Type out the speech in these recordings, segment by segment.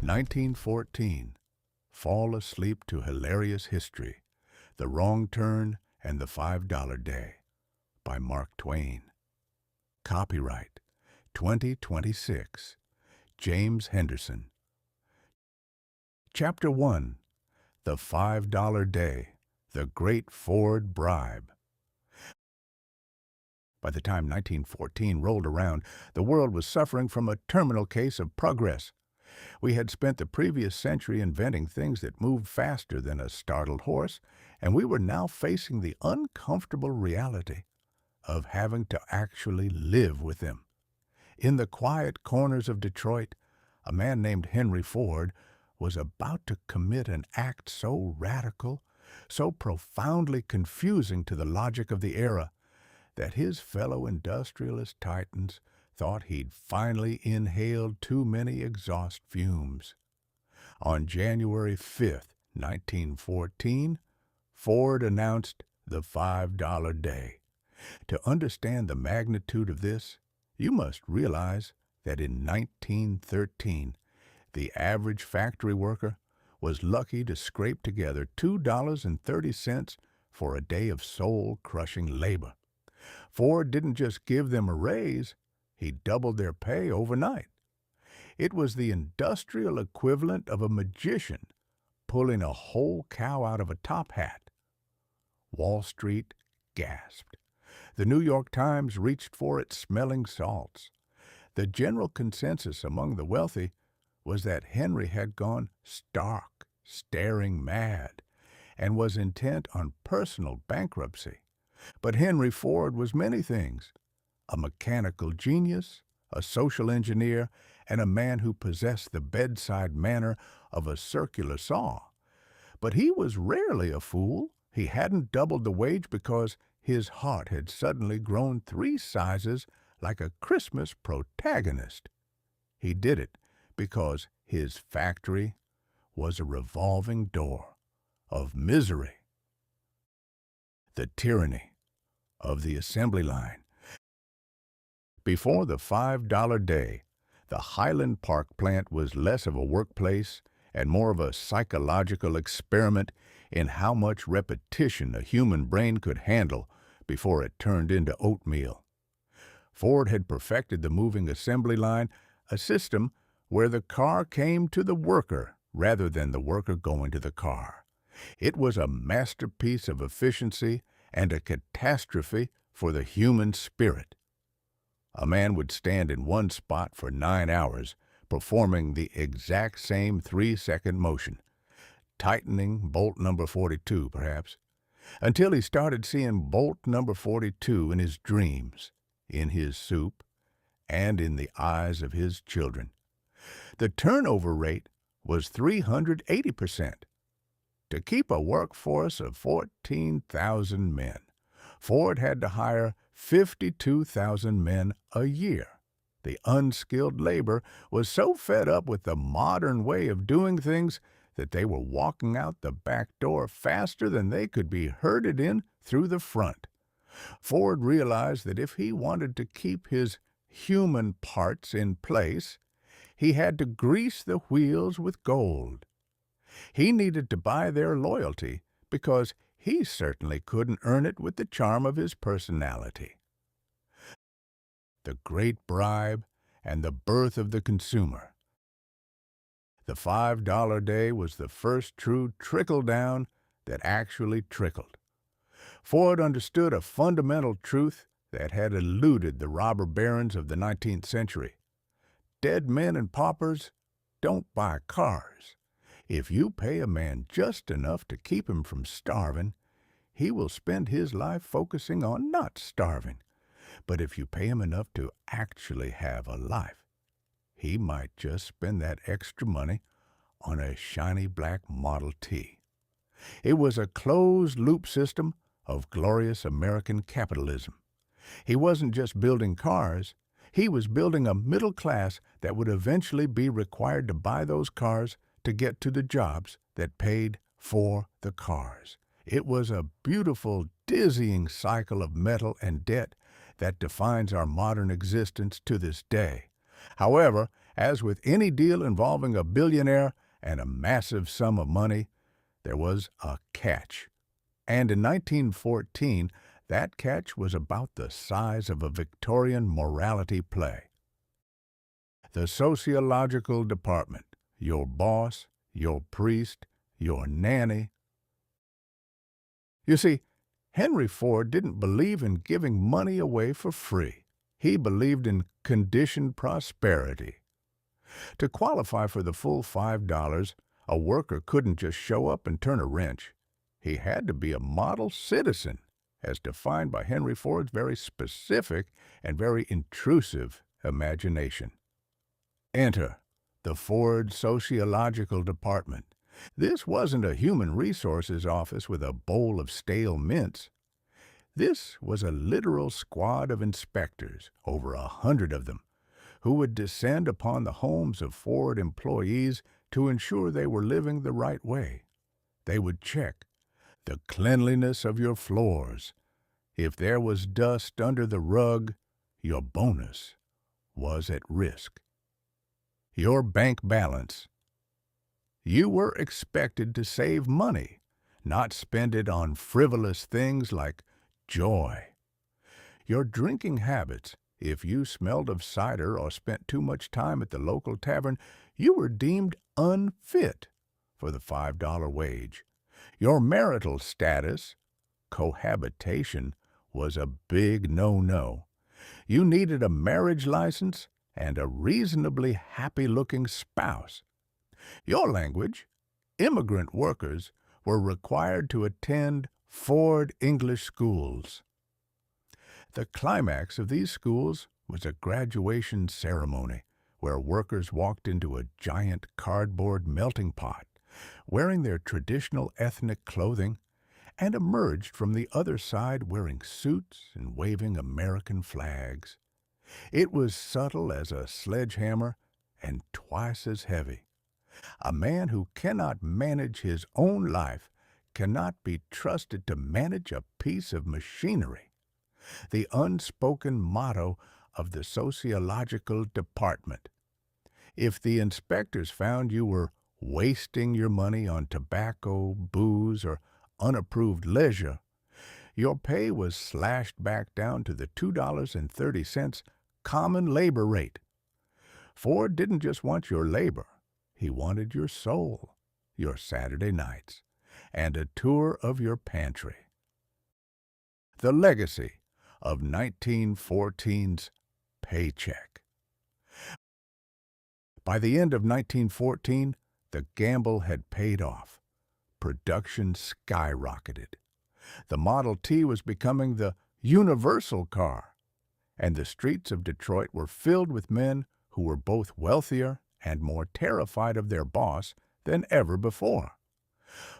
1914. Fall Asleep to Hilarious History. The Wrong Turn and the $5 Day by Mark Twain. Copyright 2026. James Henderson. Chapter 1. The $5 Day. The Great Ford Bribe. By the time 1914 rolled around, the world was suffering from a terminal case of progress. We had spent the previous century inventing things that moved faster than a startled horse, and we were now facing the uncomfortable reality of having to actually live with them. In the quiet corners of Detroit, a man named Henry Ford was about to commit an act so radical, so profoundly confusing to the logic of the era, that his fellow industrialist titans thought he'd finally inhaled too many exhaust fumes. On January 5th, 1914, Ford announced the $5 Day. To understand the magnitude of this, you must realize that in 1913, the average factory worker was lucky to scrape together $2.30 for a day of soul-crushing labor. Ford didn't just give them a raise, he doubled their pay overnight. It was the industrial equivalent of a magician pulling a whole cow out of a top hat. Wall Street gasped. The New York Times reached for its smelling salts. The general consensus among the wealthy was that Henry had gone stark, staring mad, and was intent on personal bankruptcy. But Henry Ford was many things: a mechanical genius, a social engineer, and a man who possessed the bedside manner of a circular saw. But he was rarely a fool. He hadn't doubled the wage because his heart had suddenly grown 3 sizes like a Christmas protagonist. He did it because his factory was a revolving door of misery. The tyranny of the assembly line. Before the $5 Day, the Highland Park plant was less of a workplace and more of a psychological experiment in how much repetition a human brain could handle before it turned into oatmeal. Ford had perfected the moving assembly line, a system where the car came to the worker rather than the worker going to the car. It was a masterpiece of efficiency and a catastrophe for the human spirit. A man would stand in one spot for 9 hours, performing the exact same 3-second motion, tightening bolt number 42, perhaps, until he started seeing bolt number 42 in his dreams, in his soup, and in the eyes of his children. The turnover rate was 380%. To keep a workforce of 14,000 men, Ford had to hire 52,000 men a year. The unskilled labor was so fed up with the modern way of doing things that they were walking out the back door faster than they could be herded in through the front. Ford realized that if he wanted to keep his human parts in place, he had to grease the wheels with gold. He needed to buy their loyalty because he certainly couldn't earn it with the charm of his personality. The Great Bribe and the Birth of the Consumer. The $5 Day was the first true trickle-down that actually trickled. Ford understood a fundamental truth that had eluded the robber barons of the 19th century. Dead men and paupers don't buy cars. If you pay a man just enough to keep him from starving, he will spend his life focusing on not starving. But if you pay him enough to actually have a life, he might just spend that extra money on a shiny black Model T. It was a closed-loop system of glorious American capitalism. He wasn't just building cars. He was building a middle class that would eventually be required to buy those cars to get to the jobs that paid for the cars. It was a beautiful, dizzying cycle of metal and debt that defines our modern existence to this day. However, As with any deal involving a billionaire and a massive sum of money, there was a catch. And in 1914, that catch was about the size of a Victorian morality play. The Sociological Department, your boss, your priest, your nanny. You see, Henry Ford didn't believe in giving money away for free. He believed in conditioned prosperity. To qualify for the full $5, a worker couldn't just show up and turn a wrench. He had to be a model citizen, as defined by Henry Ford's very specific and very intrusive imagination. Enter the Ford Sociological Department. This wasn't a human resources office with a bowl of stale mints. This was a literal squad of inspectors, over 100 of them, who would descend upon the homes of Ford employees to ensure they were living the right way. They would check the cleanliness of your floors. If there was dust under the rug, your bonus was at risk. Your bank balance. You were expected to save money, not spend it on frivolous things like joy. Your drinking habits. If you smelled of cider or spent too much time at the local tavern, you were deemed unfit for the $5 wage. Your marital status, cohabitation, was a big no-no. You needed a marriage license and a reasonably happy-looking spouse. Your language, immigrant workers were required to attend Ford English schools. The climax of these schools was a graduation ceremony where workers walked into a giant cardboard melting pot, wearing their traditional ethnic clothing, and emerged from the other side wearing suits and waving American flags. It was subtle as a sledgehammer and twice as heavy. A man who cannot manage his own life cannot be trusted to manage a piece of machinery. The unspoken motto of the Sociological Department. If the inspectors found you were wasting your money on tobacco, booze, or unapproved leisure, your pay was slashed back down to the $2.30 common labor rate. Ford didn't just want your labor. He wanted your soul, your Saturday nights, and a tour of your pantry. The legacy of 1914's paycheck. By the end of 1914, the gamble had paid off. Production skyrocketed. The Model T was becoming the universal car, and the streets of Detroit were filled with men who were both wealthier and more terrified of their boss than ever before.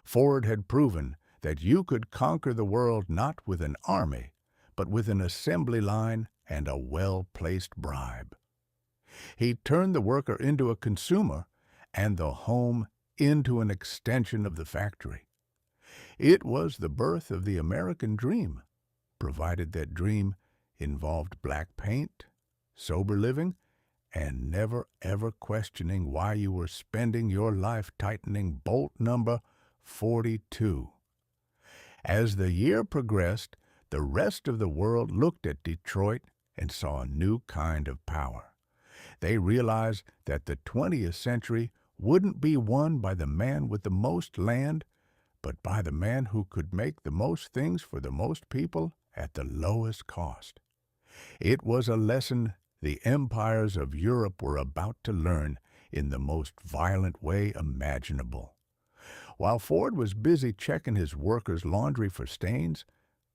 Ford had proven that you could conquer the world not with an army, but with an assembly line and a well-placed bribe. He turned the worker into a consumer and the home into an extension of the factory. It was the birth of the American dream, provided that dream involved black paint, sober living, and never ever questioning why you were spending your life tightening bolt number 42. As the year progressed, the rest of the world looked at Detroit and saw a new kind of power. They realized that the 20th century wouldn't be won by the man with the most land, but by the man who could make the most things for the most people at the lowest cost. It was a lesson the empires of Europe were about to learn in the most violent way imaginable. While Ford was busy checking his workers' laundry for stains,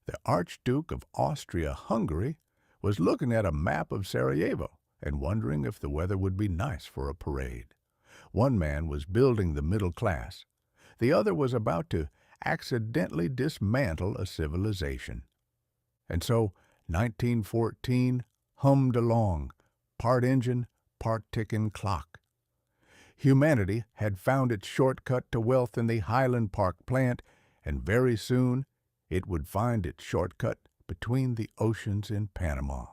the Archduke of Austria-Hungary was looking at a map of Sarajevo and wondering if the weather would be nice for a parade. One man was building the middle class. The other was about to accidentally dismantle a civilization. And so 1914 hummed along, part engine, part ticking clock. Humanity had found its shortcut to wealth in the Highland Park plant, and very soon it would find its shortcut between the oceans in Panama.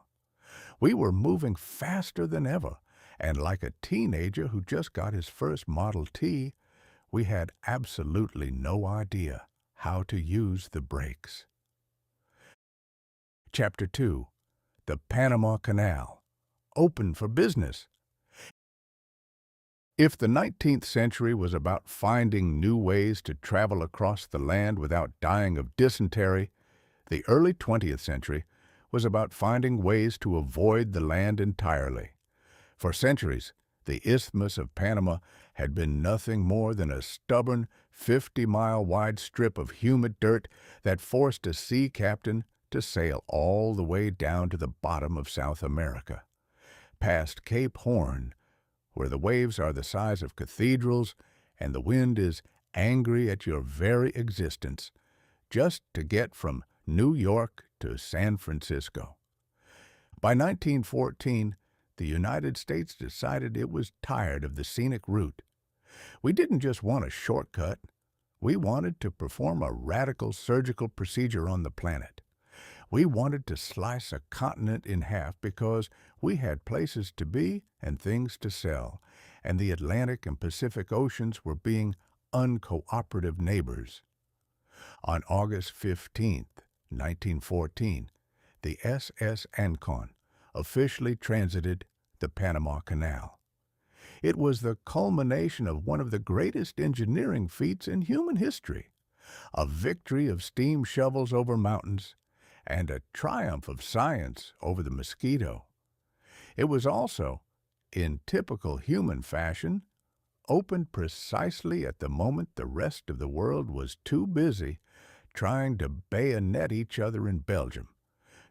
We were moving faster than ever, And like a teenager who just got his first Model T, we had absolutely no idea how to use the brakes. Chapter 2. The Panama Canal. Open for business. If the 19th century was about finding new ways to travel across the land without dying of dysentery, the early 20th century was about finding ways to avoid the land entirely. For centuries, the Isthmus of Panama had been nothing more than a stubborn 50-mile-wide strip of humid dirt that forced a sea captain to sail all the way down to the bottom of South America, past Cape Horn, where the waves are the size of cathedrals and the wind is angry at your very existence, just to get from New York to San Francisco. By 1914, the United States decided it was tired of the scenic route. We didn't just want a shortcut. We wanted to perform a radical surgical procedure on the planet. We wanted to slice a continent in half because we had places to be and things to sell, and the Atlantic and Pacific Oceans were being uncooperative neighbors. On August 15, 1914, the SS Ancon officially transited the Panama Canal. It was the culmination of one of the greatest engineering feats in human history, a victory of steam shovels over mountains, and a triumph of science over the mosquito. It was also, in typical human fashion, opened precisely at the moment the rest of the world was too busy trying to bayonet each other in Belgium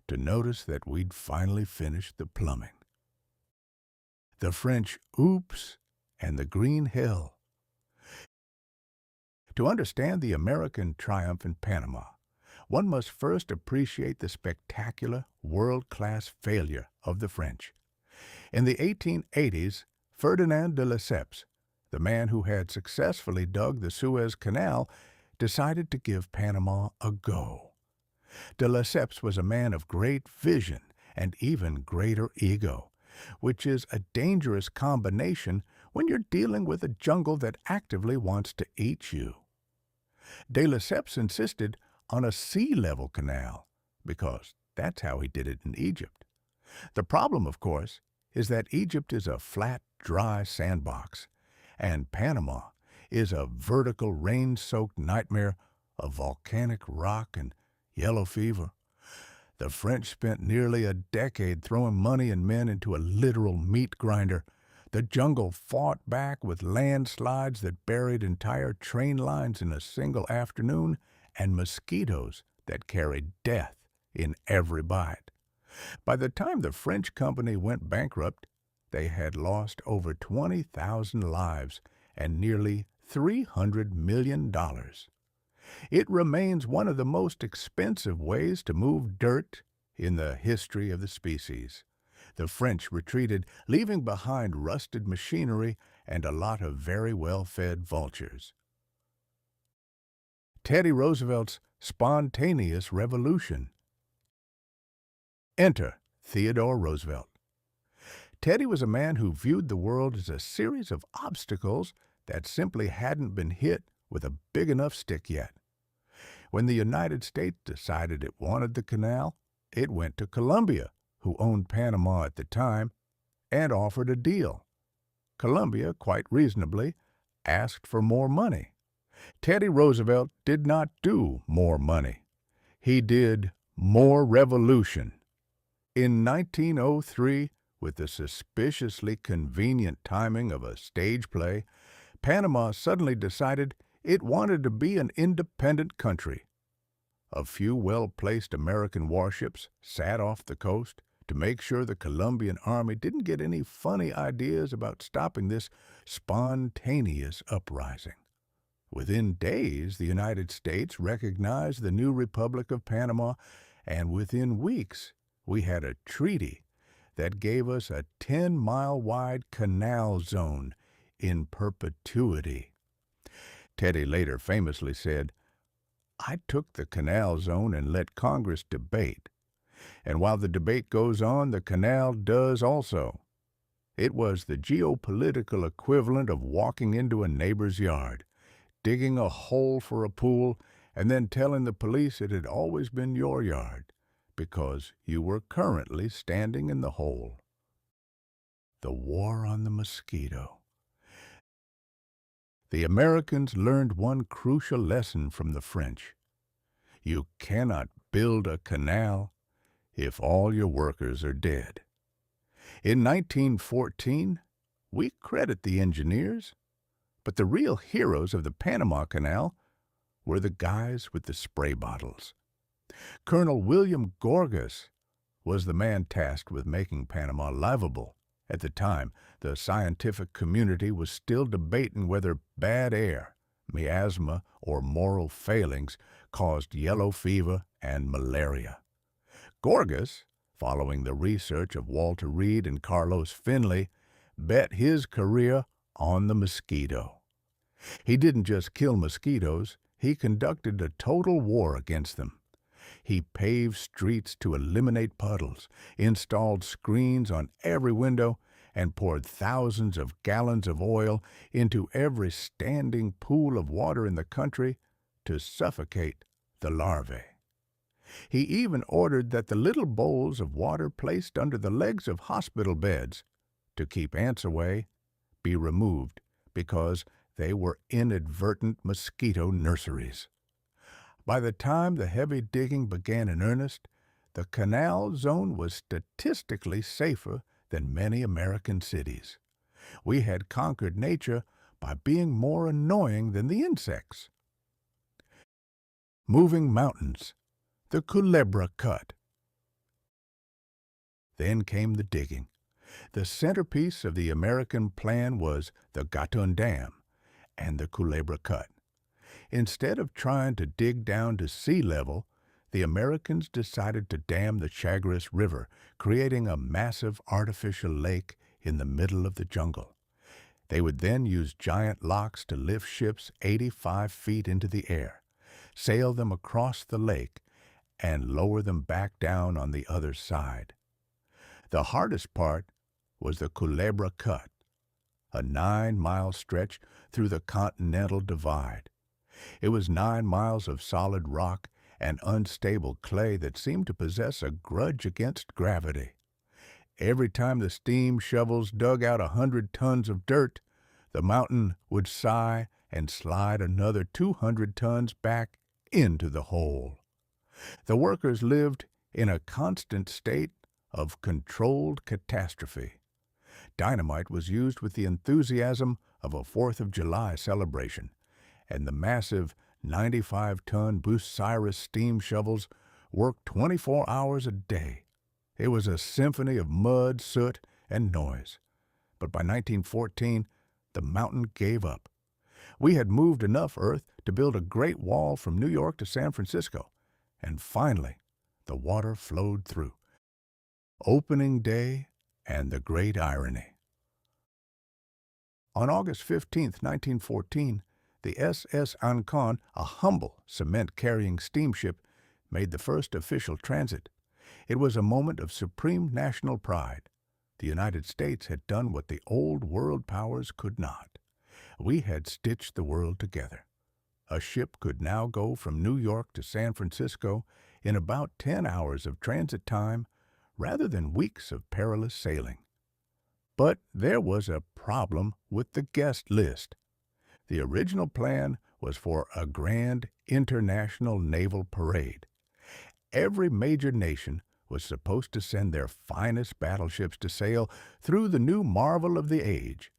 to notice that we'd finally finished the plumbing. The French oops and the green hill. To understand the American triumph in Panama, one must first appreciate the spectacular, world-class failure of the French. In the 1880s, Ferdinand de Lesseps, the man who had successfully dug the Suez Canal, decided to give Panama a go. De Lesseps was a man of great vision and even greater ego, which is a dangerous combination when you're dealing with a jungle that actively wants to eat you. De Lesseps insisted on a sea-level canal, because that's how he did it in Egypt. The problem, of course, is that Egypt is a flat, dry sandbox, and Panama is a vertical, rain-soaked nightmare of volcanic rock and yellow fever. The French spent nearly a decade throwing money and men into a literal meat grinder. The jungle fought back with landslides that buried entire train lines in a single afternoon, and mosquitoes that carried death in every bite. By the time the French company went bankrupt, they had lost over 20,000 lives and nearly $300 million. It remains one of the most expensive ways to move dirt in the history of the species. The French retreated, leaving behind rusted machinery and a lot of very well-fed vultures. Teddy Roosevelt's spontaneous revolution. Enter Theodore Roosevelt. Teddy was a man who viewed the world as a series of obstacles that simply hadn't been hit with a big enough stick yet. When the United States decided it wanted the canal, it went to Colombia, who owned Panama at the time, and offered a deal. Colombia, quite reasonably, asked for more money. Teddy Roosevelt did not do more money. He did more revolution. In 1903, with the suspiciously convenient timing of a stage play, Panama suddenly decided it wanted to be an independent country. A few well-placed American warships sat off the coast to make sure the Colombian army didn't get any funny ideas about stopping this spontaneous uprising. Within days, the United States recognized the new Republic of Panama, and within weeks, we had a treaty that gave us a 10-mile-wide canal zone in perpetuity. Teddy later famously said, "I took the canal zone and let Congress debate. And while the debate goes on, the canal does also. It was the geopolitical equivalent of walking into a neighbor's yard, digging a hole for a pool, and then telling the police it had always been your yard because you were currently standing in the hole. The War on the Mosquito. The Americans learned one crucial lesson from the French. You cannot build a canal if all your workers are dead. In 1914, we credit the engineers, but the real heroes of the Panama Canal were the guys with the spray bottles. Colonel William Gorgas was the man tasked with making Panama livable. At the time, the scientific community was still debating whether bad air, miasma, or moral failings caused yellow fever and malaria. Gorgas, following the research of Walter Reed and Carlos Finley, bet his career on the mosquito. He didn't just kill mosquitoes, he conducted a total war against them. He paved streets to eliminate puddles, installed screens on every window, and poured thousands of gallons of oil into every standing pool of water in the country to suffocate the larvae. He even ordered that the little bowls of water placed under the legs of hospital beds to keep ants away be removed because they were inadvertent mosquito nurseries. By the time the heavy digging began in earnest, the canal zone was statistically safer than many American cities. We had conquered nature by being more annoying than the insects. Moving mountains, the Culebra Cut. Then came the digging. The centerpiece of the American plan was the Gatun Dam and the Culebra Cut. Instead of trying to dig down to sea level, the Americans decided to dam the Chagres River, creating a massive artificial lake in the middle of the jungle. They would then use giant locks to lift ships 85 feet into the air, sail them across the lake, and lower them back down on the other side. The hardest part was the Culebra Cut, a 9-mile stretch through the Continental Divide. It was 9 miles of solid rock and unstable clay that seemed to possess a grudge against gravity. Every time the steam shovels dug out 100 tons of dirt, the mountain would sigh and slide another 200 tons back into the hole. The workers lived in a constant state of controlled catastrophe. Dynamite was used with the enthusiasm of a 4th of July celebration, and the massive 95-ton Bucyrus steam shovels worked 24 hours a day. It was a symphony of mud, soot, and noise. But by 1914, the mountain gave up. We had moved enough earth to build a great wall from New York to San Francisco, and finally, the water flowed through. Opening day and the great irony. On August 15, 1914, the SS Ancon, a humble cement-carrying steamship, made the first official transit. It was a moment of supreme national pride. The United States had done what the old world powers could not. We had stitched the world together. A ship could now go from New York to San Francisco in about 10 hours of transit time rather than weeks of perilous sailing. But there was a problem with the guest list. The original plan was for a grand international naval parade. Every major nation was supposed to send their finest battleships to sail through the new marvel of the age.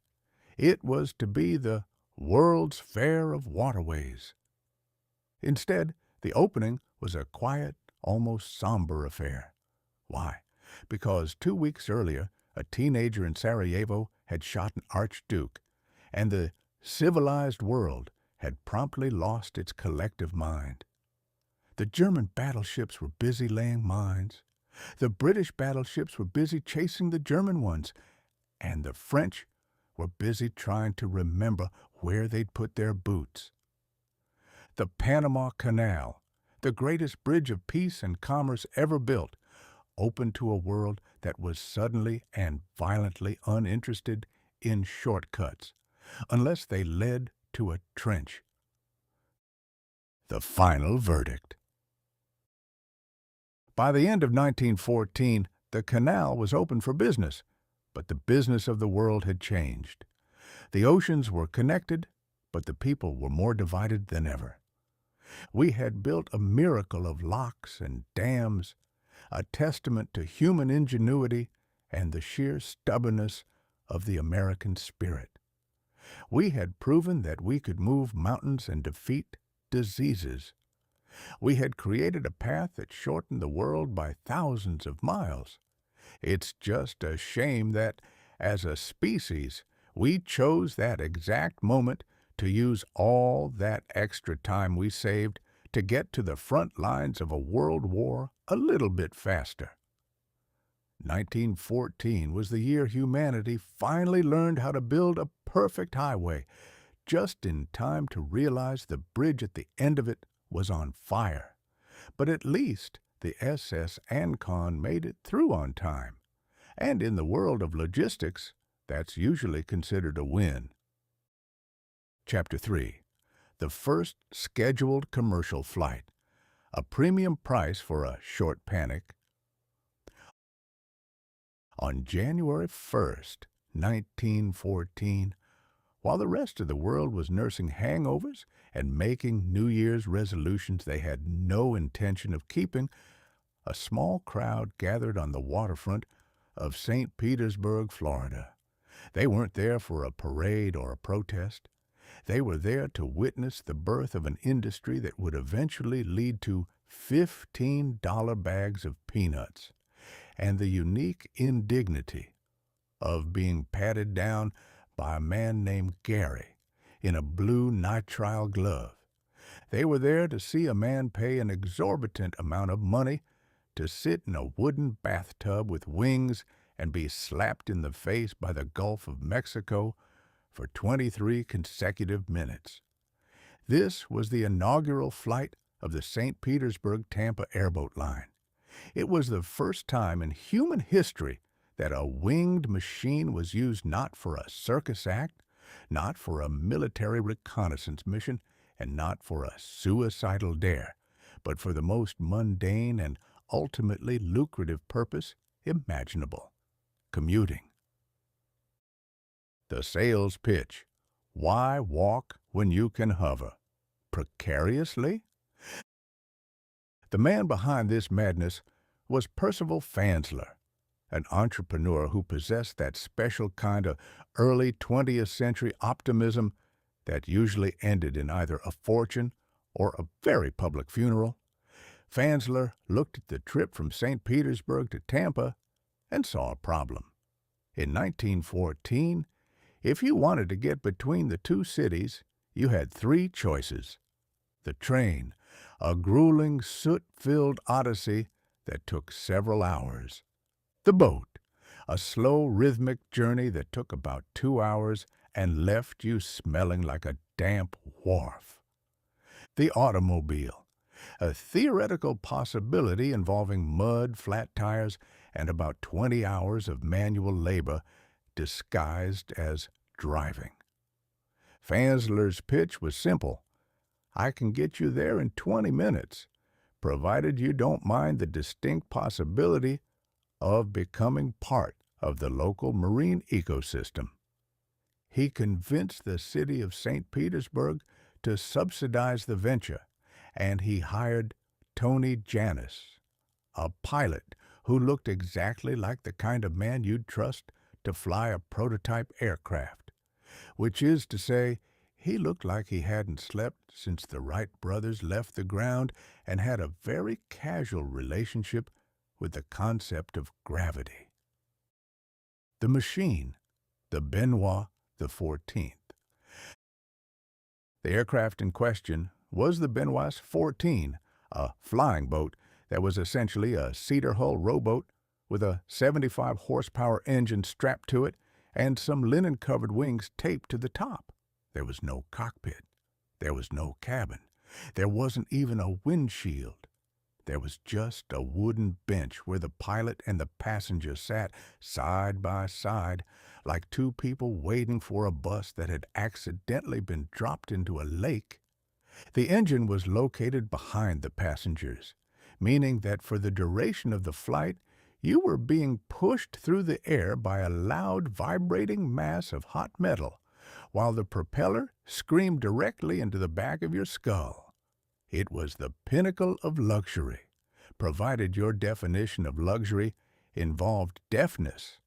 It was to be the World's Fair of Waterways. Instead, the opening was a quiet, almost somber affair. Why? Because 2 weeks earlier, a teenager in Sarajevo had shot an archduke, and the civilized world had promptly lost its collective mind. The German battleships were busy laying mines. The British battleships were busy chasing the German ones, and the French were busy trying to remember where they'd put their boots. The Panama Canal, the greatest bridge of peace and commerce ever built, open to a world that was suddenly and violently uninterested in shortcuts, unless they led to a trench. The final verdict. By the end of 1914, the canal was open for business, but the business of the world had changed. The oceans were connected, but the people were more divided than ever. We had built a miracle of locks and dams, a testament to human ingenuity and the sheer stubbornness of the American spirit. We had proven that we could move mountains and defeat diseases. We had created a path that shortened the world by thousands of miles. It's just a shame that, as a species, we chose that exact moment to use all that extra time we saved to get to the front lines of a world war a little bit faster. 1914 was the year humanity finally learned how to build a perfect highway, just in time to realize the bridge at the end of it was on fire. But at least the SS Ancon made it through on time. And in the world of logistics, that's usually considered a win. Chapter 3. The first scheduled commercial flight. A premium price for a short panic. On January 1st, 1914, while the rest of the world was nursing hangovers and making New Year's resolutions they had no intention of keeping, a small crowd gathered on the waterfront of St. Petersburg, Florida. They weren't there for a parade or a protest. They were there to witness the birth of an industry that would eventually lead to $15 bags of peanuts and the unique indignity of being patted down by a man named Gary in a blue nitrile glove. They were there to see a man pay an exorbitant amount of money to sit in a wooden bathtub with wings and be slapped in the face by the Gulf of Mexico for 23 consecutive minutes. This was the inaugural flight of the St. Petersburg-Tampa airboat line. It was the first time in human history that a winged machine was used not for a circus act, not for a military reconnaissance mission, and not for a suicidal dare, but for the most mundane and ultimately lucrative purpose imaginable: commuting. The sales pitch: why walk when you can hover? Precariously? The man behind this madness was Percival Fansler, an entrepreneur who possessed that special kind of early 20th century optimism that usually ended in either a fortune or a very public funeral. Fansler looked at the trip from St. Petersburg to Tampa and saw a problem. In 1914, if you wanted to get between the two cities, you had three choices: the train, a grueling, soot-filled odyssey that took several hours; the boat, a slow, rhythmic journey that took about 2 hours and left you smelling like a damp wharf; the automobile, a theoretical possibility involving mud, flat tires, and about 20 hours of manual labor disguised as driving. Fansler's pitch was simple: I can get you there in 20 minutes, provided you don't mind the distinct possibility of becoming part of the local marine ecosystem. He convinced the city of St. Petersburg to subsidize the venture, and he hired Tony Janis, a pilot who looked exactly like the kind of man you'd trust to fly a prototype aircraft, which is to say, he looked like he hadn't slept since the Wright brothers left the ground and had a very casual relationship with the concept of gravity. The machine, the Benoit XIV. The aircraft in question was the Benoit 14, a flying boat that was essentially a cedar-hull rowboat with a 75-horsepower engine strapped to it and some linen-covered wings taped to the top. There was no cockpit. There was no cabin. There wasn't even a windshield. There was just a wooden bench where the pilot and the passenger sat side by side, like two people waiting for a bus that had accidentally been dropped into a lake. The engine was located behind the passengers, meaning that for the duration of the flight, you were being pushed through the air by a loud, vibrating mass of hot metal, while the propeller screamed directly into the back of your skull. It was the pinnacle of luxury, provided your definition of luxury involved deafness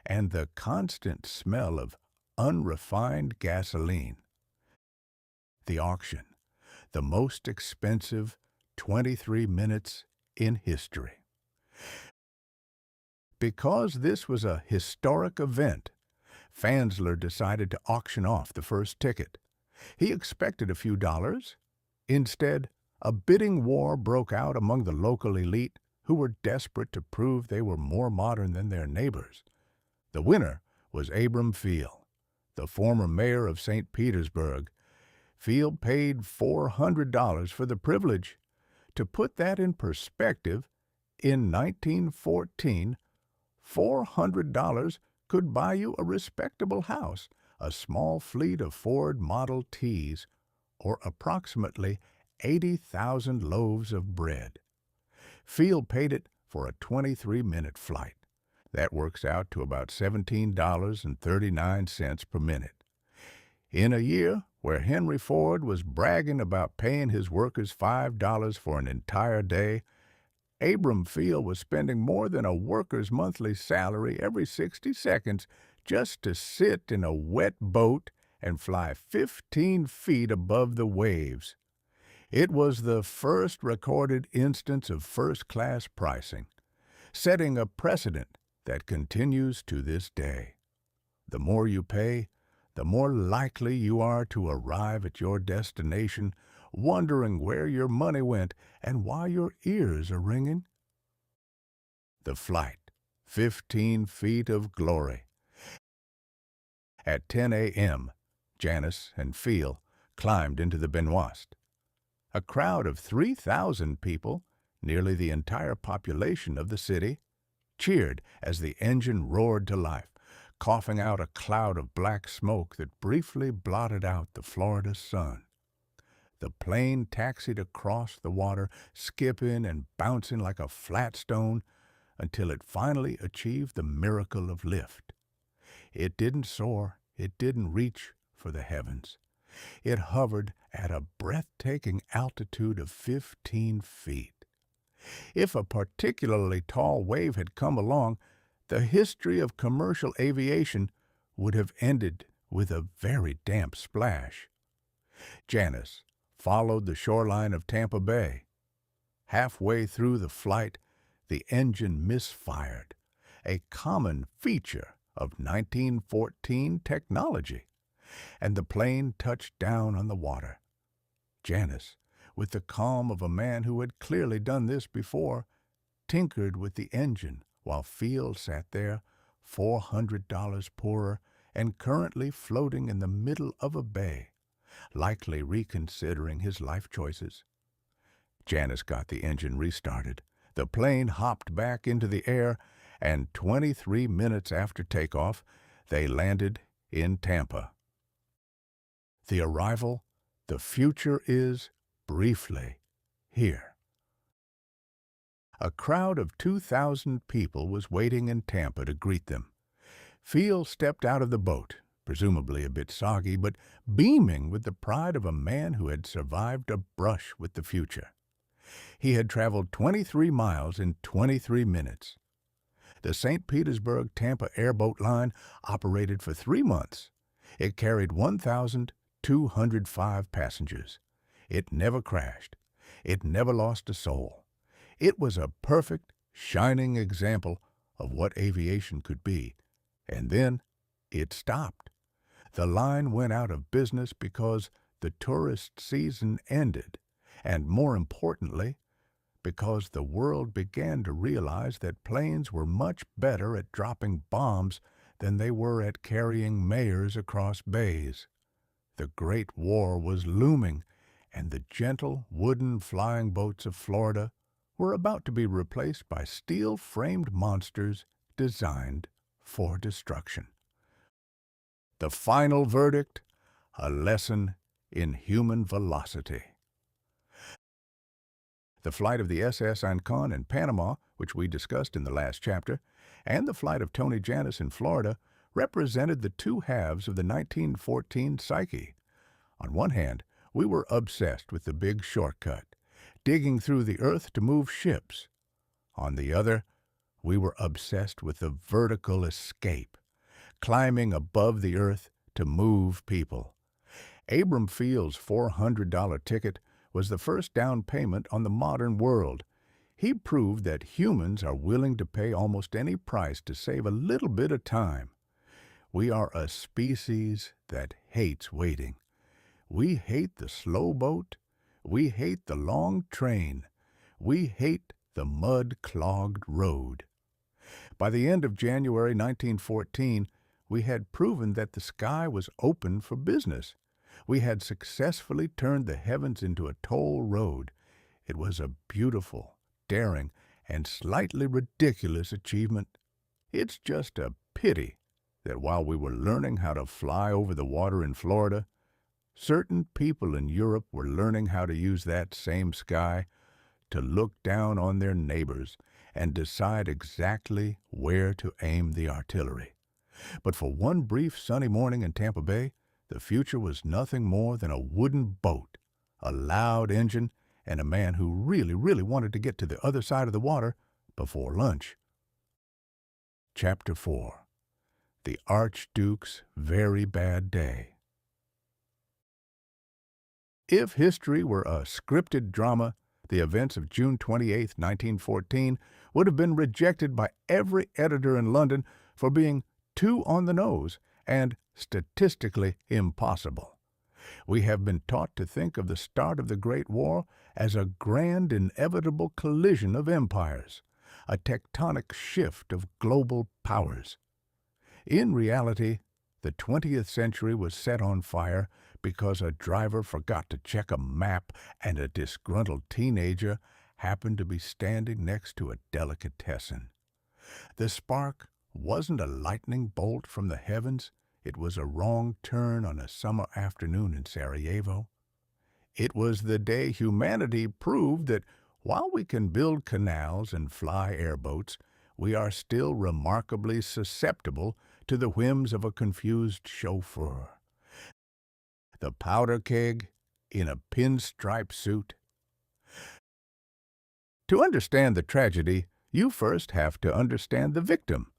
and the constant smell of unrefined gasoline. The auction, the most expensive 23 minutes in history. Because this was a historic event, Fansler decided to auction off the first ticket. He expected a few dollars. Instead, a bidding war broke out among the local elite who were desperate to prove they were more modern than their neighbors. The winner was Abram Field, the former mayor of St. Petersburg. Field paid $400 for the privilege. To put that in perspective, in 1914, $400 could buy you a respectable house, a small fleet of Ford Model Ts, or approximately 80,000 loaves of bread. Field paid it for a 23-minute flight. That works out to about $17.39 per minute. In a year where Henry Ford was bragging about paying his workers $5 for an entire day, Abram Field was spending more than a worker's monthly salary every 60 seconds just to sit in a wet boat and fly 15 feet above the waves. It was the first recorded instance of first-class pricing, setting a precedent that continues to this day. The more you pay, the more likely you are to arrive at your destination wondering where your money went and why your ears are ringing. The flight, 15 feet of glory. At 10 a.m., Janice and Field climbed into the Benoist. A crowd of 3,000 people, nearly the entire population of the city, cheered as the engine roared to life, coughing out a cloud of black smoke that briefly blotted out the Florida sun. The plane taxied across the water, skipping and bouncing like a flat stone until it finally achieved the miracle of lift. It didn't soar, it didn't reach for the heavens. It hovered at a breathtaking altitude of 15 feet. If a particularly tall wave had come along, the history of commercial aviation would have ended with a very damp splash. Janice followed the shoreline of Tampa Bay. Halfway through the flight, the engine misfired, a common feature of 1914 technology, and the plane touched down on the water. Janice, with the calm of a man who had clearly done this before, tinkered with the engine while Field sat there, $400 poorer and currently floating in the middle of a bay, likely reconsidering his life choices. Janice got the engine restarted. The plane hopped back into the air, and 23 minutes after takeoff, they landed in Tampa. The arrival, the future is, briefly, here. A crowd of 2,000 people was waiting in Tampa to greet them. Field stepped out of the boat, presumably a bit soggy, but beaming with the pride of a man who had survived a brush with the future. He had traveled 23 miles in 23 minutes. The St. Petersburg-Tampa airboat line operated for 3 months. It carried 1,205 passengers. It never crashed. It never lost a soul. It was a perfect, shining example of what aviation could be. And then it stopped. The line went out of business because the tourist season ended, and more importantly, because the world began to realize that planes were much better at dropping bombs than they were at carrying mayors across bays. The Great War was looming, and the gentle wooden flying boats of Florida were about to be replaced by steel-framed monsters designed for destruction. The final verdict, a lesson in human velocity. The flight of the SS Ancon in Panama, which we discussed in the last chapter, and the flight of Tony Jannus in Florida represented the two halves of the 1914 psyche. On one hand, we were obsessed with the big shortcut, digging through the earth to move ships. On the other, we were obsessed with the vertical escape, climbing above the earth to move people. Abram Field's $400 ticket was the first down payment on the modern world. He proved that humans are willing to pay almost any price to save a little bit of time. We are a species that hates waiting. We hate the slow boat. We hate the long train. We hate the mud-clogged road. By the end of January 1914, we had proven that the sky was open for business. We had successfully turned the heavens into a toll road. It was a beautiful, daring, and slightly ridiculous achievement. It's just a pity that while we were learning how to fly over the water in Florida, certain people in Europe were learning how to use that same sky to look down on their neighbors and decide exactly where to aim the artillery. But for one brief sunny morning in Tampa Bay, the future was nothing more than a wooden boat, a loud engine, and a man who really wanted to get to the other side of the water before lunch. Chapter 4. The Archduke's Very Bad Day. If history were a scripted drama, the events of June 28, 1914 would have been rejected by every editor in London for being too on the nose and statistically impossible. We have been taught to think of the start of the Great War as a grand inevitable collision of empires, a tectonic shift of global powers. In reality, the 20th century was set on fire because a driver forgot to check a map and a disgruntled teenager happened to be standing next to a delicatessen. The spark wasn't a lightning bolt from the heavens. It was a wrong turn on a summer afternoon in Sarajevo. It was the day humanity proved that while we can build canals and fly airboats, we are still remarkably susceptible to the whims of a confused chauffeur. The powder keg in a pinstripe suit. To understand the tragedy, you first have to understand the victim,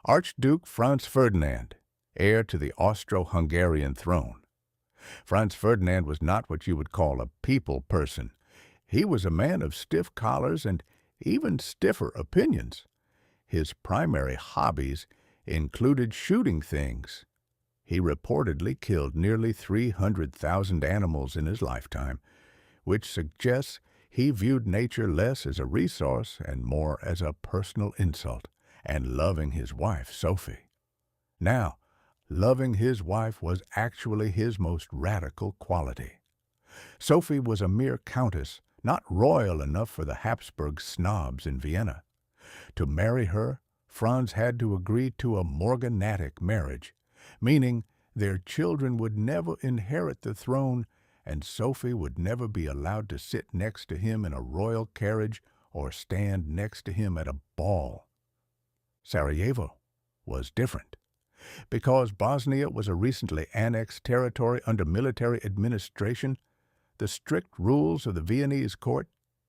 Archduke Franz Ferdinand, heir to the Austro-Hungarian throne. Franz Ferdinand was not what you would call a people person. He was a man of stiff collars and even stiffer opinions. His primary hobbies included shooting things. He reportedly killed nearly 300,000 animals in his lifetime, which suggests he viewed nature less as a resource and more as a personal insult, and loving his wife, Sophie. Now, loving his wife was actually his most radical quality. Sophie was a mere countess, not royal enough for the Habsburg snobs in Vienna. To marry her, Franz had to agree to a morganatic marriage, meaning their children would never inherit the throne and Sophie would never be allowed to sit next to him in a royal carriage or stand next to him at a ball. Sarajevo was different. Because Bosnia was a recently annexed territory under military administration, the strict rules of the Viennese court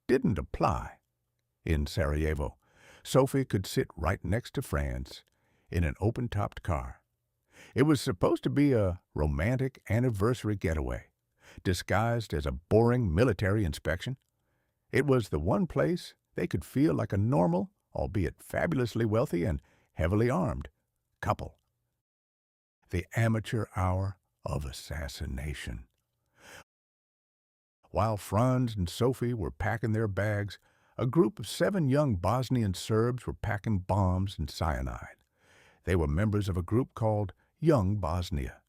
didn't apply. In Sarajevo, Sophie could sit right next to Franz in an open-topped car. It was supposed to be a romantic anniversary getaway, disguised as a boring military inspection. It was the one place they could feel like a normal, albeit fabulously wealthy and heavily armed, couple. The amateur hour of assassination. While Franz and Sophie were packing their bags, a group of 7 young Bosnian Serbs were packing bombs and cyanide. They were members of a group called Young Bosnia,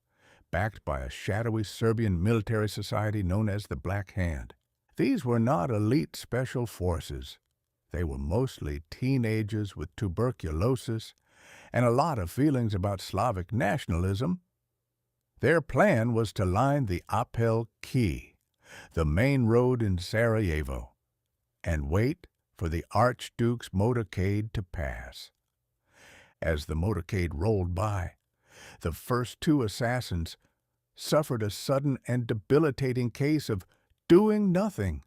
backed by a shadowy Serbian military society known as the Black Hand. These were not elite special forces. They were mostly teenagers with tuberculosis and a lot of feelings about Slavic nationalism. Their plan was to line the Apel Quay, the main road in Sarajevo, and wait for the Archduke's motorcade to pass. As the motorcade rolled by, the first two assassins suffered a sudden and debilitating case of doing nothing.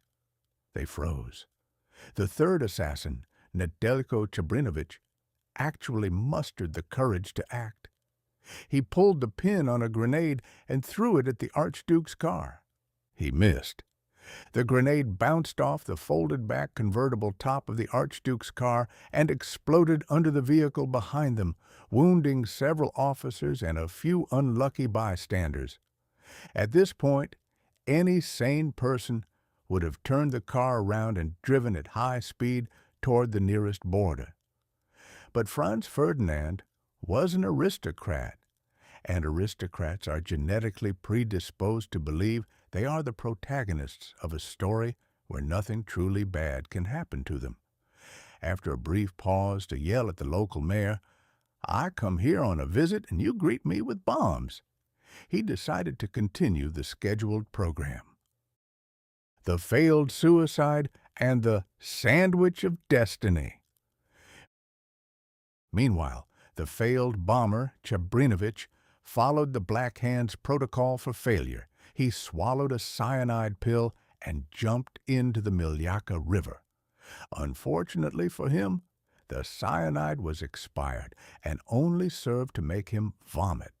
They froze. The third assassin, Nedeljko Chabrinovich, actually mustered the courage to act. He pulled the pin on a grenade and threw it at the Archduke's car. He missed. The grenade bounced off the folded-back convertible top of the Archduke's car and exploded under the vehicle behind them, wounding several officers and a few unlucky bystanders. At this point, any sane person would have turned the car around and driven at high speed toward the nearest border. But Franz Ferdinand was an aristocrat, and aristocrats are genetically predisposed to believe they are the protagonists of a story where nothing truly bad can happen to them. After a brief pause to yell at the local mayor, "I come here on a visit and you greet me with bombs," he decided to continue the scheduled program. The failed suicide and the sandwich of destiny. Meanwhile, the failed bomber, Chabrinovich, followed the Black Hand's protocol for failure. He swallowed a cyanide pill and jumped into the Miljacka River. Unfortunately for him, the cyanide was expired and only served to make him vomit,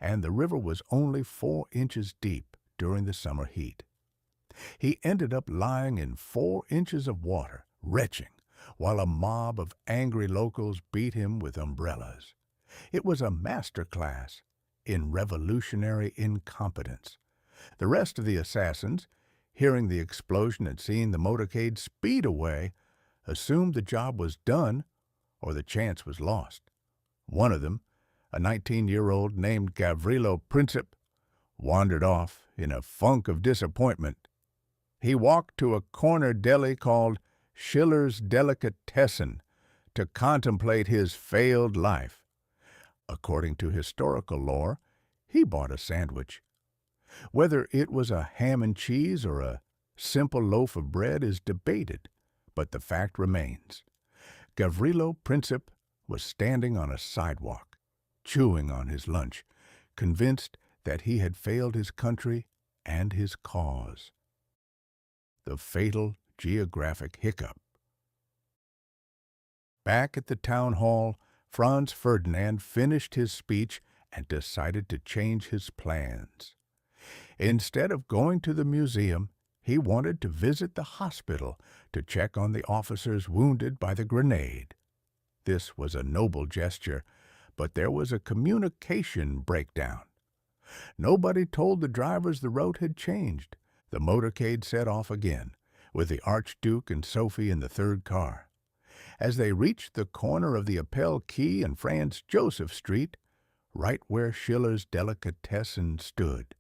and the river was only 4 inches deep during the summer heat. He ended up lying in 4 inches of water, retching, while a mob of angry locals beat him with umbrellas. It was a master class in revolutionary incompetence. The rest of the assassins, hearing the explosion and seeing the motorcade speed away, assumed the job was done or the chance was lost. One of them, a 19-year-old named Gavrilo Princip, wandered off in a funk of disappointment. He walked to a corner deli called Schiller's Delicatessen to contemplate his failed life. According to historical lore, he bought a sandwich. Whether it was a ham and cheese or a simple loaf of bread is debated, but the fact remains. Gavrilo Princip was standing on a sidewalk, chewing on his lunch, convinced that he had failed his country and his cause. The fatal geographic hiccup. Back at the town hall, Franz Ferdinand finished his speech and decided to change his plans. Instead of going to the museum, he wanted to visit the hospital to check on the officers wounded by the grenade. This was a noble gesture, but there was a communication breakdown. Nobody told the drivers the route had changed. The motorcade set off again, with the Archduke and Sophie in the third car. As they reached the corner of the Appel Quay and Franz Joseph Street, right where Schiller's Delicatessen stood,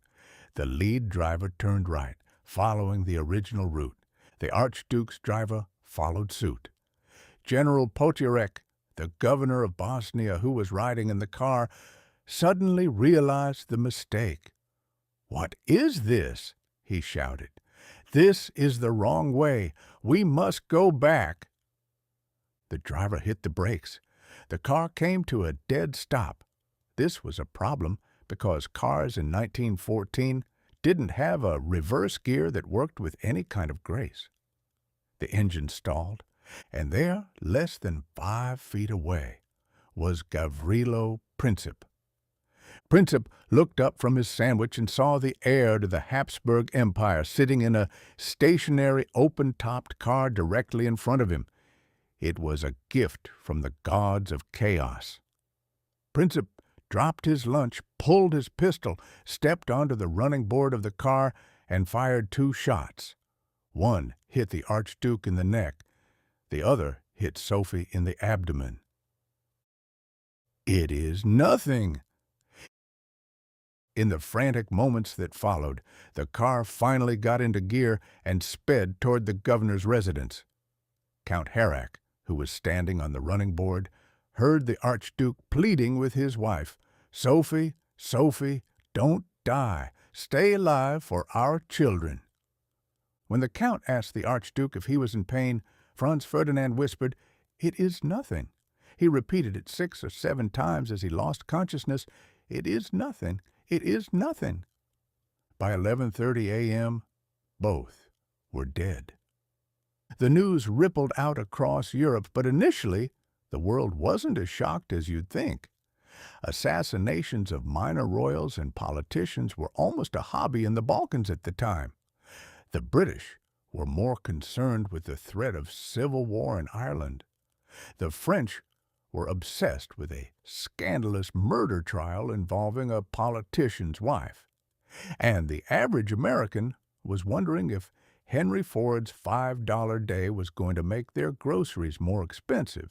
the lead driver turned right, following the original route. The Archduke's driver followed suit. General Potiorek, the governor of Bosnia who was riding in the car, suddenly realized the mistake. "What is this?" he shouted. "This is the wrong way. We must go back." The driver hit the brakes. The car came to a dead stop. This was a problem because cars in 1914 didn't have a reverse gear that worked with any kind of grace. The engine stalled, and there, less than 5 feet away, was Gavrilo Princip. Princip looked up from his sandwich and saw the heir to the Habsburg Empire sitting in a stationary, open-topped car directly in front of him. It was a gift from the gods of chaos. Princip dropped his lunch, pulled his pistol, stepped onto the running board of the car, and fired 2 shots. One hit the Archduke in the neck. The other hit Sophie in the abdomen. "It is nothing." In the frantic moments that followed, the car finally got into gear and sped toward the governor's residence. Count Harrach, who was standing on the running board, heard the Archduke pleading with his wife, "Sophie, Sophie, don't die. Stay alive for our children." When the Count asked the Archduke if he was in pain, Franz Ferdinand whispered, "It is nothing." He repeated it 6 or 7 times as he lost consciousness. "It is nothing. It is nothing." By 11:30 a.m., both were dead. The news rippled out across Europe, but initially, the world wasn't as shocked as you'd think. Assassinations of minor royals and politicians were almost a hobby in the Balkans at the time. The British were more concerned with the threat of civil war in Ireland. The French were obsessed with a scandalous murder trial involving a politician's wife. And the average American was wondering if Henry Ford's $5 day was going to make their groceries more expensive.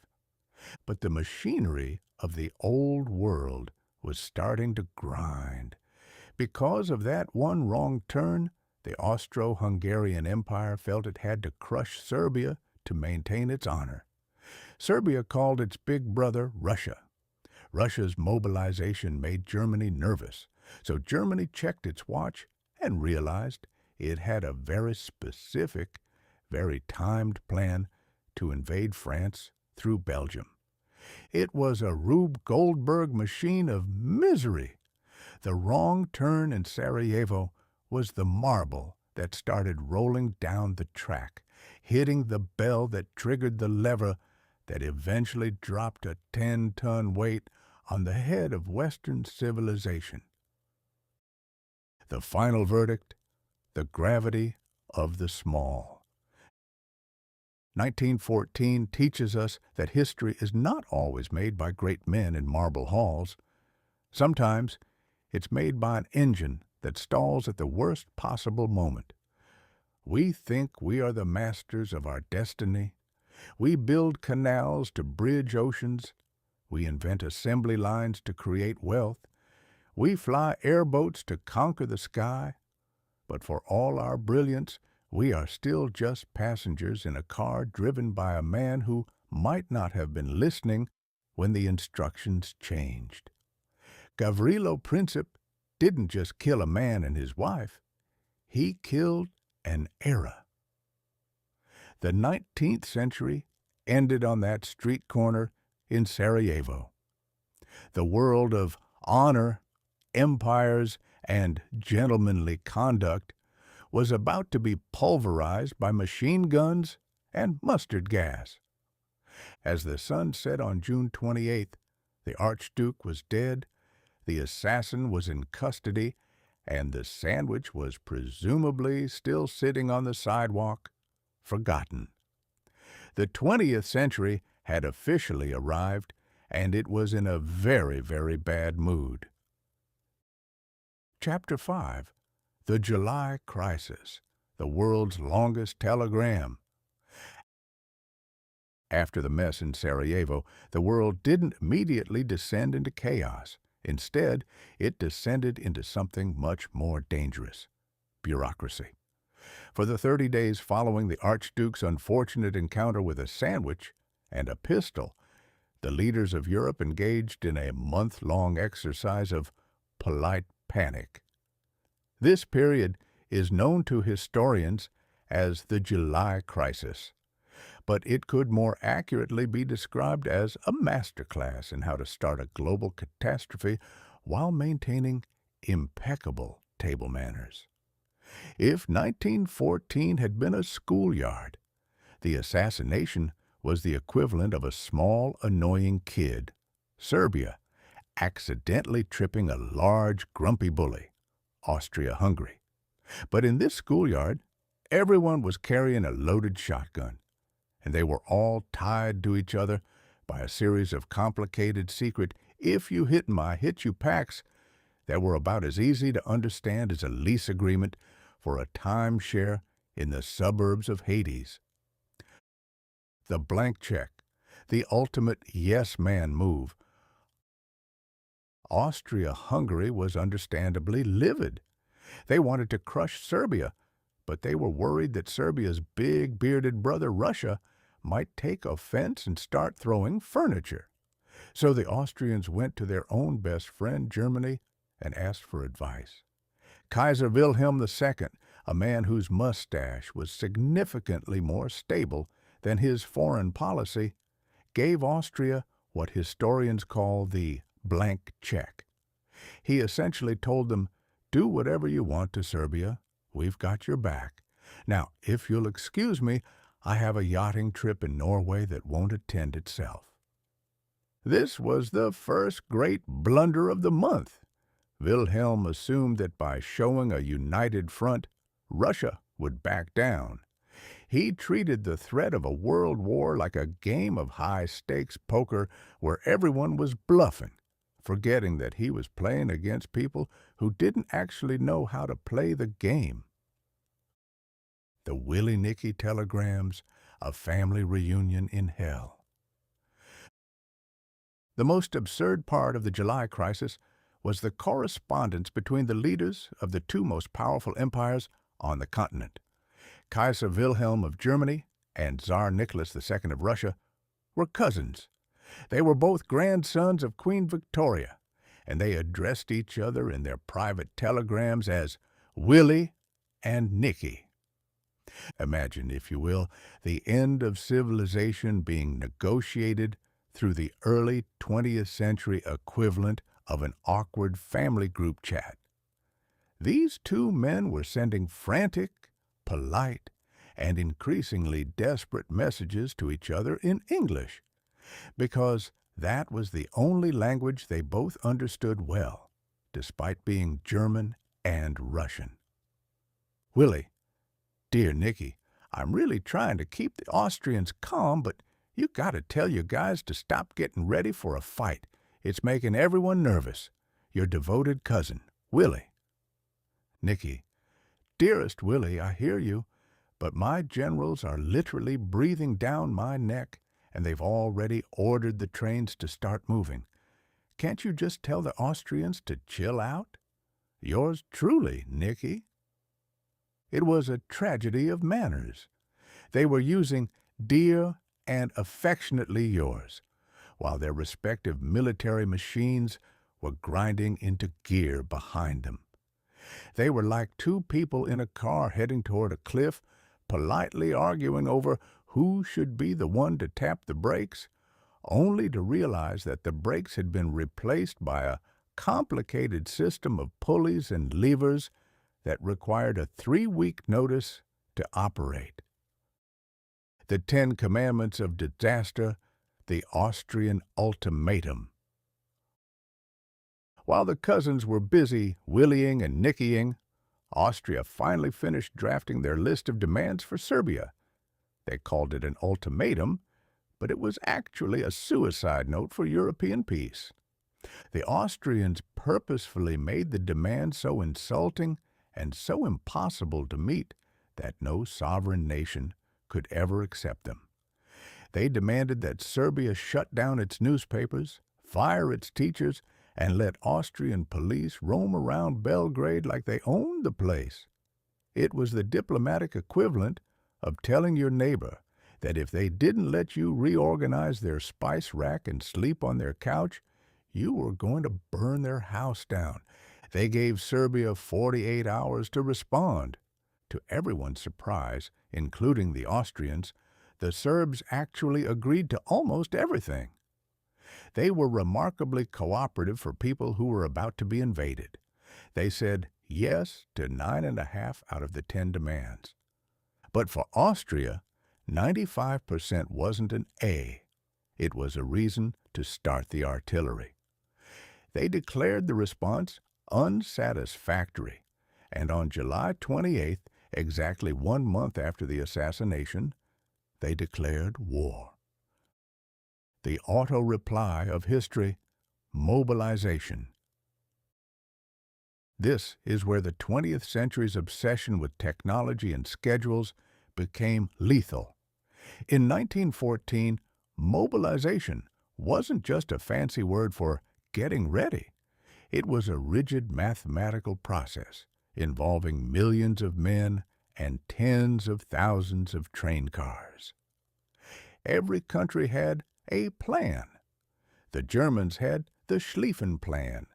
But the machinery of the old world was starting to grind. Because of that one wrong turn, the Austro-Hungarian Empire felt it had to crush Serbia to maintain its honor. Serbia called its big brother Russia. Russia's mobilization made Germany nervous, so Germany checked its watch and realized it had a very specific, very timed plan to invade France through Belgium. It was a Rube Goldberg machine of misery. The wrong turn in Sarajevo was the marble that started rolling down the track, hitting the bell that triggered the lever that eventually dropped a 10-ton weight on the head of Western civilization. The final verdict: the gravity of the small. 1914 teaches us that history is not always made by great men in marble halls. Sometimes it's made by an engine that stalls at the worst possible moment. We think we are the masters of our destiny. We build canals to bridge oceans. We invent assembly lines to create wealth. We fly airboats to conquer the sky. But for all our brilliance, we are still just passengers in a car driven by a man who might not have been listening when the instructions changed. Gavrilo Princip didn't just kill a man and his wife. He killed an era. The 19th century ended on that street corner in Sarajevo. The world of honor, empires, and gentlemanly conduct was about to be pulverized by machine guns and mustard gas. As the sun set on June 28th, the Archduke was dead, the assassin was in custody, and the sandwich was presumably still sitting on the sidewalk, forgotten. The 20th century had officially arrived, and it was in a very, very bad mood. Chapter 5. The July Crisis, the world's longest telegram. After the mess in Sarajevo, the world didn't immediately descend into chaos. Instead, it descended into something much more dangerous: bureaucracy. For the 30 days following the Archduke's unfortunate encounter with a sandwich and a pistol, the leaders of Europe engaged in a month-long exercise of polite panic. This period is known to historians as the July Crisis, but it could more accurately be described as a masterclass in how to start a global catastrophe while maintaining impeccable table manners. If 1914 had been a schoolyard, the assassination was the equivalent of a small, annoying kid, Serbia, accidentally tripping a large, grumpy bully, Austria-Hungary. But in this schoolyard, everyone was carrying a loaded shotgun, and they were all tied to each other by a series of complicated secret if-you-hit-my-hit-you pacts that were about as easy to understand as a lease agreement for a timeshare in the suburbs of Hades. The blank check, the ultimate yes-man move. Austria-Hungary was understandably livid. They wanted to crush Serbia, but they were worried that Serbia's big, bearded brother Russia might take offense and start throwing furniture. So the Austrians went to their own best friend, Germany, and asked for advice. Kaiser Wilhelm II, a man whose mustache was significantly more stable than his foreign policy, gave Austria what historians call the blank check. He essentially told them, "Do whatever you want to Serbia. We've got your back. Now, if you'll excuse me, I have a yachting trip in Norway that won't attend itself." This was the first great blunder of the month. Wilhelm assumed that by showing a united front, Russia would back down. He treated the threat of a world war like a game of high-stakes poker where everyone was bluffing, forgetting that he was playing against people who didn't actually know how to play the game. The Willie-Nicky telegrams, a family reunion in hell. The most absurd part of the July crisis was the correspondence between the leaders of the two most powerful empires on the continent. Kaiser Wilhelm of Germany and Tsar Nicholas II of Russia were cousins. They were both grandsons of Queen Victoria, and they addressed each other in their private telegrams as Willie and Nicky. Imagine, if you will, the end of civilization being negotiated through the early 20th century equivalent of an awkward family group chat. These two men were sending frantic, polite, and increasingly desperate messages to each other in English, because that was the only language they both understood well, despite being German and Russian. "Willie, dear Nicky, I'm really trying to keep the Austrians calm, but you gotta tell your guys to stop getting ready for a fight. It's making everyone nervous. Your devoted cousin, Willie." Nicky: "Dearest Willie, I hear you, but my generals are literally breathing down my neck, and they've already ordered the trains to start moving. Can't you just tell the Austrians to chill out? Yours truly, Nicky." It was a tragedy of manners. They were using "dear" and "affectionately yours," while their respective military machines were grinding into gear behind them. They were like two people in a car heading toward a cliff, politely arguing over who should be the one to tap the brakes, only to realize that the brakes had been replaced by a complicated system of pulleys and levers that required a 3-week notice to operate. The 10 Commandments of Disaster, the Austrian ultimatum. While the cousins were busy willieing and nickying, Austria finally finished drafting their list of demands for Serbia. They called it an ultimatum, but it was actually a suicide note for European peace. The Austrians purposefully made the demands so insulting and so impossible to meet that no sovereign nation could ever accept them. They demanded that Serbia shut down its newspapers, fire its teachers, and let Austrian police roam around Belgrade like they owned the place. It was the diplomatic equivalent of telling your neighbor that if they didn't let you reorganize their spice rack and sleep on their couch, you were going to burn their house down. They gave Serbia 48 hours to respond. To everyone's surprise, including the Austrians, the Serbs actually agreed to almost everything. They were remarkably cooperative for people who were about to be invaded. They said yes to 9.5 out of the 10 demands. But for Austria, 95% wasn't an A. It was a reason to start the artillery. They declared the response unsatisfactory, and on July 28th, exactly 1 month after the assassination, they declared war. The auto-reply of history, mobilization. This is where the 20th century's obsession with technology and schedules became lethal. In 1914, mobilization wasn't just a fancy word for getting ready. It was a rigid mathematical process involving millions of men and tens of thousands of train cars. Every country had a plan. The Germans had the Schlieffen Plan,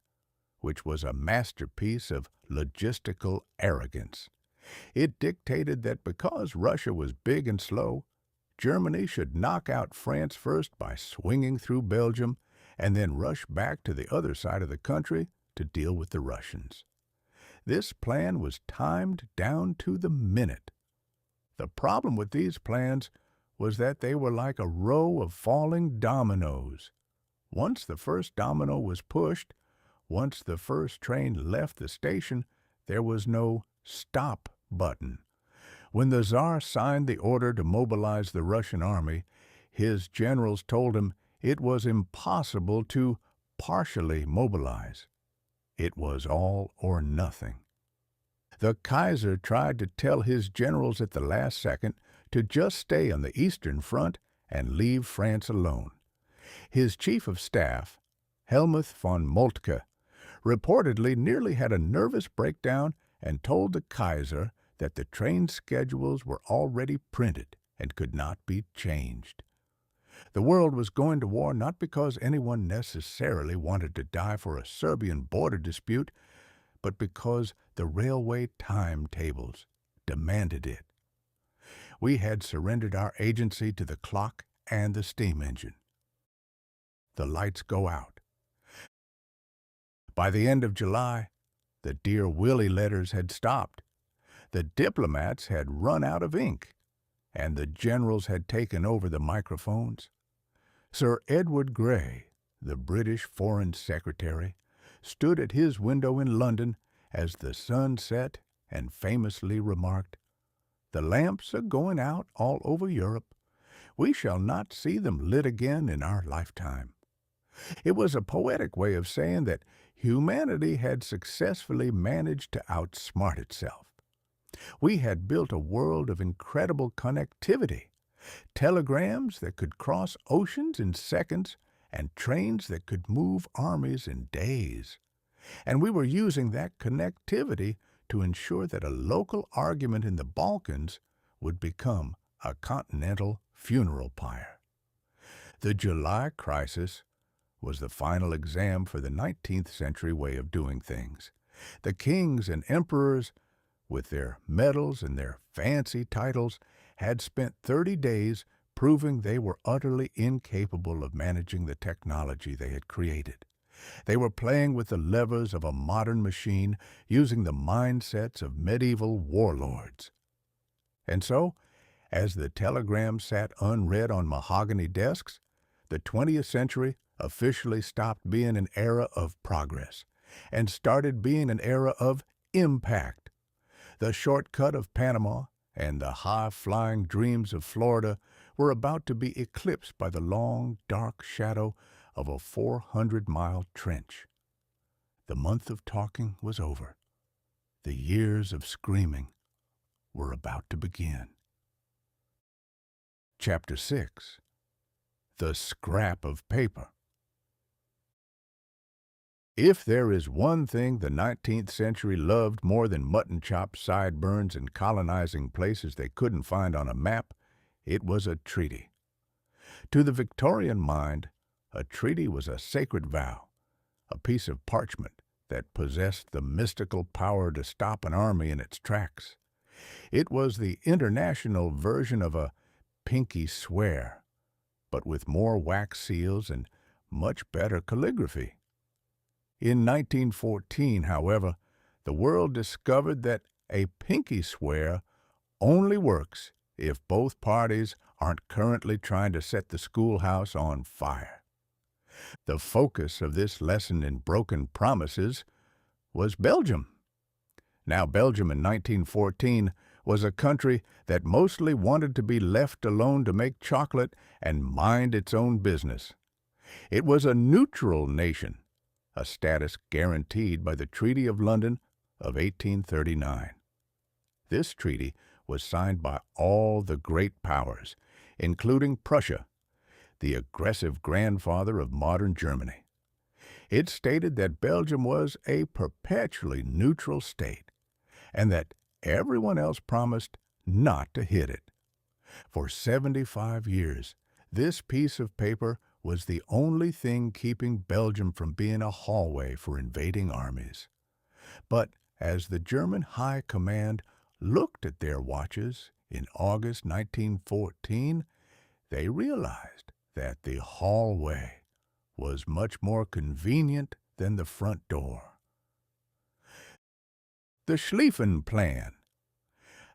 which was a masterpiece of logistical arrogance. It dictated that because Russia was big and slow, Germany should knock out France first by swinging through Belgium and then rush back to the other side of the country to deal with the Russians. This plan was timed down to the minute. The problem with these plans was that they were like a row of falling dominoes. Once the first domino was pushed, once the first train left the station, there was no stop button. When the Tsar signed the order to mobilize the Russian army, his generals told him it was impossible to partially mobilize. It was all or nothing. The Kaiser tried to tell his generals at the last second to just stay on the Eastern Front and leave France alone. His chief of staff, Helmuth von Moltke, reportedly nearly had a nervous breakdown and told the Kaiser that the train schedules were already printed and could not be changed. The world was going to war not because anyone necessarily wanted to die for a Serbian border dispute, but because the railway timetables demanded it. We had surrendered our agency to the clock and the steam engine. The lights go out. By the end of July, the Dear Willie letters had stopped. The diplomats had run out of ink, and the generals had taken over the microphones. Sir Edward Grey, the British Foreign Secretary, stood at his window in London as the sun set and famously remarked, "The lamps are going out all over Europe. We shall not see them lit again in our lifetime." It was a poetic way of saying that humanity had successfully managed to outsmart itself. We had built a world of incredible connectivity, telegrams that could cross oceans in seconds, and trains that could move armies in days. And we were using that connectivity to ensure that a local argument in the Balkans would become a continental funeral pyre. The July crisis was the final exam for the 19th century way of doing things. The kings and emperors, with their medals and their fancy titles, had spent 30 days proving they were utterly incapable of managing the technology they had created. They were playing with the levers of a modern machine, using the mindsets of medieval warlords. And so, as the telegrams sat unread on mahogany desks, the 20th century officially stopped being an era of progress and started being an era of impact. The shortcut of Panama and the high-flying dreams of Florida were about to be eclipsed by the long, dark shadow of a 400-mile trench. The month of talking was over. The years of screaming were about to begin. Chapter 6. The Scrap of Paper. If there is one thing the 19th century loved more than mutton chops, sideburns, and colonizing places they couldn't find on a map, it was a treaty. To the Victorian mind, a treaty was a sacred vow, a piece of parchment that possessed the mystical power to stop an army in its tracks. It was the international version of a pinky swear, but with more wax seals and much better calligraphy. In 1914, however, the world discovered that a pinky swear only works if both parties aren't currently trying to set the schoolhouse on fire. The focus of this lesson in broken promises was Belgium. Now, Belgium in 1914 was a country that mostly wanted to be left alone to make chocolate and mind its own business. It was a neutral nation, a status guaranteed by the Treaty of London of 1839. This treaty was signed by all the great powers, including Prussia, the aggressive grandfather of modern Germany. It stated that Belgium was a perpetually neutral state, and that everyone else promised not to hit it. For 75 years, This piece of paper was the only thing keeping Belgium from being a hallway for invading armies. But as the German High Command looked at their watches in August 1914, they realized that the hallway was much more convenient than the front door. The Schlieffen Plan,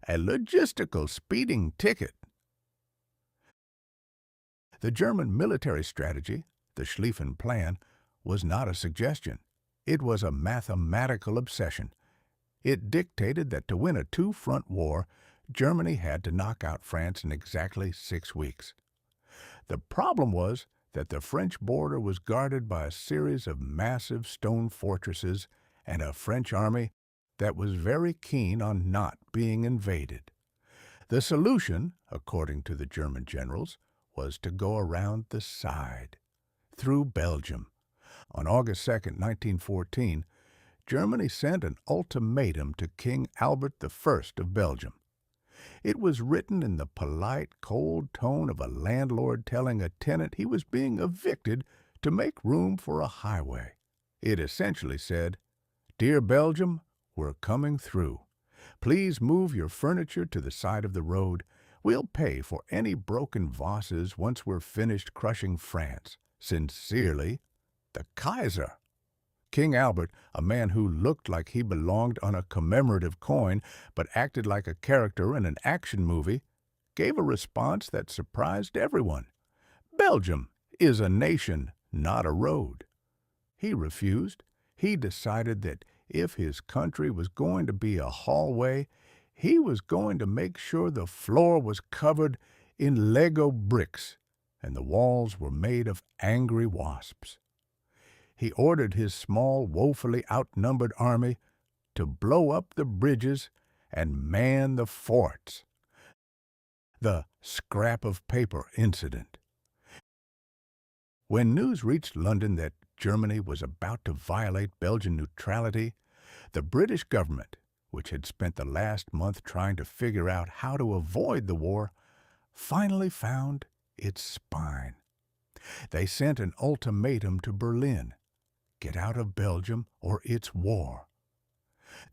a logistical speeding ticket. The German military strategy, the Schlieffen Plan, was not a suggestion. It was a mathematical obsession. It dictated that to win a two-front war, Germany had to knock out France in exactly 6 weeks. The problem was that the French border was guarded by a series of massive stone fortresses and a French army that was very keen on not being invaded. The solution, according to the German generals, was to go around the side, through Belgium. On August 2, 1914, Germany sent an ultimatum to King Albert I of Belgium. It was written in the polite, cold tone of a landlord telling a tenant he was being evicted to make room for a highway. It essentially said, "Dear Belgium, we're coming through. Please move your furniture to the side of the road. We'll pay for any broken vases once we're finished crushing France. Sincerely, the Kaiser." King Albert, a man who looked like he belonged on a commemorative coin but acted like a character in an action movie, gave a response that surprised everyone. "Belgium is a nation, not a road." He refused. He decided that if his country was going to be a hallway, he was going to make sure the floor was covered in Lego bricks and the walls were made of angry wasps. He ordered his small, woefully outnumbered army to blow up the bridges and man the forts. The scrap of paper incident. When news reached London that Germany was about to violate Belgian neutrality, the British government, which had spent the last month trying to figure out how to avoid the war, finally found its spine. They sent an ultimatum to Berlin: get out of Belgium or it's war.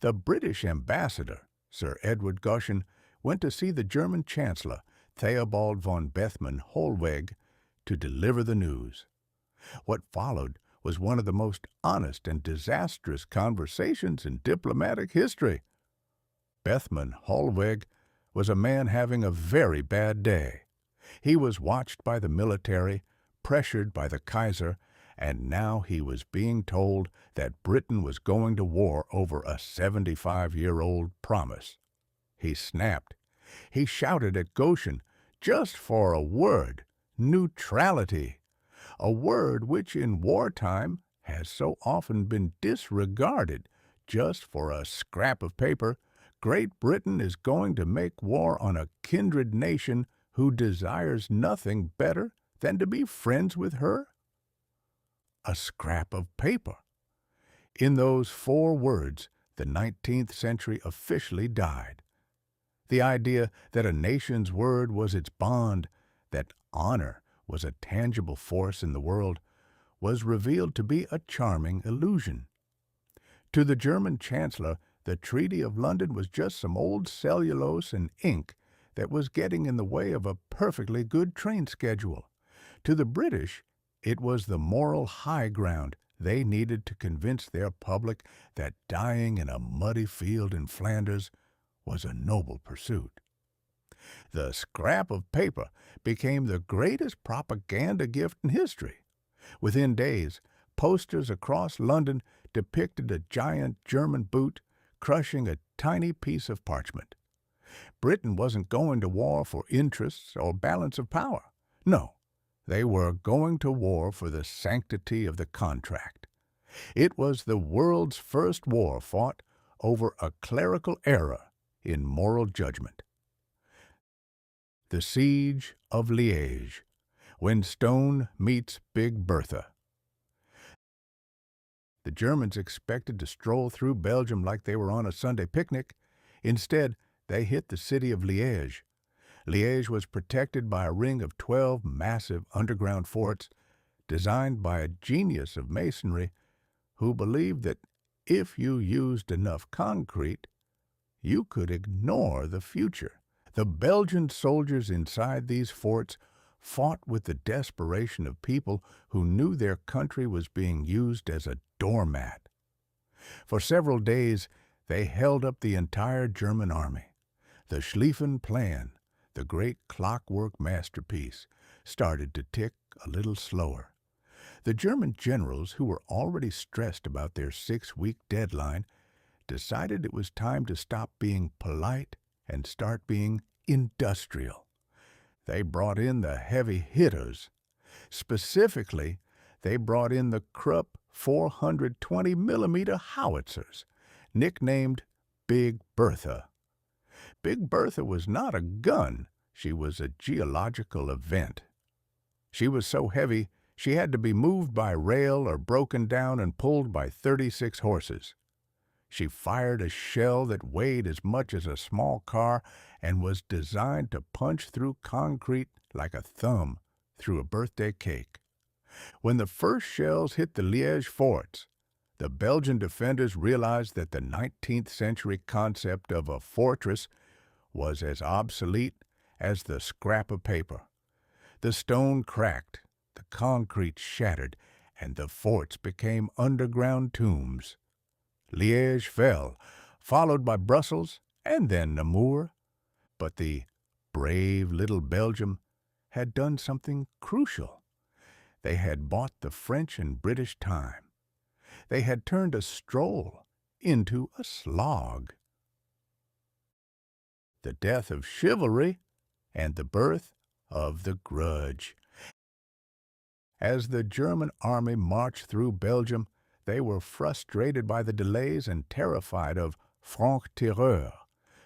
The British ambassador, Sir Edward Goschen, went to see the German Chancellor, Theobald von Bethmann-Hollweg, to deliver the news. What followed was one of the most honest and disastrous conversations in diplomatic history. Bethmann-Hollweg was a man having a very bad day. He was watched by the military, pressured by the Kaiser, and now he was being told that Britain was going to war over a 75-year-old promise. He snapped. He shouted at Goschen, just for a word, neutrality, a word which in wartime has so often been disregarded. Just for a scrap of paper, Great Britain is going to make war on a kindred nation who desires nothing better than to be friends with her? A scrap of paper. In those 4 words, the 19th century officially died. The idea that a nation's word was its bond, that honor was a tangible force in the world, was revealed to be a charming illusion. To the German Chancellor, the Treaty of London was just some old cellulose and ink that was getting in the way of a perfectly good train schedule. To the British, it was the moral high ground they needed to convince their public that dying in a muddy field in Flanders was a noble pursuit. The scrap of paper became the greatest propaganda gift in history. Within days, posters across London depicted a giant German boot crushing a tiny piece of parchment. Britain wasn't going to war for interests or balance of power. No. They were going to war for the sanctity of the contract. It was the world's first war fought over a clerical error in moral judgment. The Siege of Liège, when Stone meets Big Bertha. The Germans expected to stroll through Belgium like they were on a Sunday picnic. Instead, they hit the city of Liège. Liège was protected by a ring of 12 massive underground forts designed by a genius of masonry who believed that if you used enough concrete, you could ignore the future. The Belgian soldiers inside these forts fought with the desperation of people who knew their country was being used as a doormat. For several days, they held up the entire German army. The Schlieffen Plan, the great clockwork masterpiece, started to tick a little slower. The German generals, who were already stressed about their 6-week deadline, decided it was time to stop being polite and start being industrial. They brought in the heavy hitters. Specifically, they brought in the Krupp 420-millimeter howitzers, nicknamed Big Bertha. Big Bertha was not a gun, she was a geological event. She was so heavy, she had to be moved by rail or broken down and pulled by 36 horses. She fired a shell that weighed as much as a small car and was designed to punch through concrete like a thumb through a birthday cake. When the first shells hit the Liège forts, the Belgian defenders realized that the 19th century concept of a fortress was as obsolete as the scrap of paper. The stone cracked, the concrete shattered, and the forts became underground tombs. Liège fell, followed by Brussels and then Namur. But the brave little Belgium had done something crucial. They had bought the French and British time. They had turned a stroll into a slog. The death of chivalry and the birth of the grudge. As the German army marched through Belgium, they were frustrated by the delays and terrified of franc-tireurs,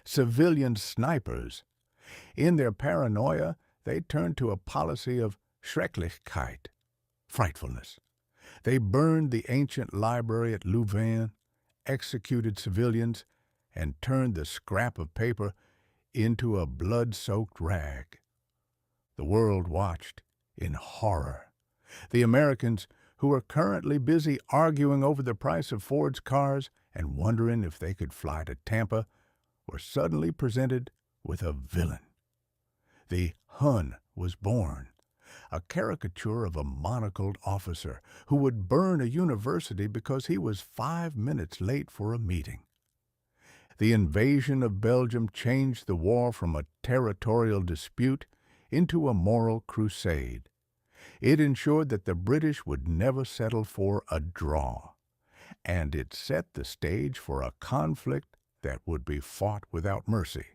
civilian snipers. In their paranoia, they turned to a policy of Schrecklichkeit, frightfulness. They burned the ancient library at Louvain, executed civilians, and turned the scrap of paper into a blood-soaked rag. The world watched in horror. The Americans, who are currently busy arguing over the price of Ford's cars and wondering if they could fly to Tampa, were suddenly presented with a villain. The Hun was born, a caricature of a monocled officer who would burn a university because he was 5 minutes late for a meeting. The invasion of Belgium changed the war from a territorial dispute into a moral crusade. It ensured that the British would never settle for a draw, and it set the stage for a conflict that would be fought without mercy.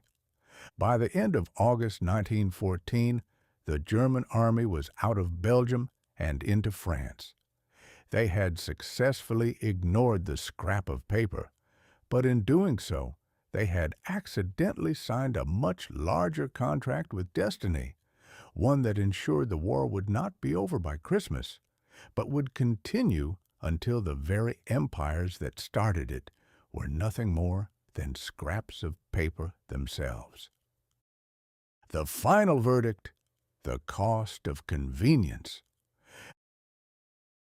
By the end of August 1914, the German army was out of Belgium and into France. They had successfully ignored the scrap of paper, but in doing so, they had accidentally signed a much larger contract with destiny, one that ensured the war would not be over by Christmas, but would continue until the very empires that started it were nothing more than scraps of paper themselves. The final verdict: the cost of convenience.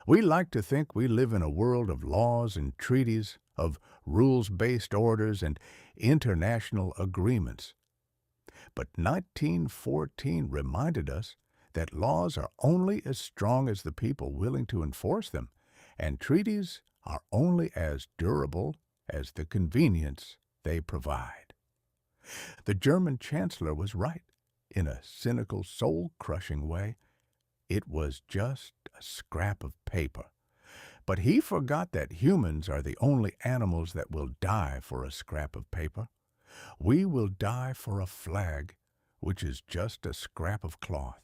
We like to think we live in a world of laws and treaties, of rules-based orders and international agreements. But 1914 reminded us that laws are only as strong as the people willing to enforce them, and treaties are only as durable as the convenience they provide. The German chancellor was right, in a cynical, soul-crushing way. It was just a scrap of paper. But he forgot that humans are the only animals that will die for a scrap of paper. We will die for a flag, which is just a scrap of cloth.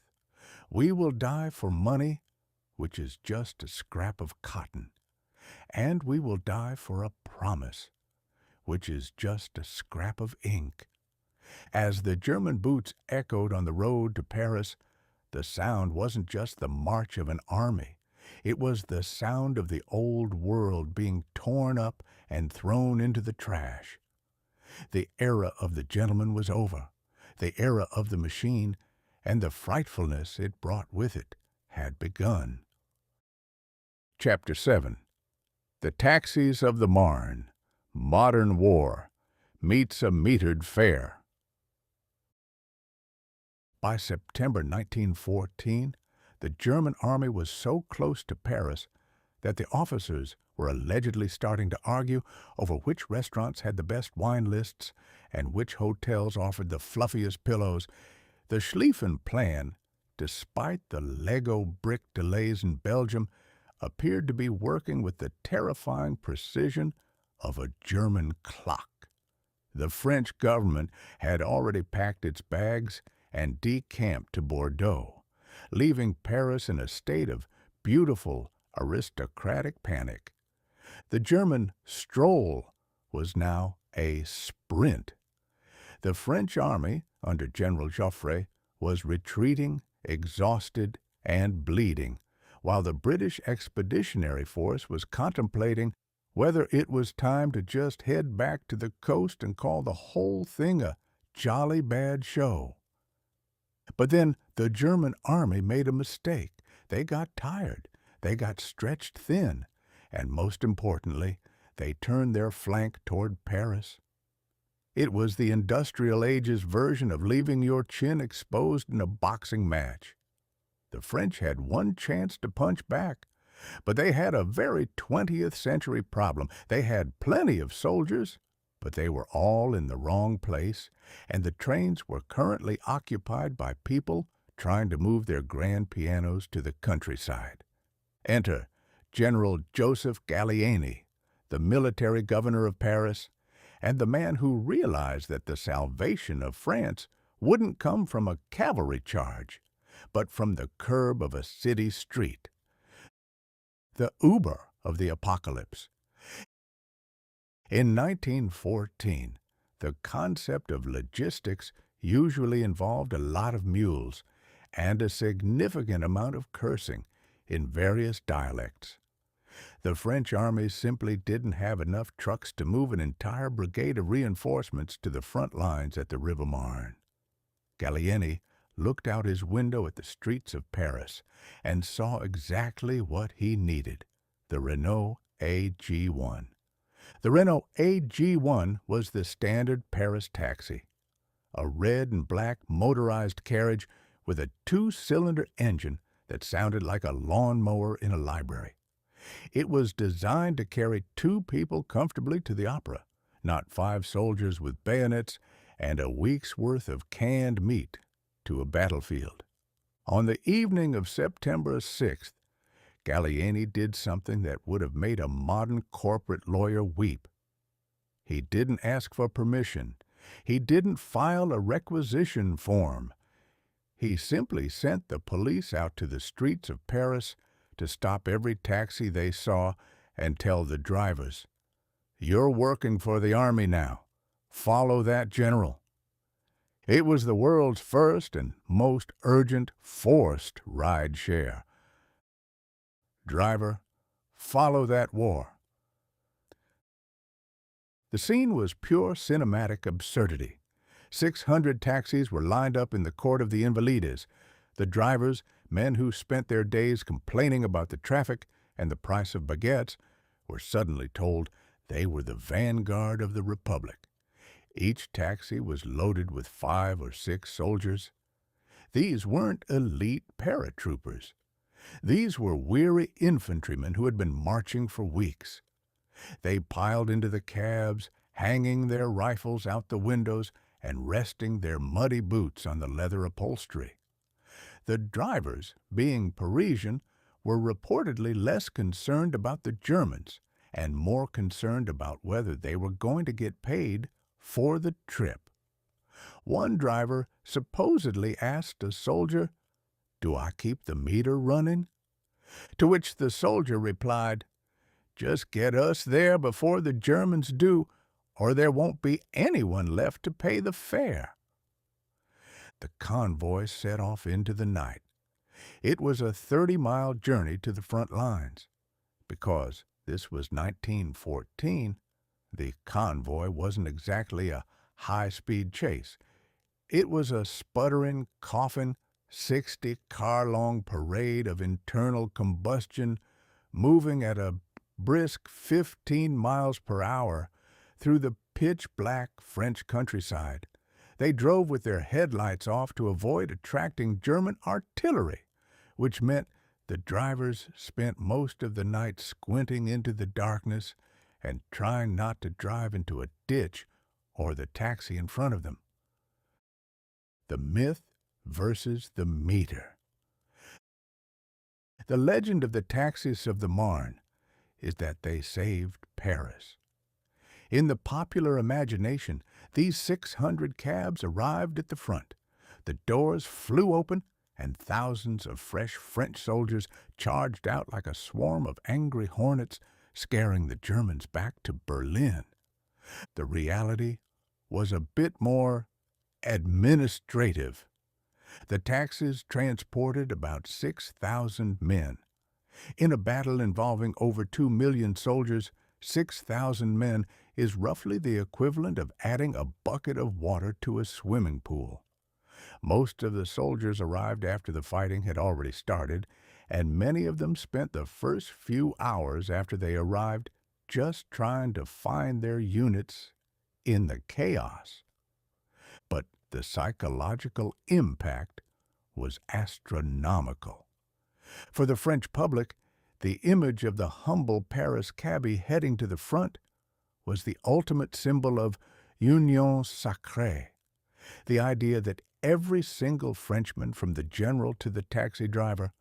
We will die for money, which is just a scrap of cotton. And we will die for a promise, which is just a scrap of ink. As the German boots echoed on the road to Paris, the sound wasn't just the march of an army. It was the sound of the old world being torn up and thrown into the trash. The era of the gentleman was over. The era of the machine and the frightfulness it brought with it had begun. Chapter 7. The Taxis of the Marne. Modern War meets a metered fare. By September 1914, the German army was so close to Paris that the officers were allegedly starting to argue over which restaurants had the best wine lists and which hotels offered the fluffiest pillows. The Schlieffen Plan, despite the Lego brick delays in Belgium, appeared to be working with the terrifying precision of a German clock. The French government had already packed its bags and decamped to Bordeaux, leaving Paris in a state of beautiful, aristocratic panic. The German stroll was now a sprint. The French army, under General Joffre, was retreating, exhausted, and bleeding, while the British Expeditionary Force was contemplating whether it was time to just head back to the coast and call the whole thing a jolly bad show. But then the German army made a mistake. They got tired, they got stretched thin, and most importantly, they turned their flank toward Paris. It was the industrial age's version of leaving your chin exposed in a boxing match. The French had one chance to punch back, but they had a very 20th century problem. They had plenty of soldiers, but they were all in the wrong place, and the trains were currently occupied by people trying to move their grand pianos to the countryside. Enter General Joseph Gallieni, the military governor of Paris, and the man who realized that the salvation of France wouldn't come from a cavalry charge, but from the curb of a city street. The Uber of the apocalypse. In 1914, the concept of logistics usually involved a lot of mules and a significant amount of cursing in various dialects. The French army simply didn't have enough trucks to move an entire brigade of reinforcements to the front lines at the River Marne. Gallieni looked out his window at the streets of Paris and saw exactly what he needed, the Renault AG1. The Renault AG1 was the standard Paris taxi, a red and black motorized carriage with a two-cylinder engine that sounded like a lawnmower in a library. It was designed to carry two people comfortably to the opera, not 5 soldiers with bayonets and a week's worth of canned meat to a battlefield. On the evening of September 6th, Gallieni did something that would have made a modern corporate lawyer weep. He didn't ask for permission. He didn't file a requisition form. He simply sent the police out to the streets of Paris to stop every taxi they saw and tell the drivers, "You're working for the army now. Follow that general." It was the world's first and most urgent forced ride share. Driver, follow that war. The scene was pure cinematic absurdity. 600 taxis were lined up in the court of the Invalides. The drivers, men who spent their days complaining about the traffic and the price of baguettes, were suddenly told they were the vanguard of the Republic. Each taxi was loaded with 5 or 6 soldiers. These weren't elite paratroopers. These were weary infantrymen who had been marching for weeks. They piled into the cabs, hanging their rifles out the windows and resting their muddy boots on the leather upholstery. The drivers, being Parisian, were reportedly less concerned about the Germans and more concerned about whether they were going to get paid for the trip. One driver supposedly asked a soldier, "Do I keep the meter running?" To which the soldier replied, "Just get us there before the Germans do, or there won't be anyone left to pay the fare." The convoy set off into the night. It was a 30-mile journey to the front lines. Because this was 1914, the convoy wasn't exactly a high-speed chase. It was a sputtering, coughing, 60-car-long parade of internal combustion moving at a brisk 15 miles per hour through the pitch-black French countryside. They drove with their headlights off to avoid attracting German artillery, which meant the drivers spent most of the night squinting into the darkness and trying not to drive into a ditch or the taxi in front of them. The myth versus the meter. The legend of the taxis of the Marne is that they saved Paris. In the popular imagination, these 600 cabs arrived at the front. The doors flew open, and thousands of fresh French soldiers charged out like a swarm of angry hornets, scaring the Germans back to Berlin. The reality was a bit more administrative. The taxis transported about 6,000 men. In a battle involving over 2 million soldiers, 6,000 men is roughly the equivalent of adding a bucket of water to a swimming pool. Most of the soldiers arrived after the fighting had already started, and many of them spent the first few hours after they arrived just trying to find their units in the chaos. But the psychological impact was astronomical. For the French public, the image of the humble Paris cabbie heading to the front was the ultimate symbol of union sacrée, the idea that every single Frenchman, from the general to the taxi driver,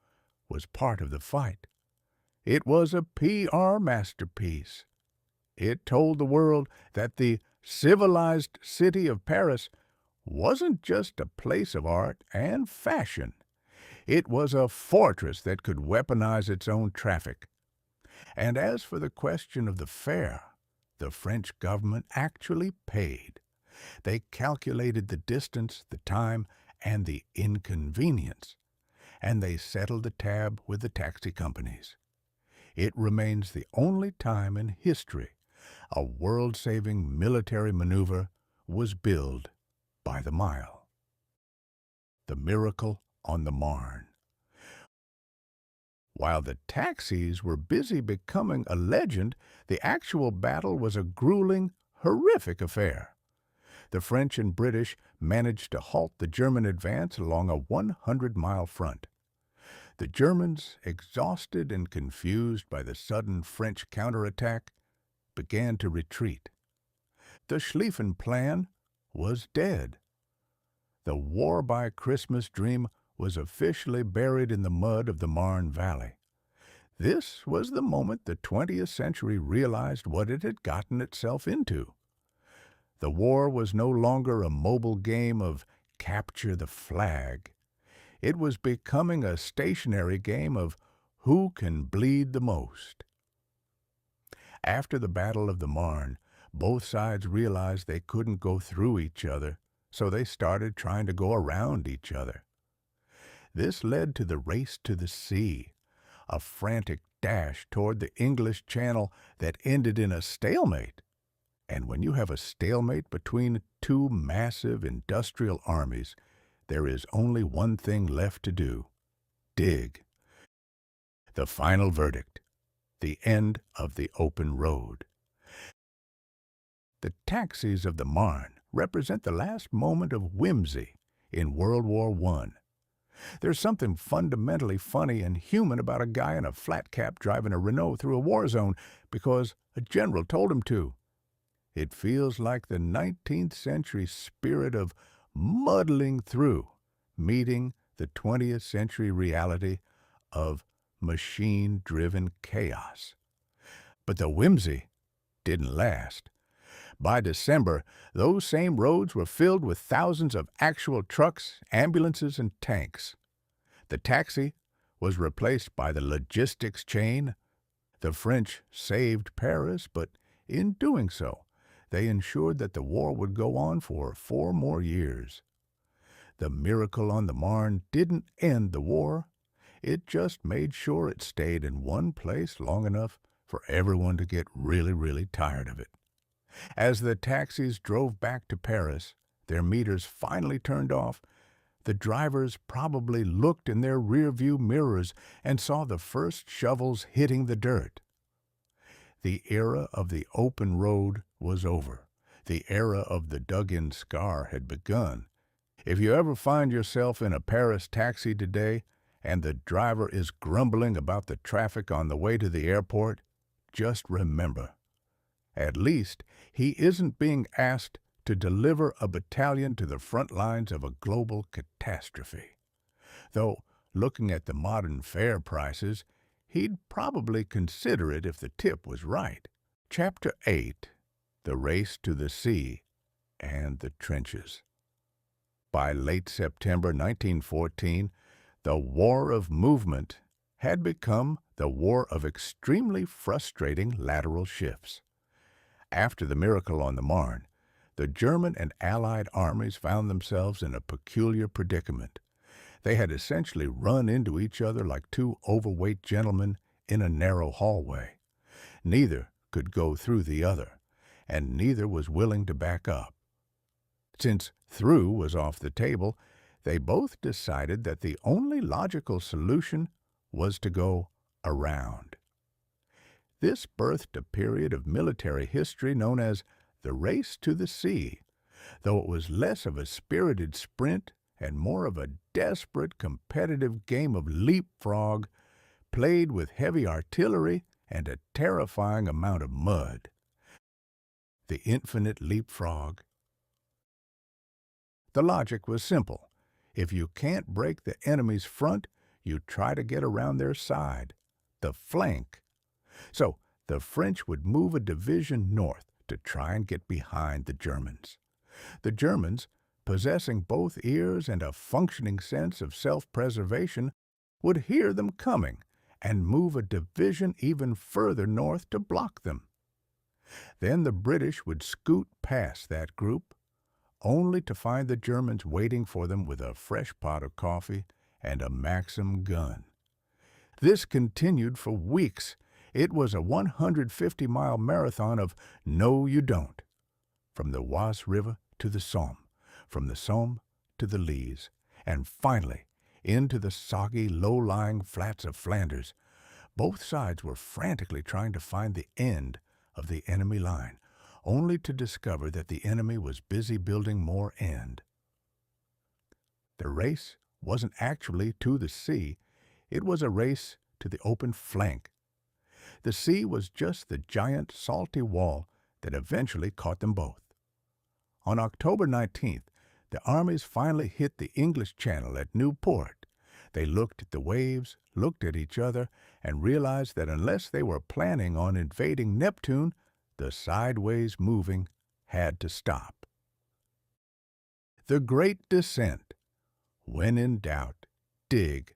was part of the fight. It was a PR masterpiece. It told the world that the civilized city of Paris wasn't just a place of art and fashion. It was a fortress that could weaponize its own traffic. And as for the question of the fare, the French government actually paid. They calculated the distance, the time, and the inconvenience, and they settled the tab with the taxi companies. It remains the only time in history a world-saving military maneuver was billed by the mile. The miracle on the Marne. While the taxis were busy becoming a legend, the actual battle was a grueling, horrific affair. The French and British managed to halt the German advance along a 100-mile front. The Germans, exhausted and confused by the sudden French counterattack, began to retreat. The Schlieffen Plan was dead. The war-by-Christmas dream was officially buried in the mud of the Marne Valley. This was the moment the 20th century realized what it had gotten itself into. The war was no longer a mobile game of capture the flag. It was becoming a stationary game of who can bleed the most. After the Battle of the Marne, both sides realized they couldn't go through each other, so they started trying to go around each other. This led to the race to the sea, a frantic dash toward the English Channel that ended in a stalemate. And when you have a stalemate between two massive industrial armies, there is only one thing left to do: dig. The final verdict: the end of the open road. The taxis of the Marne represent the last moment of whimsy in World War I. There's something fundamentally funny and human about a guy in a flat cap driving a Renault through a war zone because a general told him to. It feels like the 19th century spirit of muddling through, meeting the 20th century reality of machine-driven chaos. But the whimsy didn't last. By December, those same roads were filled with thousands of actual trucks, ambulances, and tanks. The taxi was replaced by the logistics chain. The French saved Paris, but in doing so, they ensured that the war would go on for 4 more years. The miracle on the Marne didn't end the war. It just made sure it stayed in one place long enough for everyone to get really, really tired of it. As the taxis drove back to Paris, their meters finally turned off, the drivers probably looked in their rearview mirrors and saw the first shovels hitting the dirt. The era of the open road was over. The era of the dug-in scar had begun. If you ever find yourself in a Paris taxi today and the driver is grumbling about the traffic on the way to the airport, just remember, at least he isn't being asked to deliver a battalion to the front lines of a global catastrophe. Though, looking at the modern fare prices, he'd probably consider it if the tip was right. Chapter 8: The Race to the Sea and the Trenches. By late September 1914, the War of Movement had become the War of extremely frustrating lateral shifts. After the miracle on the Marne, the German and Allied armies found themselves in a peculiar predicament. They had essentially run into each other like two overweight gentlemen in a narrow hallway. Neither could go through the other, and neither was willing to back up. Since through was off the table, they both decided that the only logical solution was to go around. This birthed a period of military history known as the Race to the Sea, though it was less of a spirited sprint and more of a desperate competitive game of leapfrog played with heavy artillery and a terrifying amount of mud. The infinite leapfrog. The logic was simple. If you can't break the enemy's front, you try to get around their side, the flank. So the French would move a division north to try and get behind the Germans. The Germans, possessing both ears and a functioning sense of self-preservation, would hear them coming and move a division even further north to block them. Then the British would scoot past that group, only to find the Germans waiting for them with a fresh pot of coffee and a Maxim gun. This continued for weeks. It was a 150-mile marathon of no you don't, from the Oise River to the Somme, from the Somme to the Lys, and finally into the soggy, low-lying flats of Flanders. Both sides were frantically trying to find the end of the enemy line, only to discover that the enemy was busy building more end. The race wasn't actually to the sea. It was a race to the open flank. The sea was just the giant salty wall that eventually caught them both. On October 19th, the armies finally hit the English Channel at Newport. They looked at the waves, looked at each other, and realized that unless they were planning on invading Neptune, the sideways moving had to stop. The Great Descent. When in doubt, dig.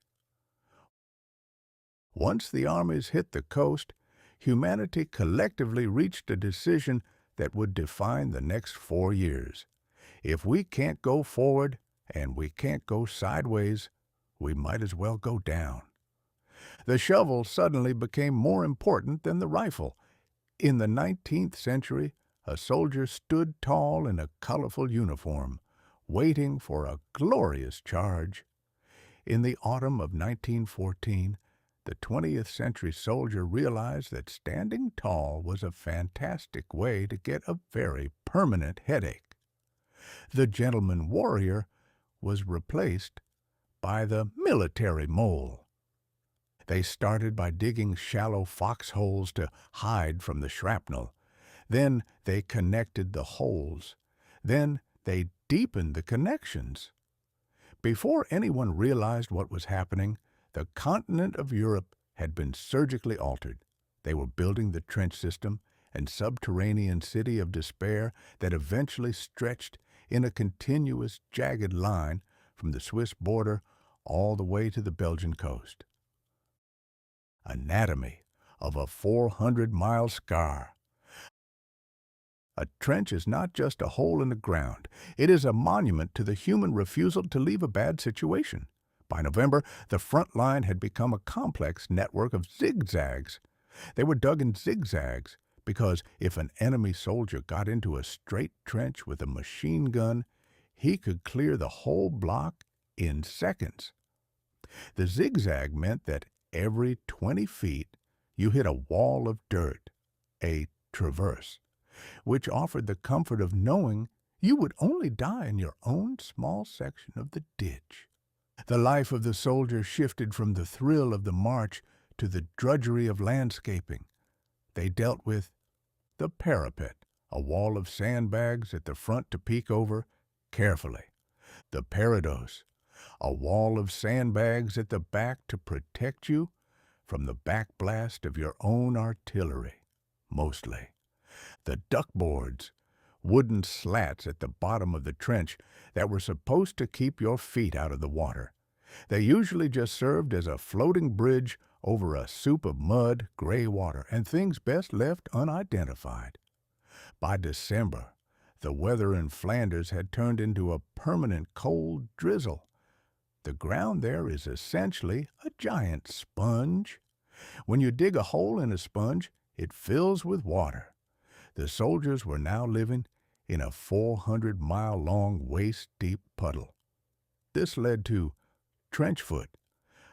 Once the armies hit the coast, humanity collectively reached a decision that would define the next 4 years. If we can't go forward and we can't go sideways, we might as well go down. The shovel suddenly became more important than the rifle. In the 19th century, a soldier stood tall in a colorful uniform, waiting for a glorious charge. In the autumn of 1914, the 20th century soldier realized that standing tall was a fantastic way to get a very permanent headache. The gentleman warrior was replaced by the military mole. They started by digging shallow foxholes to hide from the shrapnel. Then they connected the holes. Then they deepened the connections. Before anyone realized what was happening, the continent of Europe had been surgically altered. They were building the trench system and subterranean city of despair that eventually stretched in a continuous, jagged line from the Swiss border all the way to the Belgian coast. Anatomy of a 400-mile scar. A trench is not just a hole in the ground. It is a monument to the human refusal to leave a bad situation. By November, the front line had become a complex network of zigzags. They were dug in zigzags because if an enemy soldier got into a straight trench with a machine gun, He could clear the whole block in seconds. The zigzag meant that every 20 feet you hit a wall of dirt, a traverse, which offered the comfort of knowing you would only die in your own small section of the ditch. The life of the soldier shifted from the thrill of the march to the drudgery of landscaping. They dealt with the parapet, a wall of sandbags at the front to peek over carefully. The parados, a wall of sandbags at the back to protect you from the backblast of your own artillery, mostly. The duckboards, wooden slats at the bottom of the trench that were supposed to keep your feet out of the water. They usually just served as a floating bridge over a soup of mud, gray water, and things best left unidentified. By December, the weather in Flanders had turned into a permanent cold drizzle. The ground there is essentially a giant sponge. When you dig a hole in a sponge, it fills with water. The soldiers were now living in a 400-mile-long waist-deep puddle. This led to trench foot,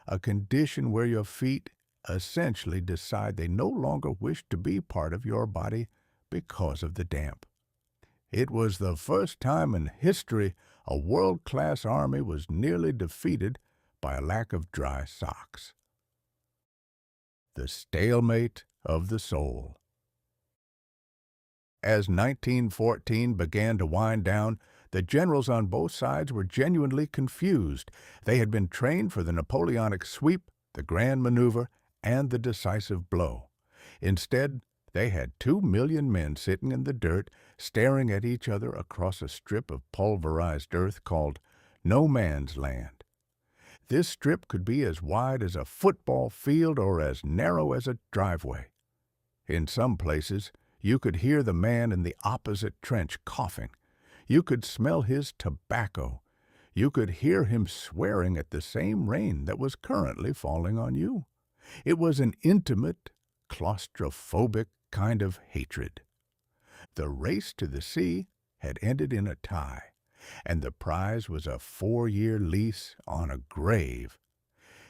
a condition where your feet essentially decide they no longer wish to be part of your body because of the damp. It was the first time in history a world-class army was nearly defeated by a lack of dry socks. The stalemate of the soul. As 1914 began to wind down, the generals on both sides were genuinely confused. They had been trained for the Napoleonic sweep, the grand maneuver, and the decisive blow. Instead, they had 2 million men sitting in the dirt, staring at each other across a strip of pulverized earth called No Man's Land. This strip could be as wide as a football field or as narrow as a driveway. In some places, you could hear the man in the opposite trench coughing. You could smell his tobacco. You could hear him swearing at the same rain that was currently falling on you. It was an intimate, claustrophobic kind of hatred. The race to the sea had ended in a tie, and the prize was a 4-year lease on a grave.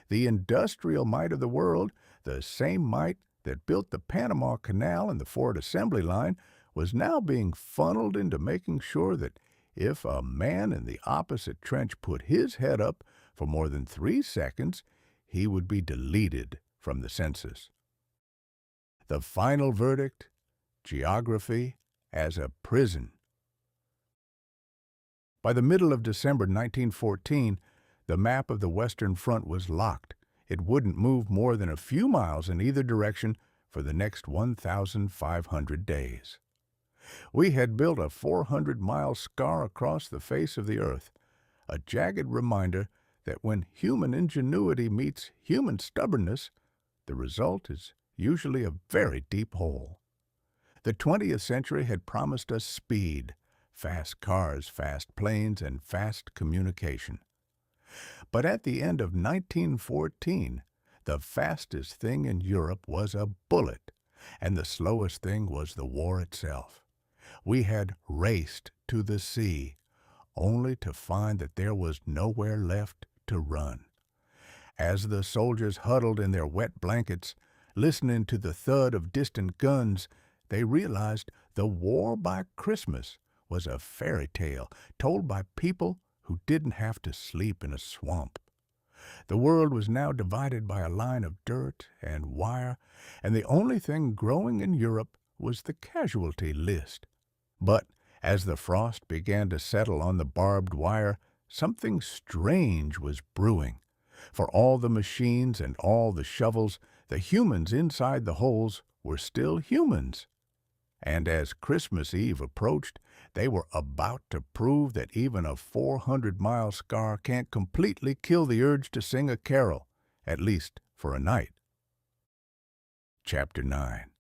The industrial might of the world, the same might that built the Panama Canal and the Ford Assembly Line, was now being funneled into making sure that if a man in the opposite trench put his head up for more than 3 seconds, he would be deleted from the census. The final verdict: geography as a prison. By the middle of December 1914, the map of the Western Front was locked. It wouldn't move more than a few miles in either direction for the next 1,500 days. We had built a 400-mile scar across the face of the earth, a jagged reminder that when human ingenuity meets human stubbornness, the result is usually a very deep hole. The 20th century had promised us speed, fast cars, fast planes, and fast communication. But at the end of 1914, the fastest thing in Europe was a bullet, and the slowest thing was the war itself. We had raced to the sea, only to find that there was nowhere left to run. As the soldiers huddled in their wet blankets, listening to the thud of distant guns, they realized the war by Christmas was a fairy tale told by people who didn't have to sleep in a swamp. The world was now divided by a line of dirt and wire, and the only thing growing in Europe was the casualty list. But as the frost began to settle on the barbed wire, something strange was brewing. For all the machines and all the shovels, the humans inside the holes were still humans. And as Christmas Eve approached, they were about to prove that even a 400-mile scar can't completely kill the urge to sing a carol, at least for a night. Chapter 9.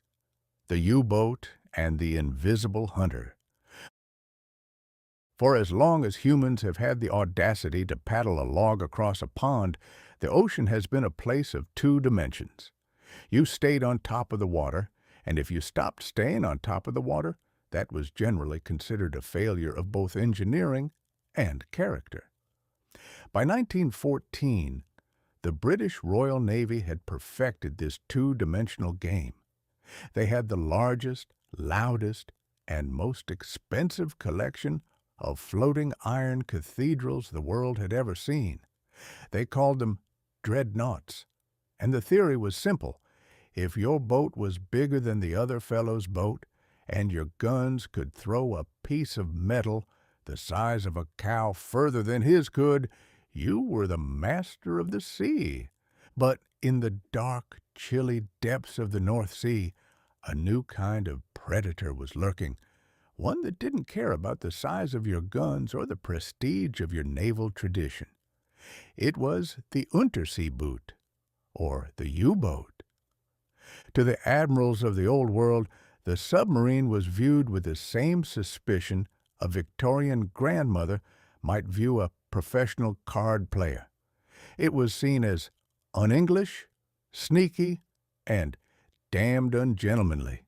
The U-Boat and the Invisible Hunter. For as long as humans have had the audacity to paddle a log across a pond, the ocean has been a place of 2 dimensions. You stayed on top of the water, and if you stopped staying on top of the water, that was generally considered a failure of both engineering and character. By 1914, the British Royal Navy had perfected this two-dimensional game. They had the largest, loudest, and most expensive collection of floating iron cathedrals the world had ever seen. They called them dreadnoughts, and the theory was simple. If your boat was bigger than the other fellow's boat, and your guns could throw a piece of metal the size of a cow further than his could, you were the master of the sea. But in the dark, chilly depths of the North Sea, a new kind of predator was lurking, one that didn't care about the size of your guns or the prestige of your naval tradition. It was the Unterseeboot, or the U-boat. To the admirals of the Old World, the submarine was viewed with the same suspicion a Victorian grandmother might view a professional card player. It was seen as un-English, sneaky, and damned ungentlemanly.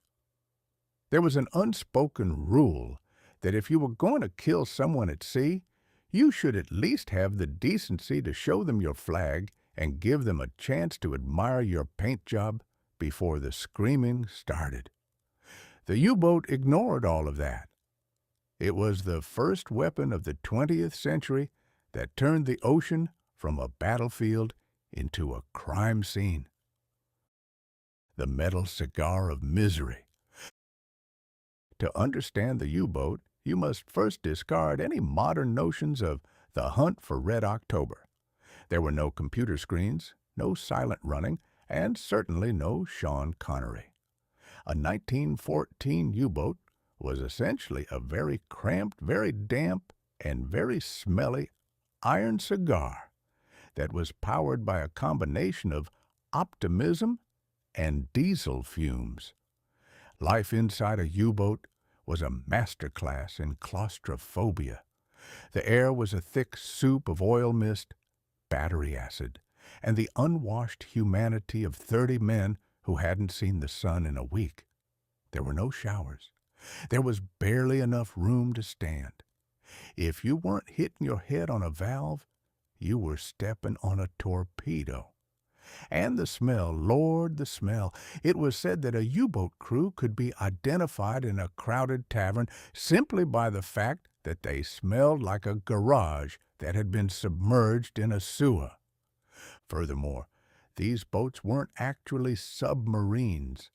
There was an unspoken rule that if you were going to kill someone at sea, you should at least have the decency to show them your flag and give them a chance to admire your paint job before the screaming started. The U-boat ignored all of that. It was the first weapon of the 20th century that turned the ocean from a battlefield into a crime scene. The metal cigar of misery. To understand the U-boat, you must first discard any modern notions of the hunt for Red October. There were no computer screens, no silent running, and certainly no Sean Connery. A 1914 U-boat was essentially a very cramped, very damp, and very smelly iron cigar that was powered by a combination of optimism and diesel fumes. Life inside a U-boat was a masterclass in claustrophobia. The air was a thick soup of oil mist, battery acid, and the unwashed humanity of 30 men who hadn't seen the sun in a week. There were no showers. There was barely enough room to stand. If you weren't hitting your head on a valve, you were stepping on a torpedo. And the smell, Lord, the smell. It was said that a U-boat crew could be identified in a crowded tavern simply by the fact that they smelled like a garage that had been submerged in a sewer. Furthermore, these boats weren't actually submarines.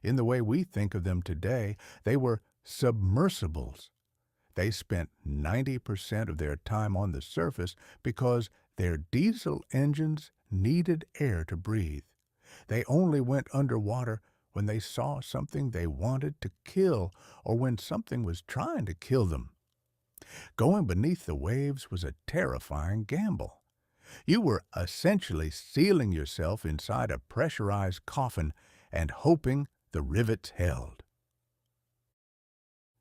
In the way we think of them today, they were submersibles. They spent 90% of their time on the surface because their diesel engines needed air to breathe. They only went underwater when they saw something they wanted to kill or when something was trying to kill them. Going beneath the waves was a terrifying gamble. You were essentially sealing yourself inside a pressurized coffin and hoping the rivets held.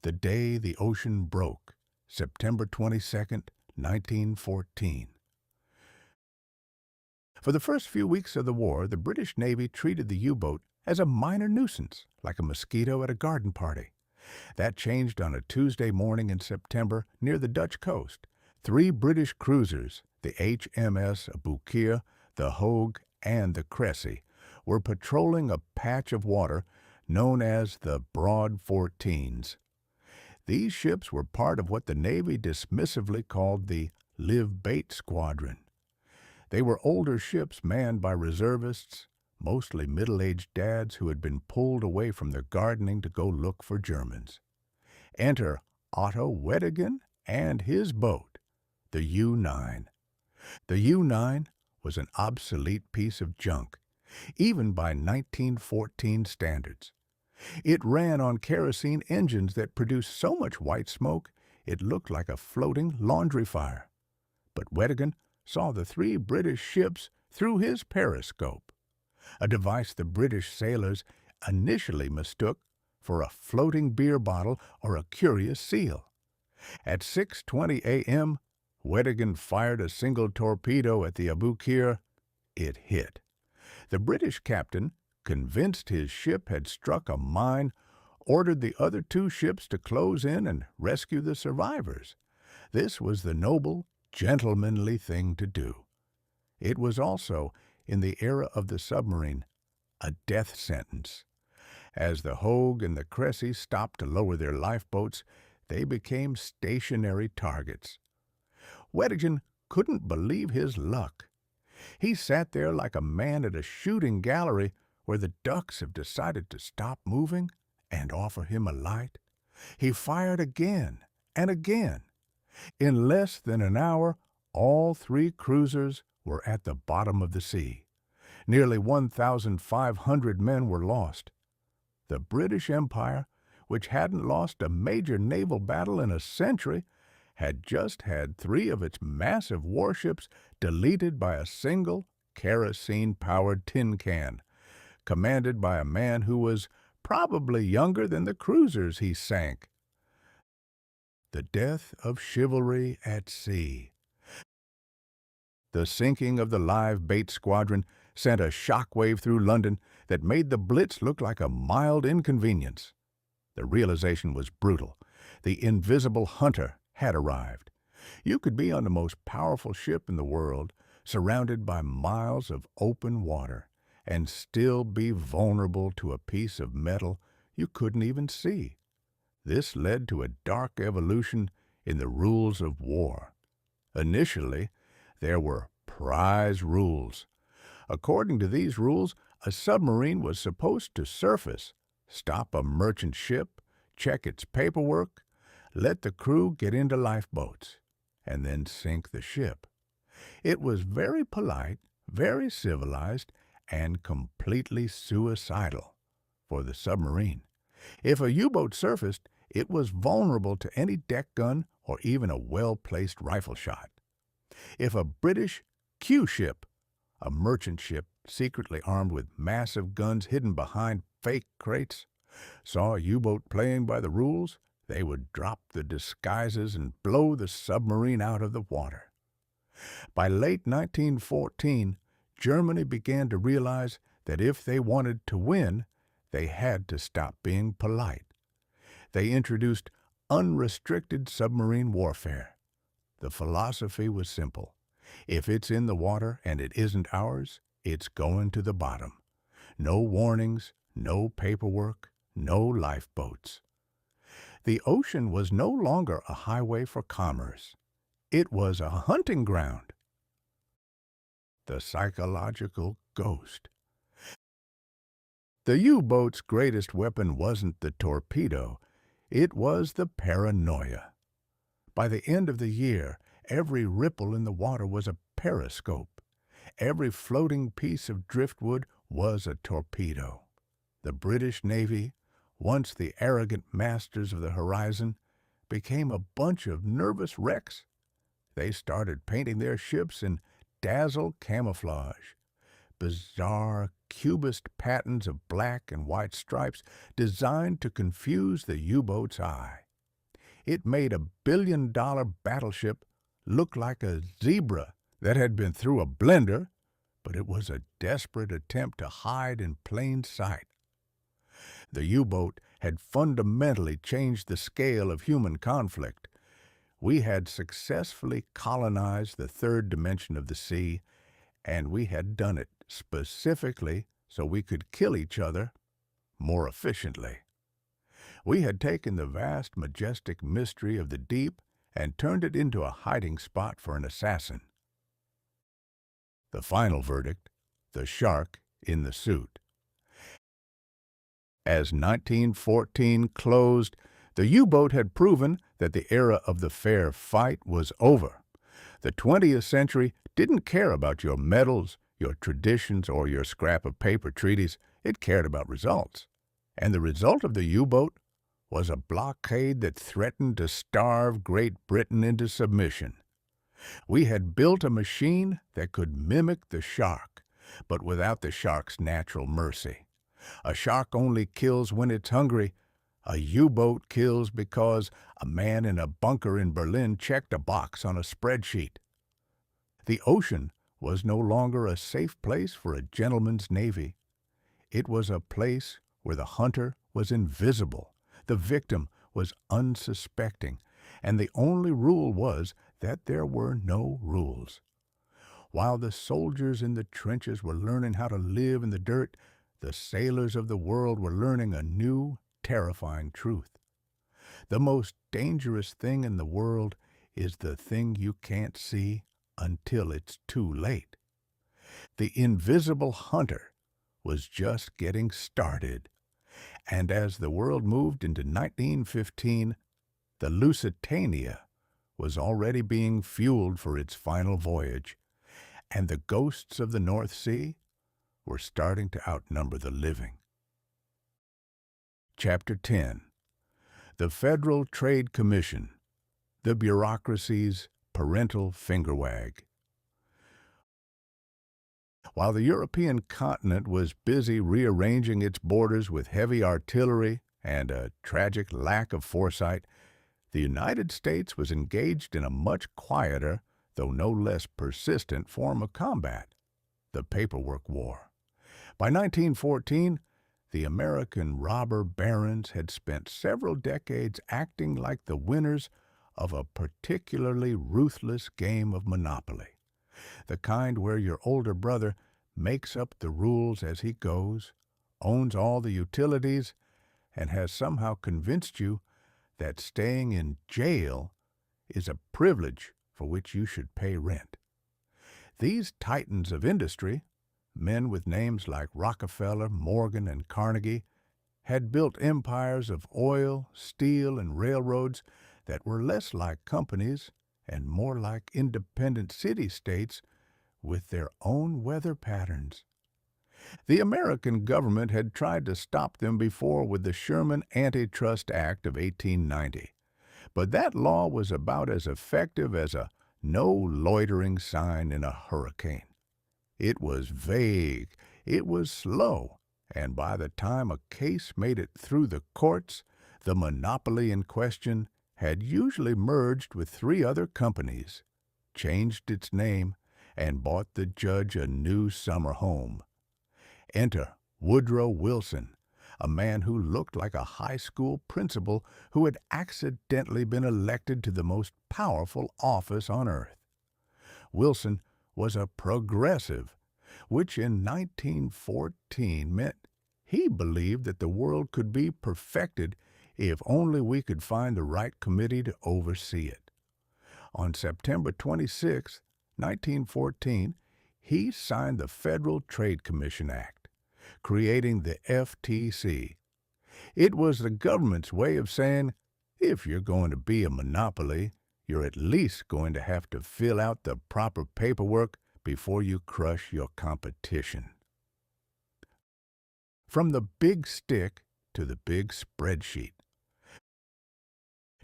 The day the ocean broke, September 22nd, 1914. For the first few weeks of the war, the British Navy treated the U-boat as a minor nuisance, like a mosquito at a garden party. That changed on a Tuesday morning in September near the Dutch coast. 3 British cruisers, the HMS Aboukir, the Hogue, and the Cressy, were patrolling a patch of water known as the Broad 14s. These ships were part of what the Navy dismissively called the Live Bait Squadron. They were older ships manned by reservists, mostly middle-aged dads who had been pulled away from their gardening to go look for Germans. Enter Otto Weddigen and his boat, the U-9. The U-9 was an obsolete piece of junk, even by 1914 standards. It ran on kerosene engines that produced so much white smoke it looked like a floating laundry fire. But Weddigen saw the 3 British ships through his periscope, a device the British sailors initially mistook for a floating beer bottle or a curious seal. At 6:20 a.m., Weddigen fired a single torpedo at the Aboukir. It hit. The British captain, convinced his ship had struck a mine, ordered the other 2 ships to close in and rescue the survivors. This was the noble, gentlemanly thing to do. It was also, in the era of the submarine, a death sentence. As the Hogue and the Cressy stopped to lower their lifeboats, they became stationary targets. Weddigen couldn't believe his luck. He sat there like a man at a shooting gallery where the ducks have decided to stop moving and offer him a light. He fired again and again. In less than an hour, all three cruisers were at the bottom of the sea. Nearly 1,500 men were lost. The British Empire, which hadn't lost a major naval battle in a century, had just had three of its massive warships deleted by a single kerosene-powered tin can, commanded by a man who was probably younger than the cruisers he sank. The death of chivalry at sea. The sinking of the live bait squadron sent a shockwave through London that made the Blitz look like a mild inconvenience. The realization was brutal. The invisible hunter had arrived. You could be on the most powerful ship in the world, surrounded by miles of open water, and still be vulnerable to a piece of metal you couldn't even see. This led to a dark evolution in the rules of war. Initially, there were prize rules. According to these rules, a submarine was supposed to surface, stop a merchant ship, check its paperwork, let the crew get into lifeboats, and then sink the ship. It was very polite, very civilized, and completely suicidal for the submarine. If a U-boat surfaced, it was vulnerable to any deck gun or even a well-placed rifle shot. If a British Q-ship, a merchant ship secretly armed with massive guns hidden behind fake crates, saw a U-boat playing by the rules, they would drop the disguises and blow the submarine out of the water. By late 1914, Germany began to realize that if they wanted to win, they had to stop being polite. They introduced unrestricted submarine warfare. The philosophy was simple. If it's in the water and it isn't ours, it's going to the bottom. No warnings, no paperwork, no lifeboats. The ocean was no longer a highway for commerce. It was a hunting ground. The psychological ghost. The U-boat's greatest weapon wasn't the torpedo. It was the paranoia. By the end of the year, every ripple in the water was a periscope. Every floating piece of driftwood was a torpedo. The British Navy, once the arrogant masters of the horizon, became a bunch of nervous wrecks. They started painting their ships in dazzle camouflage, bizarre cubist patterns of black and white stripes designed to confuse the U-boat's eye. It made a billion-dollar battleship look like a zebra that had been through a blender, but it was a desperate attempt to hide in plain sight. The U-boat had fundamentally changed the scale of human conflict. We had successfully colonized the third dimension of the sea, and we had done it specifically so we could kill each other more efficiently. We had taken the vast, majestic mystery of the deep and turned it into a hiding spot for an assassin. The final verdict: the shark in the suit. As 1914 closed, the U-boat had proven that the era of the fair fight was over. The 20th century didn't care about your medals, your traditions, or your scrap of paper treaties. It cared about results. And the result of the U-boat was a blockade that threatened to starve Great Britain into submission. We had built a machine that could mimic the shark, but without the shark's natural mercy. A shark only kills when it's hungry. A U-boat kills because a man in a bunker in Berlin checked a box on a spreadsheet. The ocean was no longer a safe place for a gentleman's navy. It was a place where the hunter was invisible, the victim was unsuspecting, And the only rule was that there were no rules. While the soldiers in the trenches were learning how to live in the dirt, the sailors of the world were learning a new, terrifying truth. The most dangerous thing in the world is the thing you can't see until it's too late. The invisible hunter was just getting started, and as the world moved into 1915, the Lusitania was already being fueled for its final voyage, and the ghosts of the North Sea were starting to outnumber the living. Chapter 10. The Federal Trade Commission, the bureaucracy's parental fingerwag. While the European continent was busy rearranging its borders with heavy artillery and a tragic lack of foresight, the United States was engaged in a much quieter, though no less persistent form of combat, the paperwork war. By 1914, the American robber barons had spent several decades acting like the winners of a particularly ruthless game of Monopoly, the kind where your older brother makes up the rules as he goes, owns all the utilities, and has somehow convinced you that staying in jail is a privilege for which you should pay rent. These titans of industry, men with names like Rockefeller, Morgan, and Carnegie, had built empires of oil, steel, and railroads that were less like companies and more like independent city-states with their own weather patterns. The American government had tried to stop them before with the Sherman Antitrust Act of 1890, but that law was about as effective as a no loitering sign in a hurricane. It was vague, it was slow, and by the time a case made it through the courts, the monopoly in question had usually merged with 3 other companies, changed its name, and bought the judge a new summer home. Enter Woodrow Wilson, a man who looked like a high school principal who had accidentally been elected to the most powerful office on earth. Wilson was a progressive, which in 1914 meant he believed that the world could be perfected if only we could find the right committee to oversee it. On September 26, 1914, he signed the Federal Trade Commission Act, creating the FTC. It was the government's way of saying, if you're going to be a monopoly, you're at least going to have to fill out the proper paperwork before you crush your competition. From the big stick to the big spreadsheet.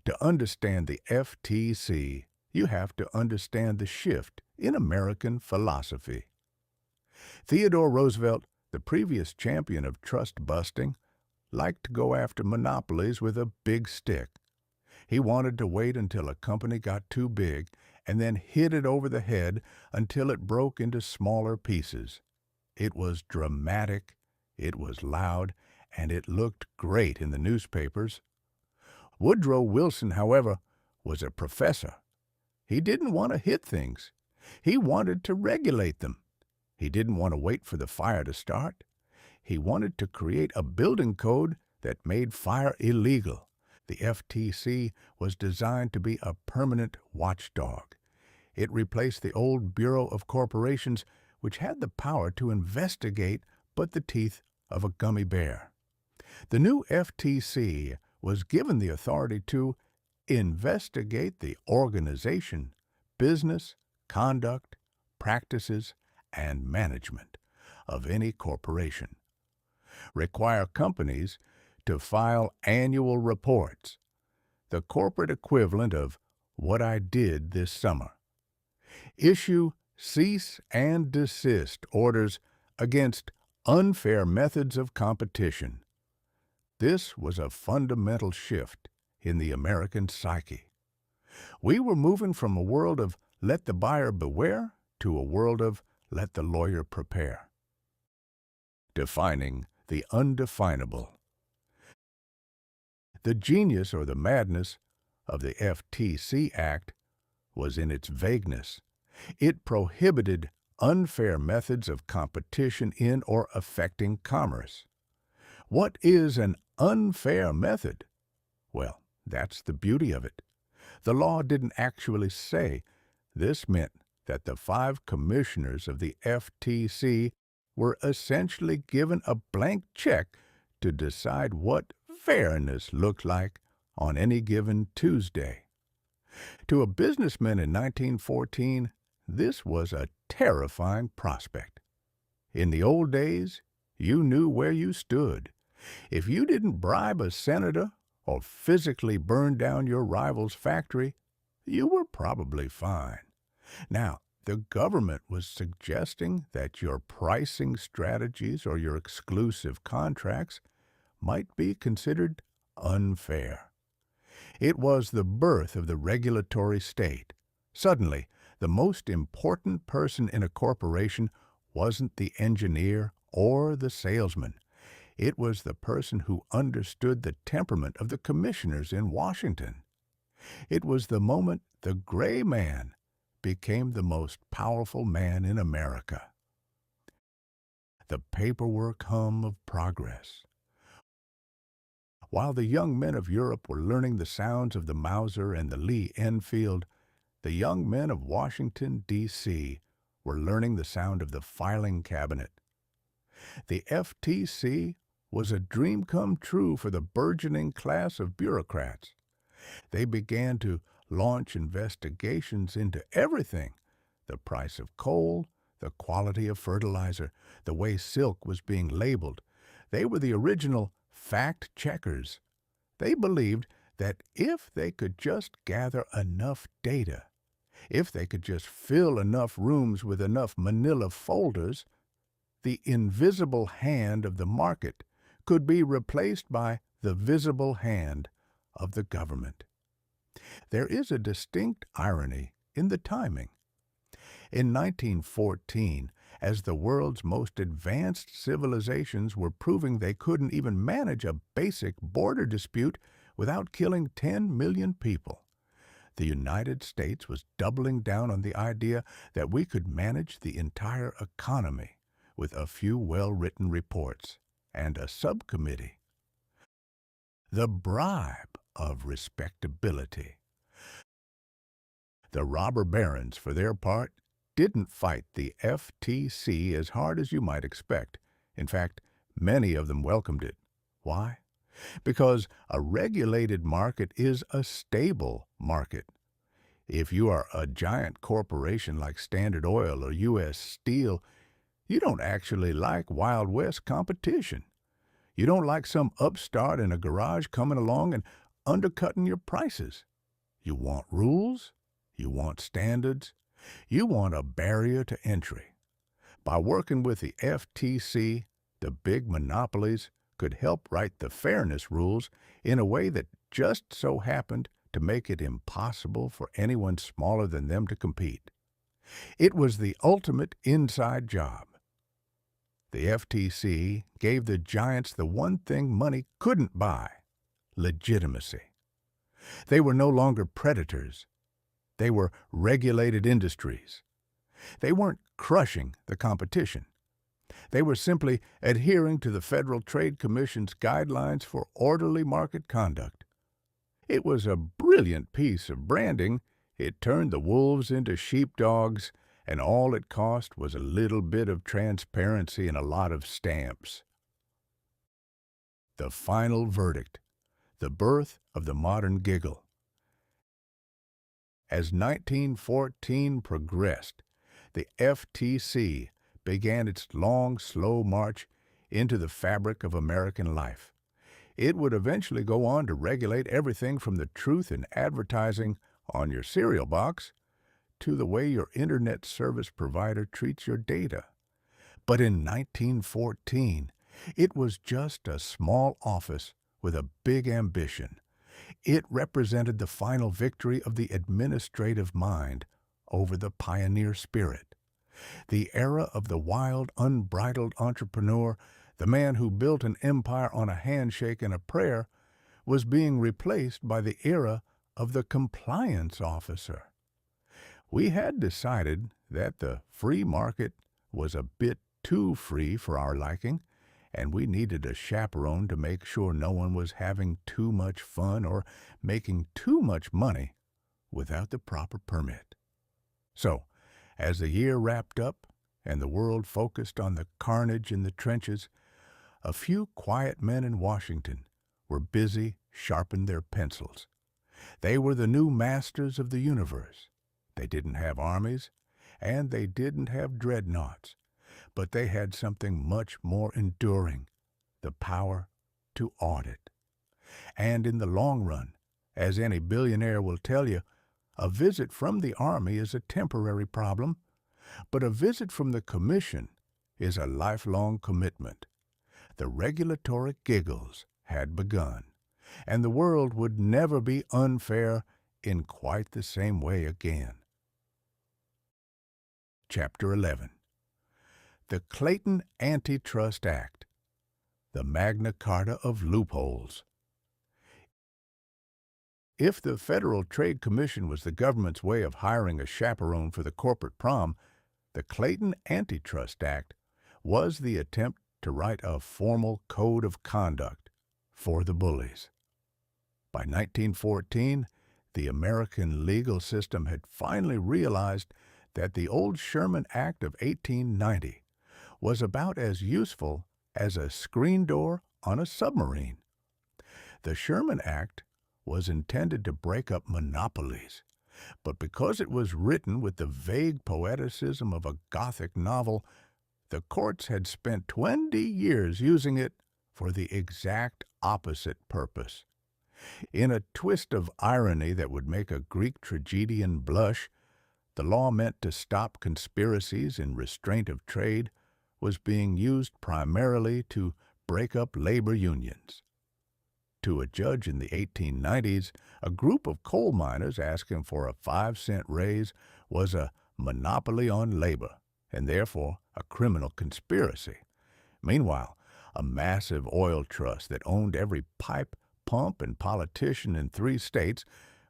To understand the FTC, you have to understand the shift in American philosophy. Theodore Roosevelt, the previous champion of trust-busting, liked to go after monopolies with a big stick. He wanted to wait until a company got too big and then hit it over the head until it broke into smaller pieces. It was dramatic, it was loud, and it looked great in the newspapers. Woodrow Wilson, however, was a professor. He didn't want to hit things. He wanted to regulate them. He didn't want to wait for the fire to start. He wanted to create a building code that made fire illegal. The FTC was designed to be a permanent watchdog. It replaced the old Bureau of Corporations, which had the power to investigate but the teeth of a gummy bear. The new FTC was given the authority to investigate the organization, business, conduct, practices, and management of any corporation. Require companies to file annual reports, the corporate equivalent of what I did this summer. Issue cease and desist orders against unfair methods of competition. This was a fundamental shift in the American psyche. We were moving from a world of let the buyer beware to a world of let the lawyer prepare. Defining the undefinable. The genius or the madness of the FTC Act was in its vagueness. It prohibited unfair methods of competition in or affecting commerce. What is an unfair method? Well, that's the beauty of it. The law didn't actually say. This meant that the 5 commissioners of the FTC were essentially given a blank check to decide what fairness looked like on any given Tuesday. To a businessman in 1914, this was a terrifying prospect. In the old days, you knew where you stood. If you didn't bribe a senator or physically burn down your rival's factory, you were probably fine. Now, the government was suggesting that your pricing strategies or your exclusive contracts might be considered unfair. It was the birth of the regulatory state. Suddenly, the most important person in a corporation wasn't the engineer or the salesman. It was the person who understood the temperament of the commissioners in Washington. It was the moment the gray man became the most powerful man in America. The paperwork hum of progress. While the young men of Europe were learning the sounds of the Mauser and the Lee Enfield, the young men of Washington, D.C. were learning the sound of the filing cabinet. The FTC was a dream come true for the burgeoning class of bureaucrats. They began to launch investigations into everything: the price of coal, the quality of fertilizer, the way silk was being labeled. They were the original fact checkers. They believed that if they could just gather enough data, if they could just fill enough rooms with enough manila folders, the invisible hand of the market could be replaced by the visible hand of the government. There is a distinct irony in the timing. In 1914, as the world's most advanced civilizations were proving they couldn't even manage a basic border dispute without killing 10 million people, the United States was doubling down on the idea that we could manage the entire economy with a few well-written reports and a subcommittee. The bribe of respectability. The robber barons, for their part, didn't fight the FTC as hard as you might expect. In fact, many of them welcomed it. Why? Because a regulated market is a stable market. If you are a giant corporation like Standard Oil or U.S. Steel, you don't actually like Wild West competition. You don't like some upstart in a garage coming along and undercutting your prices. You want rules. You want standards. You want a barrier to entry. By working with the FTC, the big monopolies could help write the fairness rules in a way that just so happened to make it impossible for anyone smaller than them to compete. It was the ultimate inside job. The FTC gave the giants the one thing money couldn't buy: legitimacy. They were no longer predators. They were regulated industries. They weren't crushing the competition. They were simply adhering to the Federal Trade Commission's guidelines for orderly market conduct. It was a brilliant piece of branding. It turned the wolves into sheepdogs, and all it cost was a little bit of transparency and a lot of stamps. The final verdict: the birth of the modern giggle. As 1914 progressed, the FTC began its long, slow march into the fabric of American life. It would eventually go on to regulate everything from the truth in advertising on your cereal box to the way your internet service provider treats your data. But in 1914, it was just a small office with a big ambition. It represented the final victory of the administrative mind over the pioneer spirit. The era of the wild, unbridled entrepreneur, the man who built an empire on a handshake and a prayer, was being replaced by the era of the compliance officer. We had decided that the free market was a bit too free for our liking, and we needed a chaperone to make sure no one was having too much fun or making too much money without the proper permit. So, as the year wrapped up and the world focused on the carnage in the trenches, a few quiet men in Washington were busy sharpening their pencils. They were the new masters of the universe. They didn't have armies, and they didn't have dreadnoughts, but they had something much more enduring, the power to audit. And in the long run, as any billionaire will tell you, a visit from the Army is a temporary problem, but a visit from the Commission is a lifelong commitment. The regulatory giggles had begun, and the world would never be unfair in quite the same way again. Chapter 11. The Clayton Antitrust Act, the Magna Carta of Loopholes. If the Federal Trade Commission was the government's way of hiring a chaperone for the corporate prom, the Clayton Antitrust Act was the attempt to write a formal code of conduct for the bullies. By 1914, the American legal system had finally realized that the old Sherman Act of 1890 was about as useful as a screen door on a submarine. The Sherman Act was intended to break up monopolies, but because it was written with the vague poeticism of a Gothic novel, the courts had spent 20 years using it for the exact opposite purpose. In a twist of irony that would make a Greek tragedian blush, the law meant to stop conspiracies in restraint of trade was being used primarily to break up labor unions. To a judge in the 1890s, a group of coal miners asking for a 5-cent raise was a monopoly on labor, and therefore a criminal conspiracy. Meanwhile, a massive oil trust that owned every pipe, pump, and politician in 3 states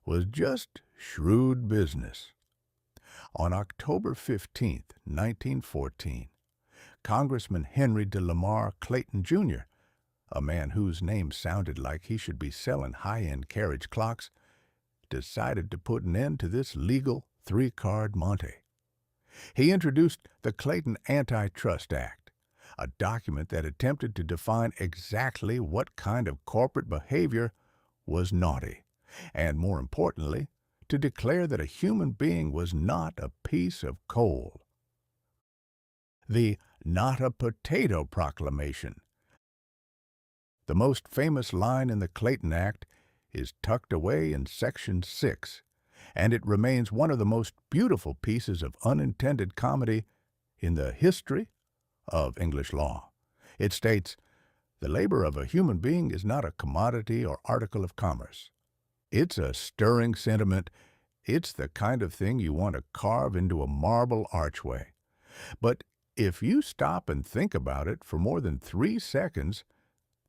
was just shrewd business. On October 15, 1914, Congressman Henry de Lamar Clayton, Jr., a man whose name sounded like he should be selling high-end carriage clocks, decided to put an end to this legal 3-card Monte. He introduced the Clayton Antitrust Act, a document that attempted to define exactly what kind of corporate behavior was naughty, and more importantly, to declare that a human being was not a piece of coal. The "Not a Potato" Proclamation, the most famous line in the Clayton Act, is tucked away in Section 6, and it remains one of the most beautiful pieces of unintended comedy in the history of English law. It states, "The labor of a human being is not a commodity or article of commerce. It's a stirring sentiment. It's the kind of thing you want to carve into a marble archway. But if you stop and think about it for more than 3 seconds,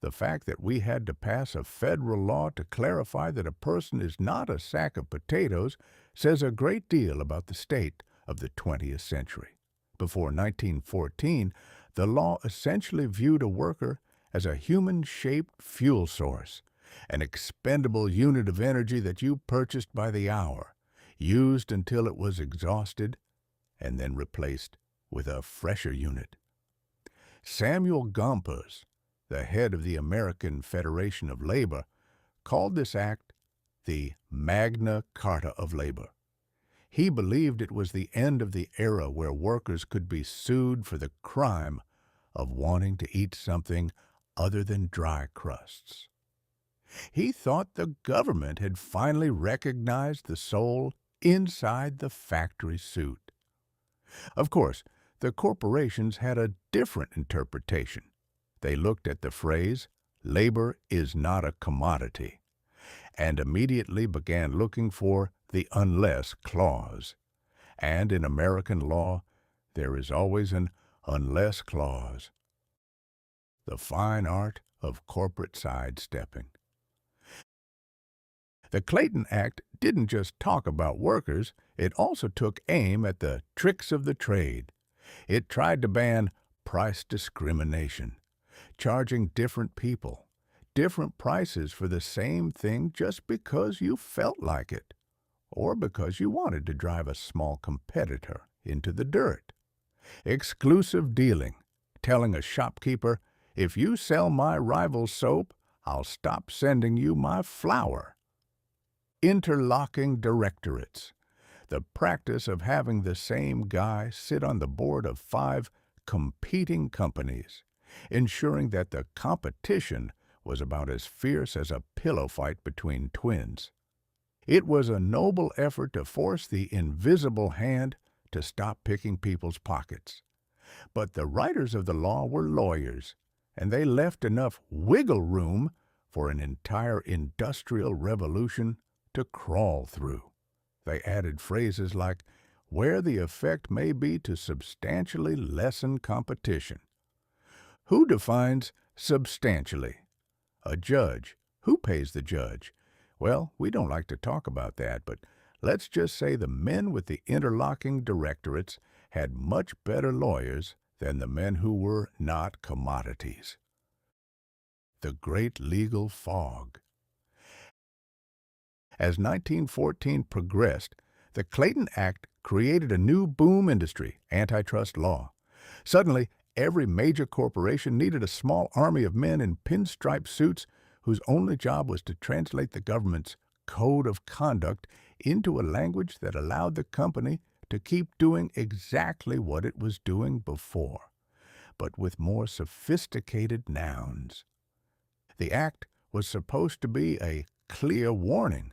the fact that we had to pass a federal law to clarify that a person is not a sack of potatoes says a great deal about the state of the 20th century. Before 1914, the law essentially viewed a worker as a human-shaped fuel source, an expendable unit of energy that you purchased by the hour, used until it was exhausted, and then replaced with a fresher unit. Samuel Gompers, the head of the American Federation of Labor, called this act the Magna Carta of Labor. He believed it was the end of the era where workers could be sued for the crime of wanting to eat something other than dry crusts. He thought the government had finally recognized the soul inside the factory suit. Of course, the corporations had a different interpretation. They looked at the phrase, "labor is not a commodity," and immediately began looking for the unless clause. And in American law, there is always an unless clause. The fine art of corporate sidestepping. The Clayton Act didn't just talk about workers, it also took aim at the tricks of the trade. It tried to ban price discrimination, charging different people different prices for the same thing just because you felt like it, or because you wanted to drive a small competitor into the dirt. Exclusive dealing, telling a shopkeeper, if you sell my rival's soap, I'll stop sending you my flour. Interlocking directorates, the practice of having the same guy sit on the board of 5 competing companies, ensuring that the competition was about as fierce as a pillow fight between twins. It was a noble effort to force the invisible hand to stop picking people's pockets. But the writers of the law were lawyers, and they left enough wiggle room for an entire industrial revolution to crawl through. They added phrases like, where the effect may be to substantially lessen competition. Who defines substantially? A judge. Who pays the judge? Well, we don't like to talk about that, but let's just say the men with the interlocking directorates had much better lawyers than the men who were not commodities. The Great Legal Fog. As 1914 progressed, the Clayton Act created a new boom industry, antitrust law. Suddenly, every major corporation needed a small army of men in pinstripe suits whose only job was to translate the government's code of conduct into a language that allowed the company to keep doing exactly what it was doing before, but with more sophisticated nouns. The act was supposed to be a clear warning,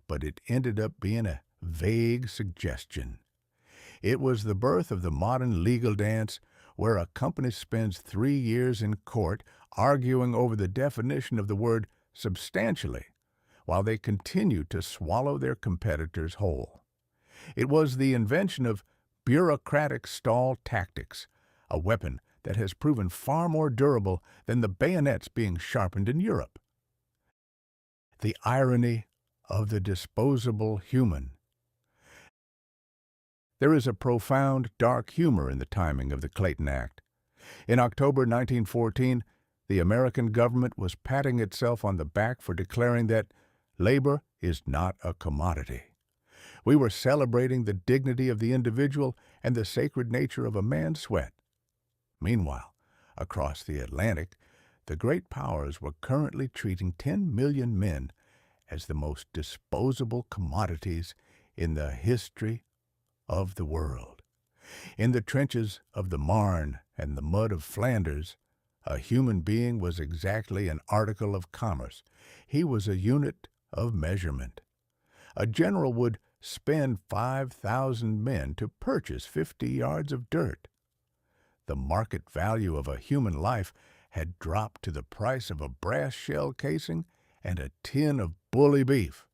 but it ended up being a vague suggestion. It was the birth of the modern legal dance, where a company spends 3 years in court arguing over the definition of the word substantially, while they continue to swallow their competitors whole. It was the invention of bureaucratic stall tactics, a weapon that has proven far more durable than the bayonets being sharpened in Europe. The irony of the disposable human. There is a profound, dark humor in the timing of the Clayton Act. In October 1914, the American government was patting itself on the back for declaring that labor is not a commodity. We were celebrating the dignity of the individual and the sacred nature of a man's sweat. Meanwhile, across the Atlantic, the great powers were currently treating 10 million men as the most disposable commodities in the history of the world. In the trenches of the Marne and the mud of Flanders, a human being was exactly an article of commerce. He was a unit of measurement. A general would spend 5,000 men to purchase 50 yards of dirt. The market value of a human life had dropped to the price of a brass shell casing and a tin of bully beef.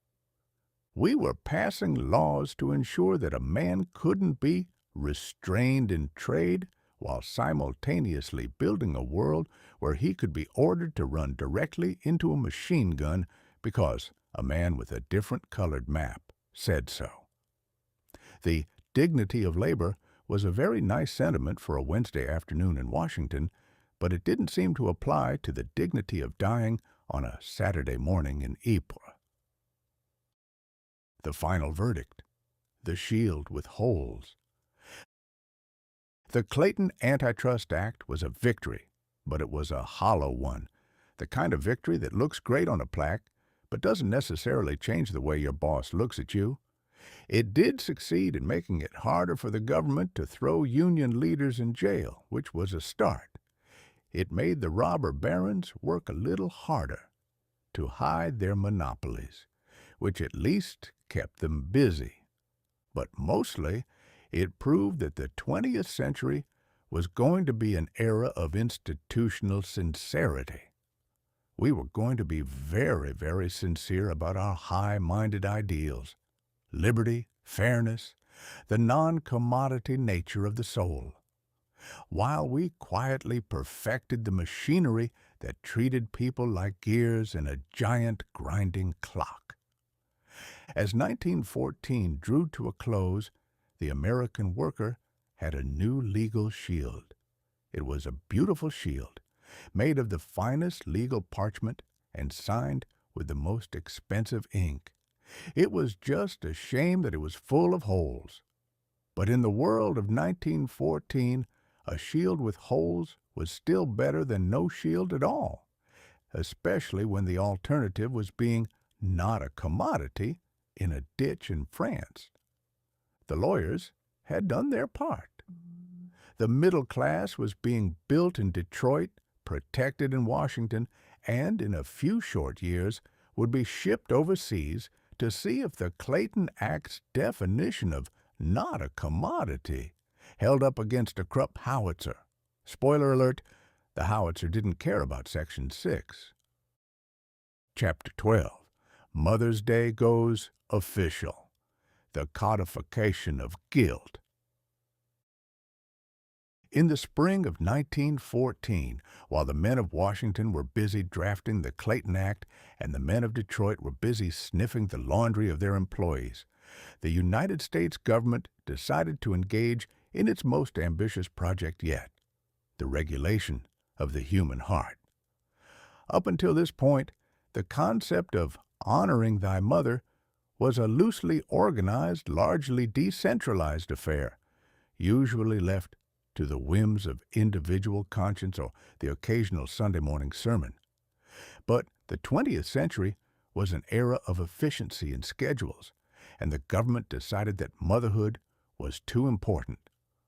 We were passing laws to ensure that a man couldn't be restrained in trade while simultaneously building a world where he could be ordered to run directly into a machine gun because a man with a different colored map said so. The dignity of labor was a very nice sentiment for a Wednesday afternoon in Washington, but it didn't seem to apply to the dignity of dying on a Saturday morning in Ypres. The final verdict, the shield with holes. The Clayton Antitrust Act was a victory, but it was a hollow one, the kind of victory that looks great on a plaque, but doesn't necessarily change the way your boss looks at you. It did succeed in making it harder for the government to throw union leaders in jail, which was a start. It made the robber barons work a little harder to hide their monopolies, which at least kept them busy. But mostly, it proved that the 20th century was going to be an era of institutional sincerity. We were going to be very, very sincere about our high-minded ideals, liberty, fairness, the non-commodity nature of the soul, while we quietly perfected the machinery that treated people like gears in a giant grinding clock. As 1914 drew to a close, the American worker had a new legal shield. It was a beautiful shield, made of the finest legal parchment and signed with the most expensive ink. It was just a shame that it was full of holes. But in the world of 1914, a shield with holes was still better than no shield at all, especially when the alternative was being not a commodity in a ditch in France. The lawyers had done their part. The middle class was being built in Detroit, protected in Washington, and in a few short years would be shipped overseas to see if the Clayton Act's definition of not a commodity held up against a Krupp howitzer. Spoiler alert, the howitzer didn't care about Section 6. Chapter 12. Mother's Day goes official. The codification of guilt. In the spring of 1914, while the men of Washington were busy drafting the Clayton Act and the men of Detroit were busy sniffing the laundry of their employees, the United States government decided to engage in its most ambitious project yet, the regulation of the human heart. Up until this point, the concept of honoring thy mother was a loosely organized, largely decentralized affair, usually left to the whims of individual conscience or the occasional Sunday morning sermon. But the 20th century was an era of efficiency and schedules, and the government decided that motherhood was too important,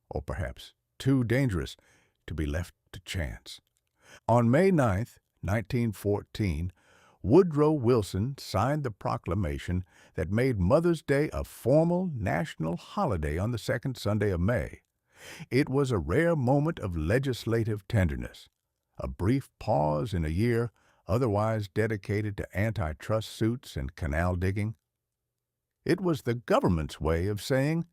or perhaps too dangerous, to be left to chance. On May 9, 1914, Woodrow Wilson signed the proclamation that made Mother's Day a formal national holiday on the second Sunday of May. It was a rare moment of legislative tenderness, a brief pause in a year otherwise dedicated to antitrust suits and canal digging. It was the government's way of saying,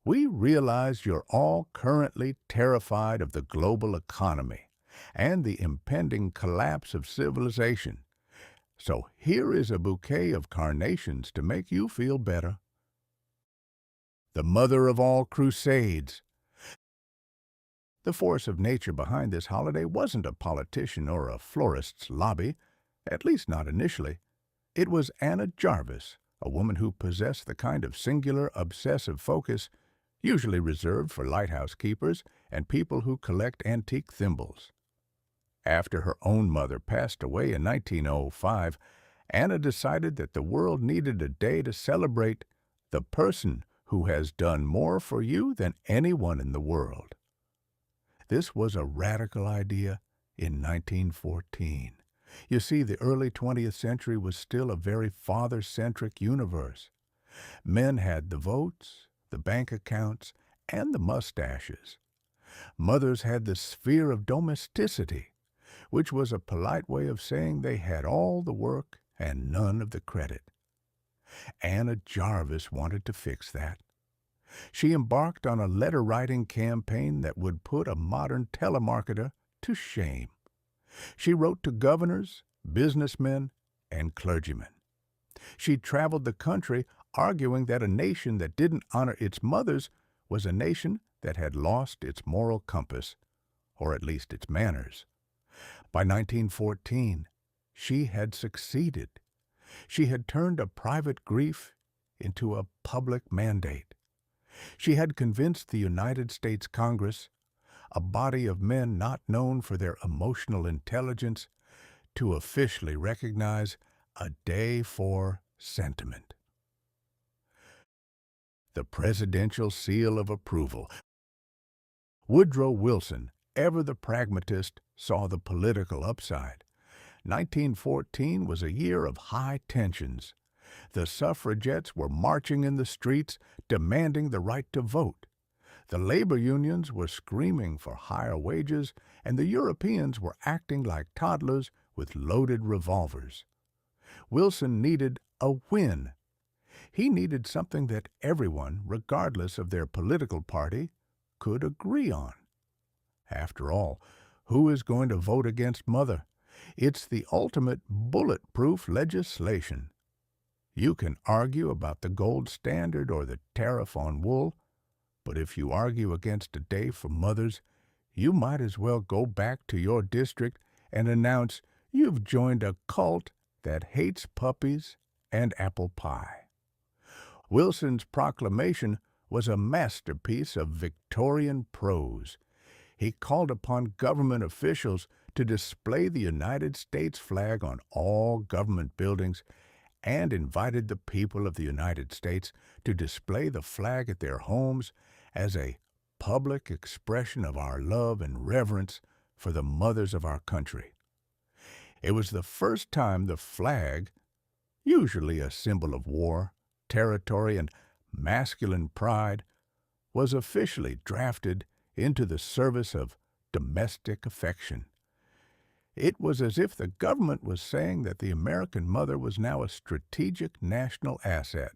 we realize you're all currently terrified of the global economy and the impending collapse of civilization. So here is a bouquet of carnations to make you feel better. The mother of all crusades. The force of nature behind this holiday wasn't a politician or a florist's lobby, at least not initially. It was Anna Jarvis, a woman who possessed the kind of singular, obsessive focus usually reserved for lighthouse keepers and people who collect antique thimbles. After her own mother passed away in 1905, Anna decided that the world needed a day to celebrate the person who has done more for you than anyone in the world. This was a radical idea in 1914. You see, the early 20th century was still a very father-centric universe. Men had the votes, the bank accounts, and the mustaches. Mothers had the sphere of domesticity, which was a polite way of saying they had all the work and none of the credit. Anna Jarvis wanted to fix that. She embarked on a letter-writing campaign that would put a modern telemarketer to shame. She wrote to governors, businessmen, and clergymen. She traveled the country arguing that a nation that didn't honor its mothers was a nation that had lost its moral compass, or at least its manners. By 1914, she had succeeded. She had turned a private grief into a public mandate. She had convinced the United States Congress, a body of men not known for their emotional intelligence, to officially recognize a day for sentiment. The presidential seal of approval. Woodrow Wilson, ever the pragmatist, saw the political upside. 1914 was a year of high tensions. The suffragettes were marching in the streets demanding the right to vote. The labor unions were screaming for higher wages, and the Europeans were acting like toddlers with loaded revolvers. Wilson needed a win. He needed something that everyone, regardless of their political party, could agree on. After all, who is going to vote against Mother? It's the ultimate bulletproof legislation. You can argue about the gold standard or the tariff on wool, but if you argue against a day for mothers, you might as well go back to your district and announce you've joined a cult that hates puppies and apple pie. Wilson's proclamation was a masterpiece of Victorian prose. He called upon government officials to display the United States flag on all government buildings and invited the people of the United States to display the flag at their homes as a public expression of our love and reverence for the mothers of our country. It was the first time the flag, usually a symbol of war, territory, and masculine pride, was officially drafted into the service of domestic affection. It was as if the government was saying that the American mother was now a strategic national asset,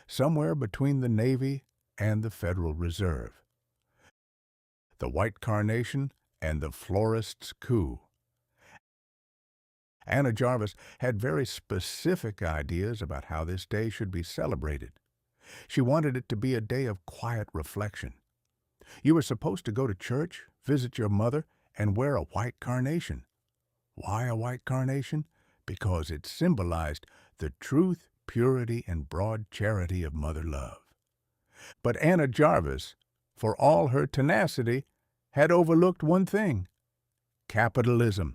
somewhere between the Navy and the Federal Reserve. The white carnation and the florist's coup. Anna Jarvis had very specific ideas about how this day should be celebrated. She wanted it to be a day of quiet reflection. You were supposed to go to church, visit your mother, and wear a white carnation. Why a white carnation? Because it symbolized the truth, purity, and broad charity of mother love. But Anna Jarvis, for all her tenacity, had overlooked one thing: capitalism.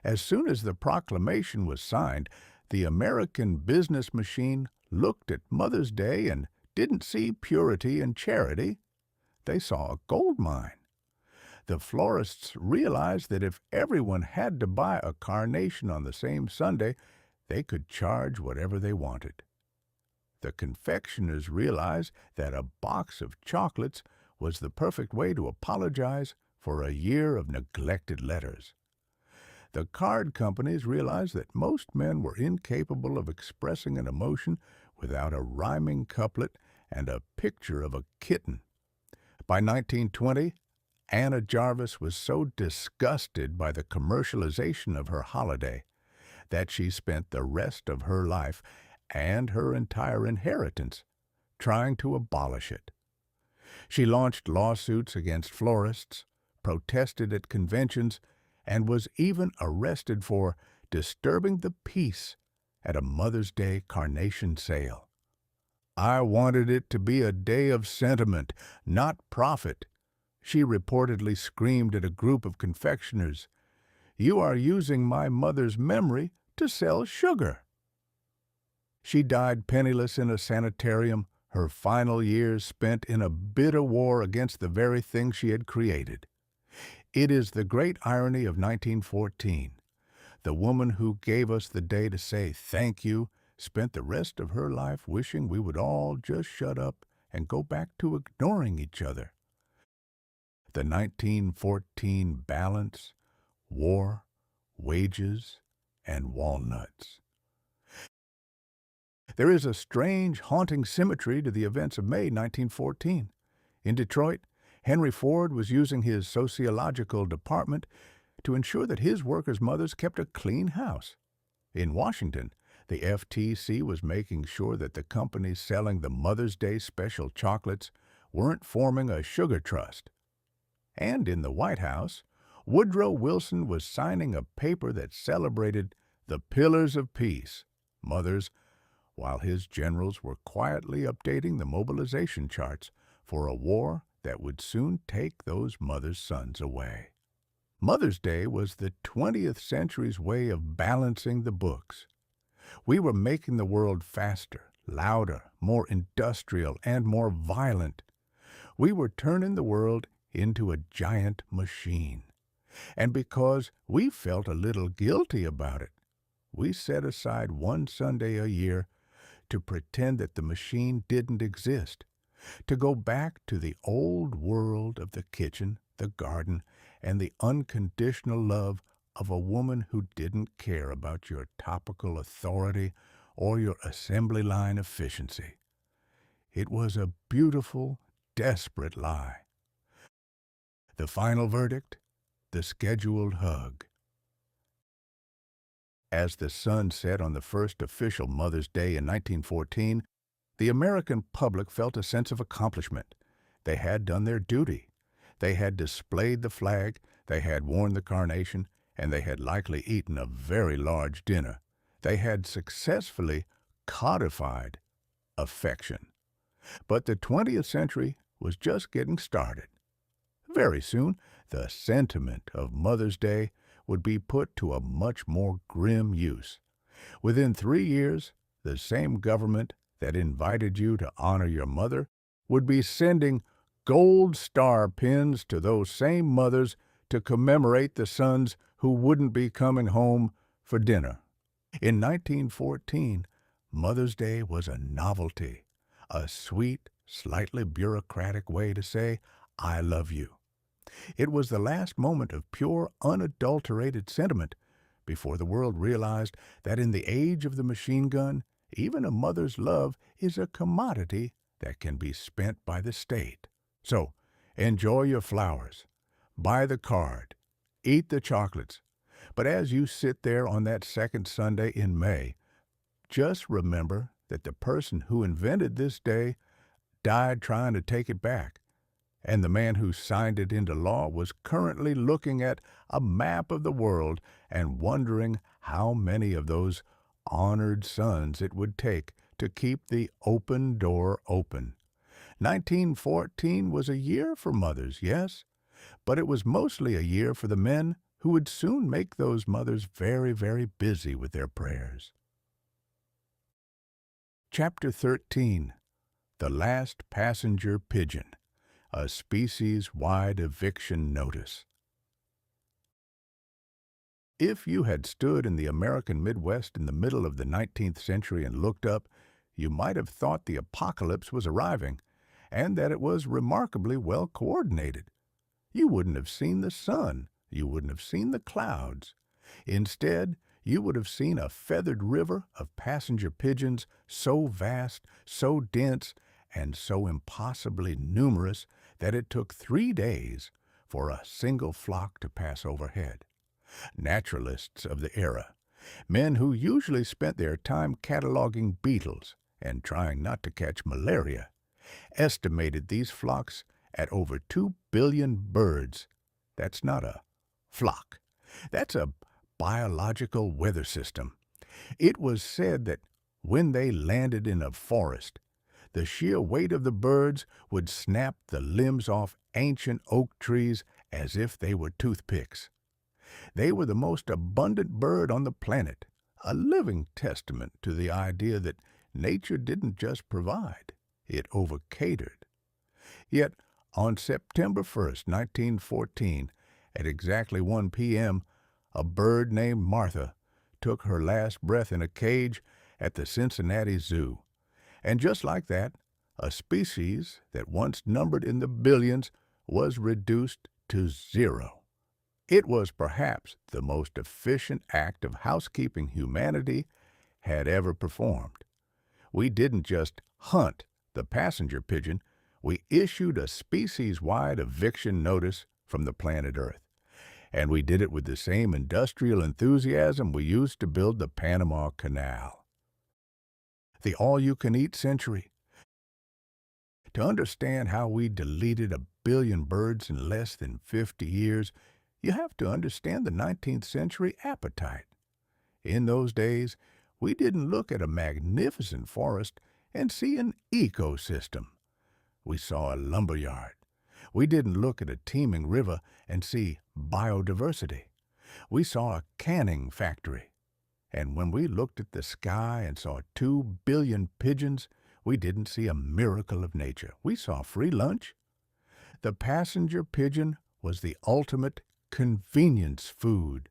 As soon as the proclamation was signed, the American business machine looked at Mother's Day and didn't see purity and charity. They saw a gold mine. The florists realized that if everyone had to buy a carnation on the same Sunday, they could charge whatever they wanted. The confectioners realized that a box of chocolates was the perfect way to apologize for a year of neglected letters. The card companies realized that most men were incapable of expressing an emotion without a rhyming couplet and a picture of a kitten. By 1920, Anna Jarvis was so disgusted by the commercialization of her holiday that she spent the rest of her life and her entire inheritance trying to abolish it. She launched lawsuits against florists, protested at conventions, and was even arrested for disturbing the peace at a Mother's Day carnation sale. "I wanted it to be a day of sentiment, not profit," she reportedly screamed at a group of confectioners. "You are using my mother's memory to sell sugar." She died penniless in a sanitarium, her final years spent in a bitter war against the very thing she had created. It is the great irony of 1914. The woman who gave us the day to say thank you spent the rest of her life wishing we would all just shut up and go back to ignoring each other. The 1914 balance, war, wages, and walnuts. There is a strange, haunting symmetry to the events of May 1914. In Detroit, Henry Ford was using his Sociological Department to ensure that his workers' mothers kept a clean house. In Washington, the FTC was making sure that the companies selling the Mother's Day special chocolates weren't forming a sugar trust. And in the White House, Woodrow Wilson was signing a paper that celebrated the pillars of peace, mothers, while his generals were quietly updating the mobilization charts for a war that would soon take those mothers' sons away. Mother's Day was the 20th century's way of balancing the books. We were making the world faster, louder, more industrial, and more violent. We were turning the world into a giant machine. And because we felt a little guilty about it, we set aside one Sunday a year to pretend that the machine didn't exist, to go back to the old world of the kitchen, the garden, and the unconditional love of a woman who didn't care about your topical authority or your assembly line efficiency. It was a beautiful, desperate lie. The final verdict? The scheduled hug. As the sun set on the first official Mother's Day in 1914, the American public felt a sense of accomplishment. They had done their duty. They had displayed the flag, they had worn the carnation, and they had likely eaten a very large dinner. They had successfully codified affection. But the 20th century was just getting started. Very soon, the sentiment of Mother's Day would be put to a much more grim use. Within 3 years, the same government that invited you to honor your mother would be sending gold star pins to those same mothers to commemorate the sons who wouldn't be coming home for dinner. In 1914, Mother's Day was a novelty, a sweet, slightly bureaucratic way to say, "I love you." It was the last moment of pure, unadulterated sentiment before the world realized that in the age of the machine gun, even a mother's love is a commodity that can be spent by the state. So, enjoy your flowers, buy the card, eat the chocolates, but as you sit there on that second Sunday in May, just remember that the person who invented this day died trying to take it back, and the man who signed it into law was currently looking at a map of the world and wondering how many of those honored sons it would take to keep the open door open. 1914 was a year for mothers, yes, but it was mostly a year for the men who would soon make those mothers very, very busy with their prayers. Chapter 13. The Last Passenger Pigeon. A species-wide eviction notice. If you had stood in the American Midwest in the middle of the 19th century and looked up, you might have thought the apocalypse was arriving, and that it was remarkably well coordinated. You wouldn't have seen the sun, you wouldn't have seen the clouds. Instead, you would have seen a feathered river of passenger pigeons so vast, so dense, and so impossibly numerous that it took 3 days for a single flock to pass overhead. Naturalists of the era, men who usually spent their time cataloging beetles and trying not to catch malaria, estimated these flocks at over 2 billion birds. That's not a flock. That's a biological weather system. It was said that when they landed in a forest, the sheer weight of the birds would snap the limbs off ancient oak trees as if they were toothpicks. They were the most abundant bird on the planet, a living testament to the idea that nature didn't just provide, it overcatered. Yet, on September 1st, 1914, at exactly 1 p.m., a bird named Martha took her last breath in a cage at the Cincinnati Zoo. And just like that, a species that once numbered in the billions was reduced to 0. It was perhaps the most efficient act of housekeeping humanity had ever performed. We didn't just hunt the passenger pigeon, we issued a species-wide eviction notice from the planet Earth. And we did it with the same industrial enthusiasm we used to build the Panama Canal. The all-you-can-eat century. To understand how we deleted 1 billion birds in less than 50 years, you have to understand the 19th century appetite. In those days, we didn't look at a magnificent forest and see an ecosystem. We saw a lumberyard. We didn't look at a teeming river and see biodiversity. We saw a canning factory. And when we looked at the sky and saw 2 billion pigeons, we didn't see a miracle of nature. We saw free lunch. The passenger pigeon was the ultimate convenience food.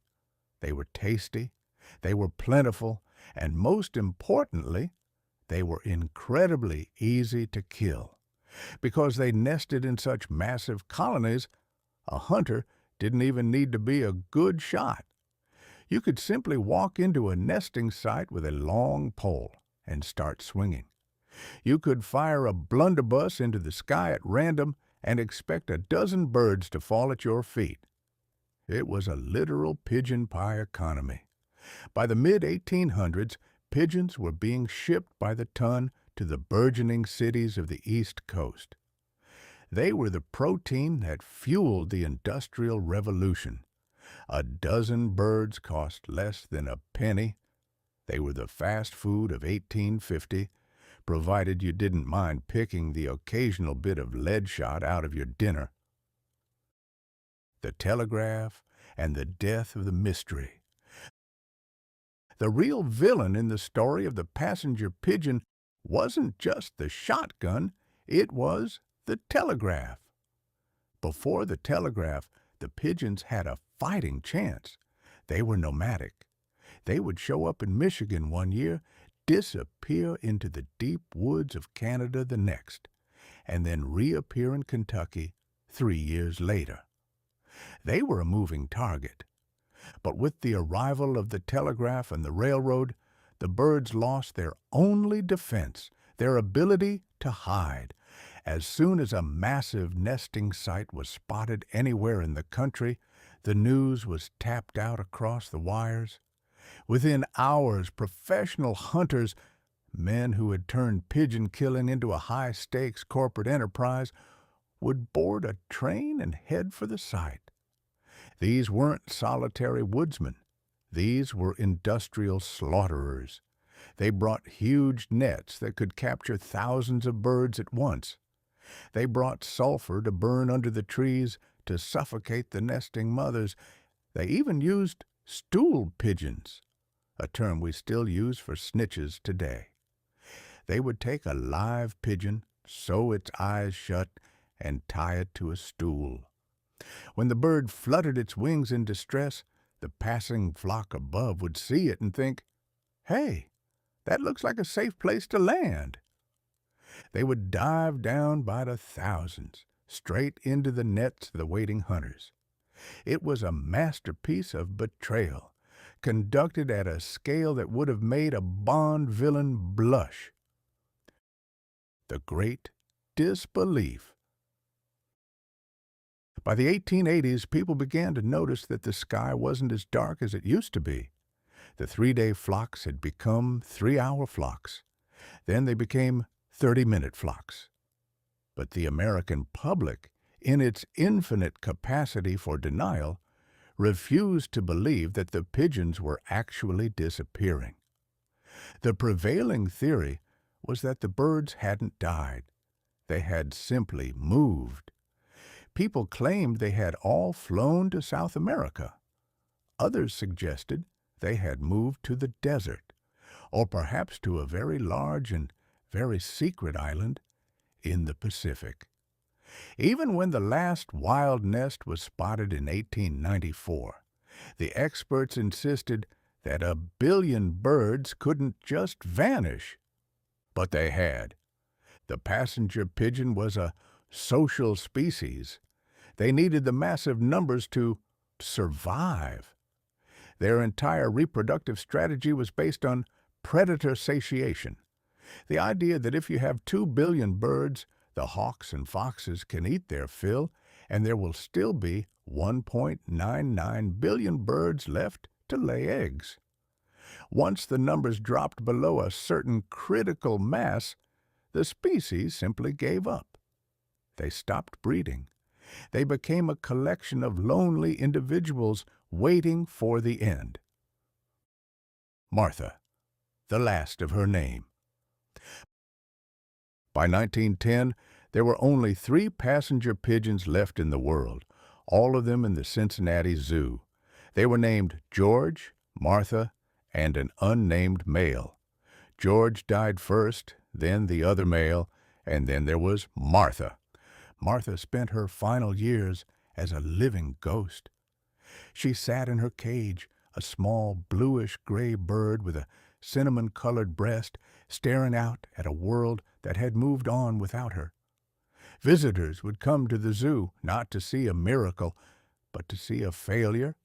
They were tasty, they were plentiful, and most importantly, they were incredibly easy to kill. Because they nested in such massive colonies, a hunter didn't even need to be a good shot. You could simply walk into a nesting site with a long pole and start swinging. You could fire a blunderbuss into the sky at random and expect a dozen birds to fall at your feet. It was a literal pigeon pie economy. By the mid-1800s, pigeons were being shipped by the ton to the burgeoning cities of the East Coast. They were the protein that fueled the Industrial Revolution. A dozen birds cost less than a penny. They were the fast food of 1850, provided you didn't mind picking the occasional bit of lead shot out of your dinner. The telegraph and the death of the mystery. The real villain in the story of the passenger pigeon wasn't just the shotgun, it was the telegraph. Before the telegraph, the pigeons had a fighting chance. They were nomadic. They would show up in Michigan one year, disappear into the deep woods of Canada the next, and then reappear in Kentucky 3 years later. They were a moving target. But with the arrival of the telegraph and the railroad, the birds lost their only defense, their ability to hide. As soon as a massive nesting site was spotted anywhere in the country, the news was tapped out across the wires. Within hours, professional hunters, men who had turned pigeon killing into a high-stakes corporate enterprise, would board a train and head for the site. These weren't solitary woodsmen. These were industrial slaughterers. They brought huge nets that could capture thousands of birds at once. They brought sulfur to burn under the trees to suffocate the nesting mothers. They even used stool pigeons, a term we still use for snitches today. They would take a live pigeon, sew its eyes shut, and tie it to a stool. When the bird fluttered its wings in distress, the passing flock above would see it and think, "Hey, that looks like a safe place to land." They would dive down by the thousands, straight into the nets of the waiting hunters. It was a masterpiece of betrayal, conducted at a scale that would have made a Bond villain blush. The Great Disbelief. By the 1880s, people began to notice that the sky wasn't as dark as it used to be. The 3-day flocks had become 3-hour flocks. Then they became 30-minute flocks. But the American public, in its infinite capacity for denial, refused to believe that the pigeons were actually disappearing. The prevailing theory was that the birds hadn't died. They had simply moved. People claimed they had all flown to South America. Others suggested they had moved to the desert, or perhaps to a very large and very secret island in the Pacific. Even when the last wild nest was spotted in 1894, the experts insisted that 1 billion birds couldn't just vanish. But they had. The passenger pigeon was a social species. They needed the massive numbers to survive. Their entire reproductive strategy was based on predator satiation. The idea that if you have 2 billion birds, the hawks and foxes can eat their fill, and there will still be 1.99 billion birds left to lay eggs. Once the numbers dropped below a certain critical mass, the species simply gave up. They stopped breeding. They became a collection of lonely individuals waiting for the end. Martha, the last of her name. By 1910, there were only 3 passenger pigeons left in the world, all of them in the Cincinnati Zoo. They were named George, Martha, and an unnamed male. George died first, then the other male, and then there was Martha. Martha spent her final years as a living ghost. She sat in her cage, a small bluish-gray bird with a cinnamon-colored breast, staring out at a world that had moved on without her. Visitors would come to the zoo not to see a miracle, but to see a failure.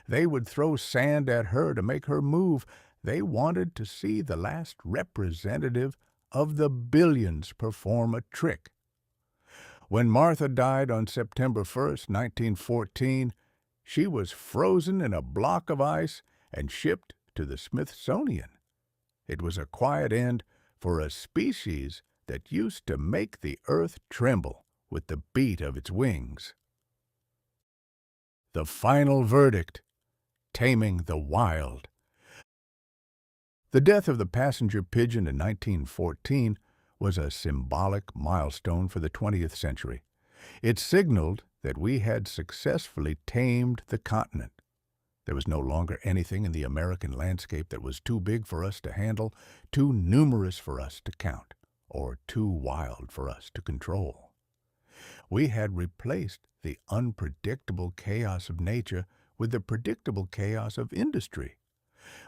They would throw sand at her to make her move. They wanted to see the last representative of the billions perform a trick. When Martha died on September 1st, 1914, she was frozen in a block of ice and shipped to the Smithsonian. It was a quiet end for a species that used to make the earth tremble with the beat of its wings. The final verdict: taming the wild. The death of the passenger pigeon in 1914 was a symbolic milestone for the 20th century. It signaled that we had successfully tamed the continent. There was no longer anything in the American landscape that was too big for us to handle, too numerous for us to count, or too wild for us to control. We had replaced the unpredictable chaos of nature with the predictable chaos of industry.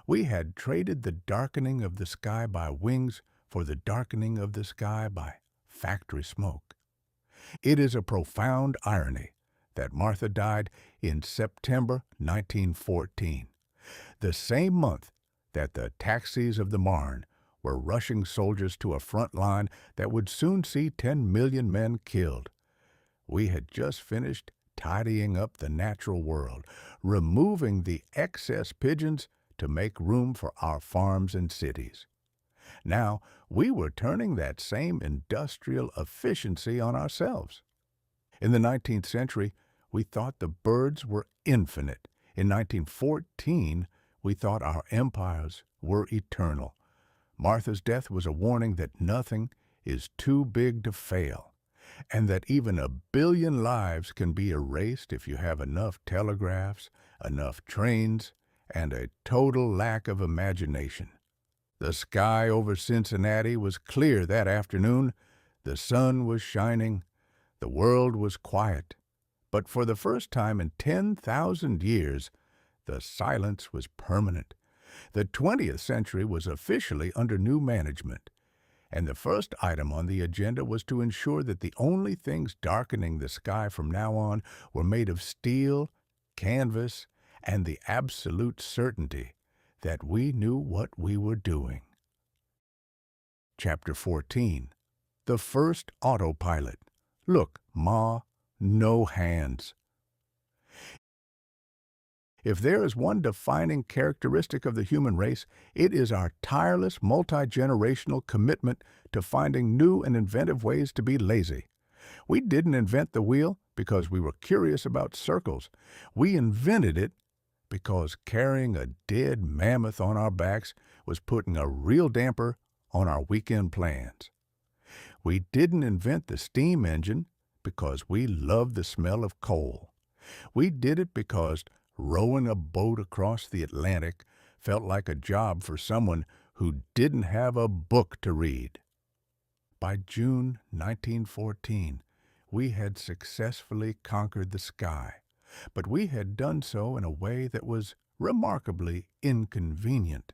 We had traded the darkening of the sky by wings for the darkening of the sky by factory smoke. It is a profound irony that Martha died in September 1914, the same month that the taxis of the Marne were rushing soldiers to a front line that would soon see 10 million men killed. We had just finished tidying up the natural world, removing the excess pigeons to make room for our farms and cities. Now, we were turning that same industrial efficiency on ourselves. In the 19th century, we thought the birds were infinite. In 1914, we thought our empires were eternal. Martha's death was a warning that nothing is too big to fail, and that even 1 billion lives can be erased if you have enough telegraphs, enough trains, and a total lack of imagination. The sky over Cincinnati was clear that afternoon. The sun was shining. The world was quiet. But for the first time in 10,000 years, the silence was permanent. The 20th century was officially under new management, and the first item on the agenda was to ensure that the only things darkening the sky from now on were made of steel, canvas, and the absolute certainty that we knew what we were doing. Chapter 14. The First Autopilot. Look, Ma, no hands. If there is one defining characteristic of the human race, it is our tireless, multi-generational commitment to finding new and inventive ways to be lazy. We didn't invent the wheel because we were curious about circles. We invented it because carrying a dead mammoth on our backs was putting a real damper on our weekend plans. We didn't invent the steam engine because we loved the smell of coal. We did it because rowing a boat across the Atlantic felt like a job for someone who didn't have a book to read. By June 1914, we had successfully conquered the sky, but we had done so in a way that was remarkably inconvenient.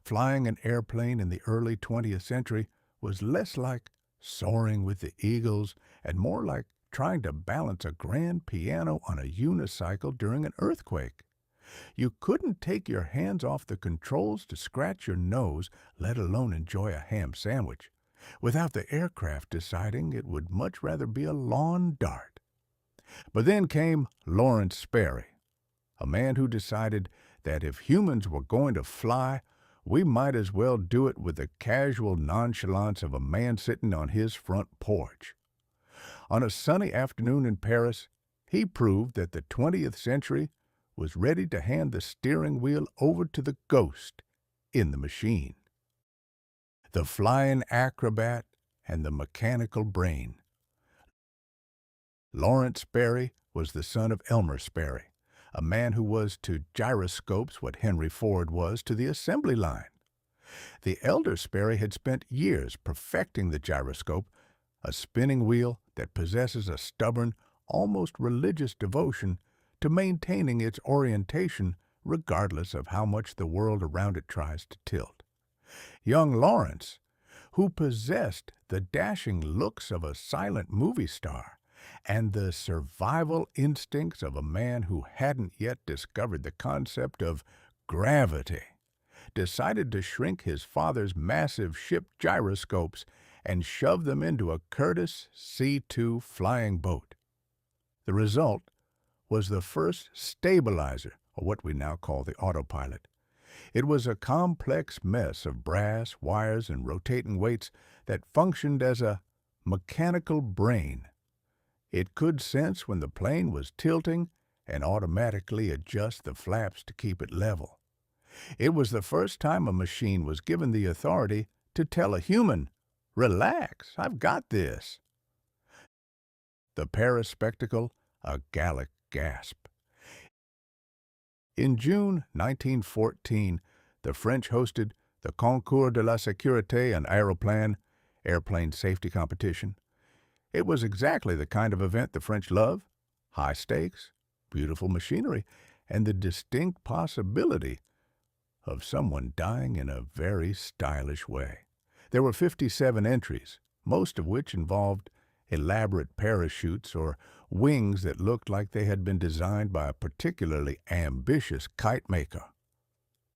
Flying an airplane in the early 20th century was less like soaring with the eagles and more like trying to balance a grand piano on a unicycle during an earthquake. You couldn't take your hands off the controls to scratch your nose, let alone enjoy a ham sandwich, without the aircraft deciding it would much rather be a lawn dart. But then came Lawrence Sperry, a man who decided that if humans were going to fly, we might as well do it with the casual nonchalance of a man sitting on his front porch. On a sunny afternoon in Paris, he proved that the 20th century was ready to hand the steering wheel over to the ghost in the machine. The flying acrobat and the mechanical brain. Lawrence Sperry was the son of Elmer Sperry, a man who was to gyroscopes what Henry Ford was to the assembly line. The elder Sperry had spent years perfecting the gyroscope, a spinning wheel that possesses a stubborn, almost religious devotion to maintaining its orientation regardless of how much the world around it tries to tilt. Young Lawrence, who possessed the dashing looks of a silent movie star and the survival instincts of a man who hadn't yet discovered the concept of gravity, decided to shrink his father's massive ship gyroscopes and shove them into a Curtiss C-2 flying boat. The result was the first stabilizer or what we now call the autopilot. It was a complex mess of brass, wires, and rotating weights that functioned as a mechanical brain. It could sense when the plane was tilting and automatically adjust the flaps to keep it level. It was the first time a machine was given the authority to tell a human, "Relax, I've got this." The Paris spectacle, a Gallic gasp. In June 1914, the French hosted the Concours de la Sécurité en Aéroplane, airplane safety competition. It was exactly the kind of event the French love: high stakes, beautiful machinery, and the distinct possibility of someone dying in a very stylish way. There were 57 entries, most of which involved elaborate parachutes or wings that looked like they had been designed by a particularly ambitious kite maker.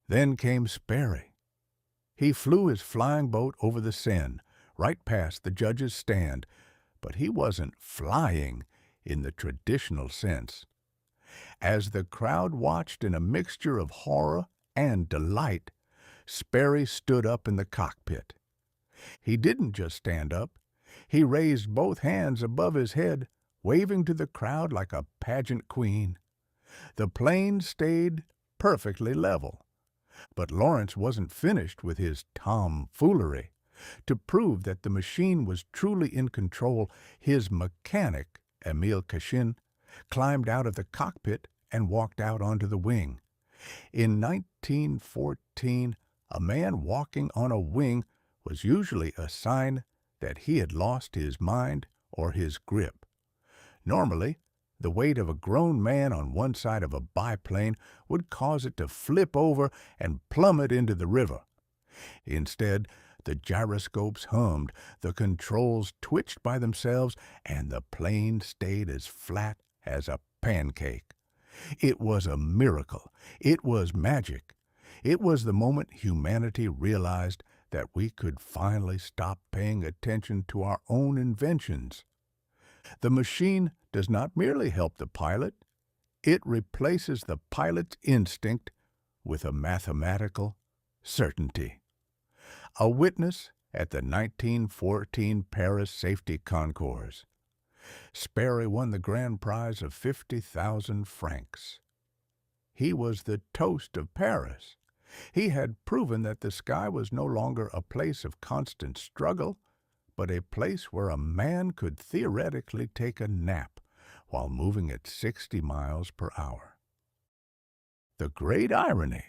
Then came Sperry. He flew his flying boat over the Seine, right past the judge's stand, but he wasn't flying in the traditional sense. As the crowd watched in a mixture of horror and delight, Sperry stood up in the cockpit. He didn't just stand up. He raised both hands above his head, waving to the crowd like a pageant queen. The plane stayed perfectly level. But Lawrence wasn't finished with his tomfoolery. To prove that the machine was truly in control, his mechanic, Emile Cachin, climbed out of the cockpit and walked out onto the wing. In 1914, a man walking on a wing was usually a sign that he had lost his mind or his grip. Normally, the weight of a grown man on one side of a biplane would cause it to flip over and plummet into the river. Instead, the gyroscopes hummed, the controls twitched by themselves, and the plane stayed as flat as a pancake. It was a miracle. It was magic. It was the moment humanity realized that we could finally stop paying attention to our own inventions. The machine does not merely help the pilot, it replaces the pilot's instinct with a mathematical certainty. A witness at the 1914 Paris Safety Concours. Sperry won the grand prize of 50,000 francs. He was the toast of Paris. He had proven that the sky was no longer a place of constant struggle, but a place where a man could theoretically take a nap while moving at 60 miles per hour. The great irony: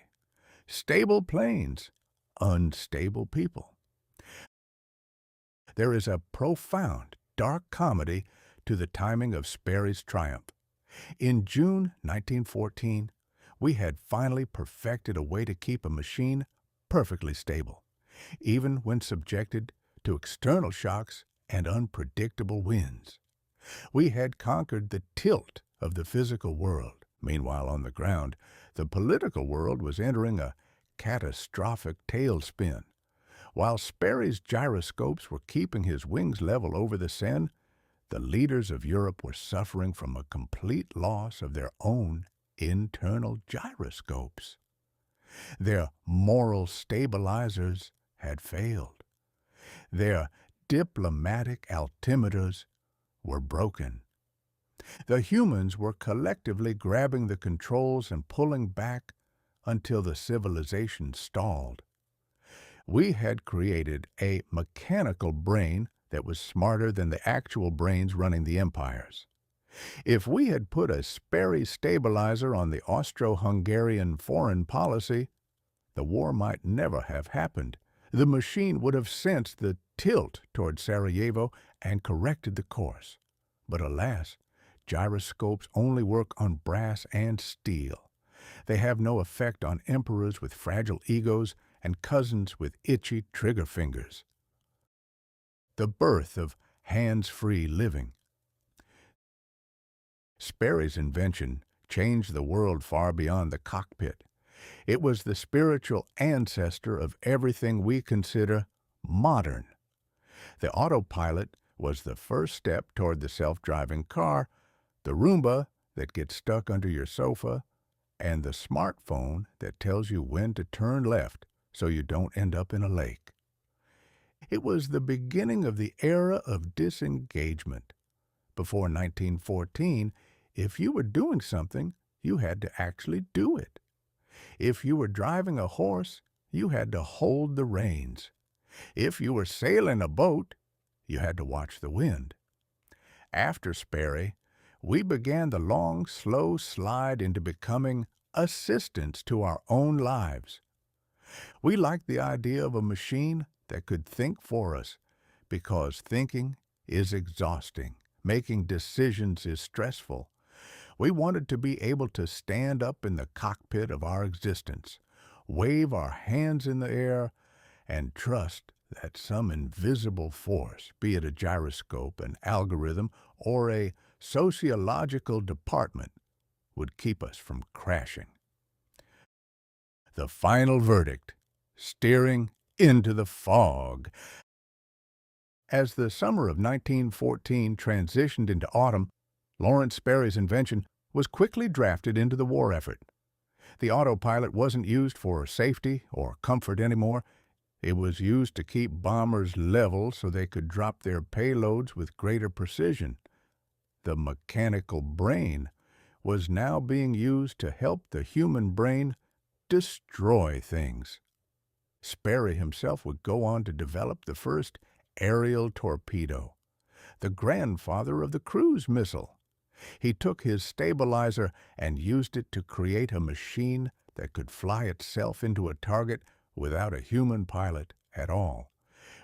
stable planes, unstable people. There is a profound, dark comedy to the timing of Sperry's triumph. In June 1914, we had finally perfected a way to keep a machine perfectly stable, even when subjected to external shocks and unpredictable winds. We had conquered the tilt of the physical world. Meanwhile, on the ground, the political world was entering a catastrophic tailspin. While Sperry's gyroscopes were keeping his wings level over the Seine, the leaders of Europe were suffering from a complete loss of their own internal gyroscopes. Their moral stabilizers had failed. Their diplomatic altimeters were broken. The humans were collectively grabbing the controls and pulling back until the civilization stalled. We had created a mechanical brain that was smarter than the actual brains running the empires. If we had put a Sperry stabilizer on the Austro-Hungarian foreign policy, the war might never have happened. The machine would have sensed the tilt toward Sarajevo and corrected the course. But alas, gyroscopes only work on brass and steel. They have no effect on emperors with fragile egos and cousins with itchy trigger fingers. The birth of hands-free living. Sperry's invention changed the world far beyond the cockpit. It was the spiritual ancestor of everything we consider modern. The autopilot was the first step toward the self-driving car, the Roomba that gets stuck under your sofa, and the smartphone that tells you when to turn left so you don't end up in a lake. It was the beginning of the era of disengagement. Before 1914, if you were doing something, you had to actually do it. If you were driving a horse, you had to hold the reins. If you were sailing a boat, you had to watch the wind. After Sperry, we began the long, slow slide into becoming assistants to our own lives. We liked the idea of a machine that could think for us, because thinking is exhausting. Making decisions is stressful. We wanted to be able to stand up in the cockpit of our existence, wave our hands in the air, and trust that some invisible force, be it a gyroscope, an algorithm, or a sociological department, would keep us from crashing. The final verdict: steering into the fog. As the summer of 1914 transitioned into autumn, Lawrence Sperry's invention was quickly drafted into the war effort. The autopilot wasn't used for safety or comfort anymore. It was used to keep bombers level so they could drop their payloads with greater precision. The mechanical brain was now being used to help the human brain destroy things. Sperry himself would go on to develop the first aerial torpedo, the grandfather of the cruise missile. He took his stabilizer and used it to create a machine that could fly itself into a target without a human pilot at all.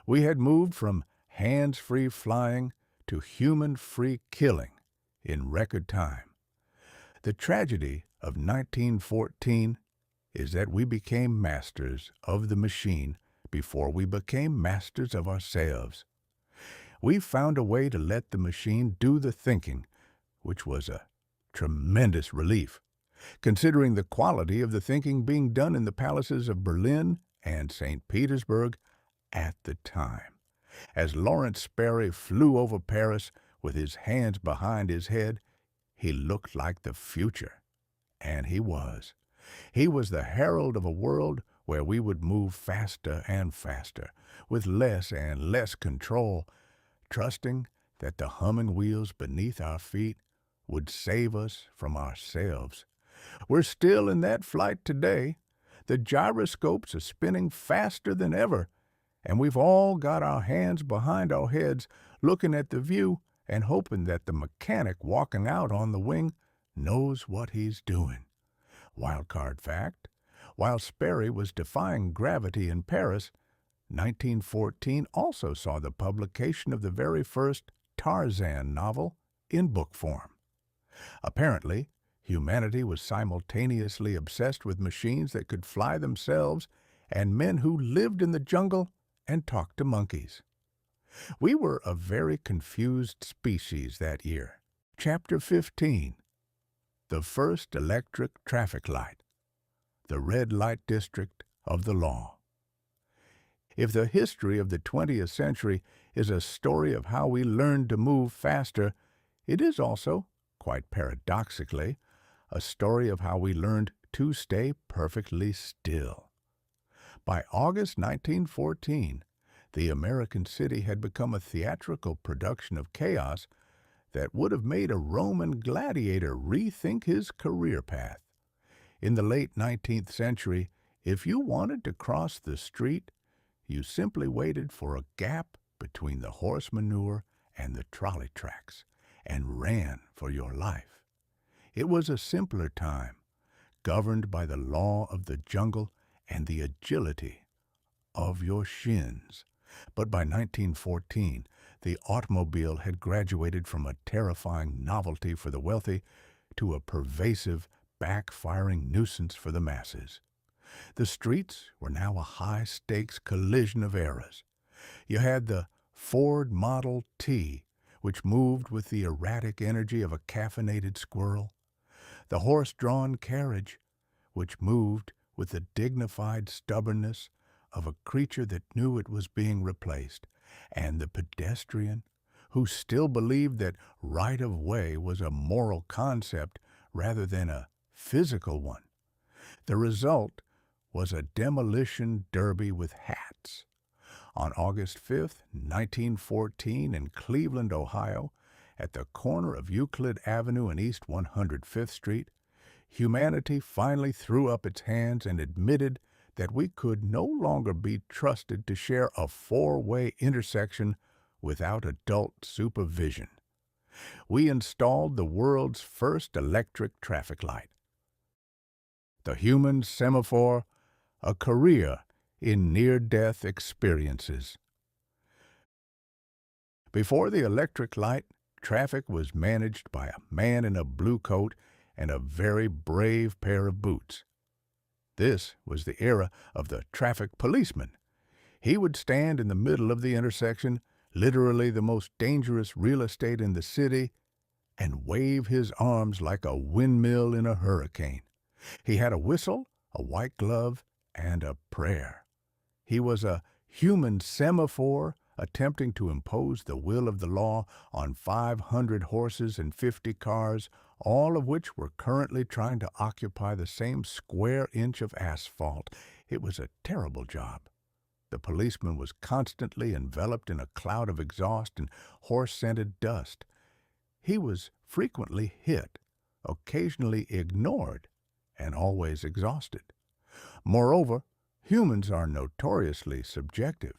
We had moved from hands-free flying to human-free killing in record time. The tragedy of 1914 is that we became masters of the machine before we became masters of ourselves. We found a way to let the machine do the thinking, which was a tremendous relief, considering the quality of the thinking being done in the palaces of Berlin and St. Petersburg at the time. As Lawrence Sperry flew over Paris with his hands behind his head, he looked like the future. And he was. He was the herald of a world where we would move faster and faster, with less and less control, trusting that the humming wheels beneath our feet would save us from ourselves. We're still in that flight today. The gyroscopes are spinning faster than ever, and we've all got our hands behind our heads looking at the view and hoping that the mechanic walking out on the wing knows what he's doing. Wildcard fact: while Sperry was defying gravity in Paris, 1914 also saw the publication of the very first Tarzan novel in book form. Apparently, humanity was simultaneously obsessed with machines that could fly themselves and men who lived in the jungle and talked to monkeys. We were a very confused species that year. Chapter 15: The First Electric Traffic Light, the Red Light District of the Law. If the history of the 20th century is a story of how we learned to move faster, it is also, quite paradoxically, a story of how we learned to stay perfectly still. By August 1914, the American city had become a theatrical production of chaos that would have made a Roman gladiator rethink his career path. In the late 19th century, if you wanted to cross the street, you simply waited for a gap between the horse manure and the trolley tracks and ran for your life. It was a simpler time, governed by the law of the jungle and the agility of your shins. But by 1914, the automobile had graduated from a terrifying novelty for the wealthy to a pervasive, backfiring nuisance for the masses. The streets were now a high-stakes collision of eras. You had the Ford Model T, which moved with the erratic energy of a caffeinated squirrel, the horse-drawn carriage, which moved with the dignified stubbornness of a creature that knew it was being replaced, and the pedestrian, who still believed that right-of-way was a moral concept rather than a physical one. The result was a demolition derby with hats. On August 5th, 1914, in Cleveland, Ohio, at the corner of Euclid Avenue and East 105th Street, humanity finally threw up its hands and admitted that we could no longer be trusted to share a four-way intersection without adult supervision. We installed the world's first electric traffic light. The human semaphore, a career in near-death experiences. Before the electric light, traffic was managed by a man in a blue coat and a very brave pair of boots. This was the era of the traffic policeman. He would stand in the middle of the intersection, literally the most dangerous real estate in the city, and wave his arms like a windmill in a hurricane. He had a whistle, a white glove, and a prayer. He was a human semaphore attempting to impose the will of the law on 500 horses and 50 cars, all of which were currently trying to occupy the same square inch of asphalt. It was a terrible job. The policeman was constantly enveloped in a cloud of exhaust and horse-scented dust. He was frequently hit, occasionally ignored, and always exhausted. Moreover, humans are notoriously subjective.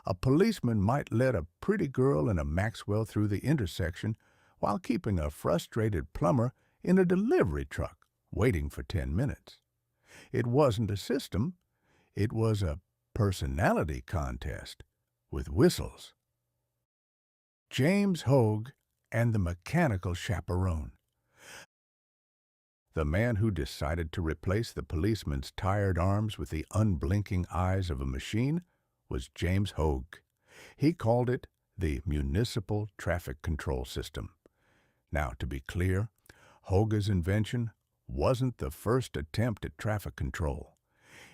A policeman might let a pretty girl in a Maxwell through the intersection while keeping a frustrated plumber in a delivery truck waiting for 10 minutes. It wasn't a system, it was a personality contest with whistles. James Hogue and the Mechanical Chaperone. The man who decided to replace the policeman's tired arms with the unblinking eyes of a machine was James Hogue. He called it the Municipal Traffic Control System. Now, to be clear, Hogue's invention wasn't the first attempt at traffic control.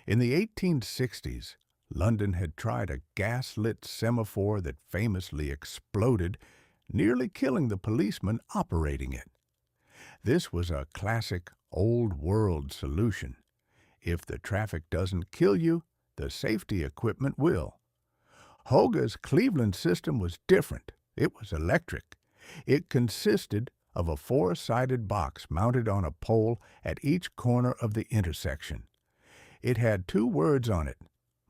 In the 1860s, London had tried a gas-lit semaphore that famously exploded, nearly killing the policeman operating it. This was a classic old-world solution. If the traffic doesn't kill you, the safety equipment will. Hogue's Cleveland system was different. It was electric. It consisted of a four-sided box mounted on a pole at each corner of the intersection. It had two words on it: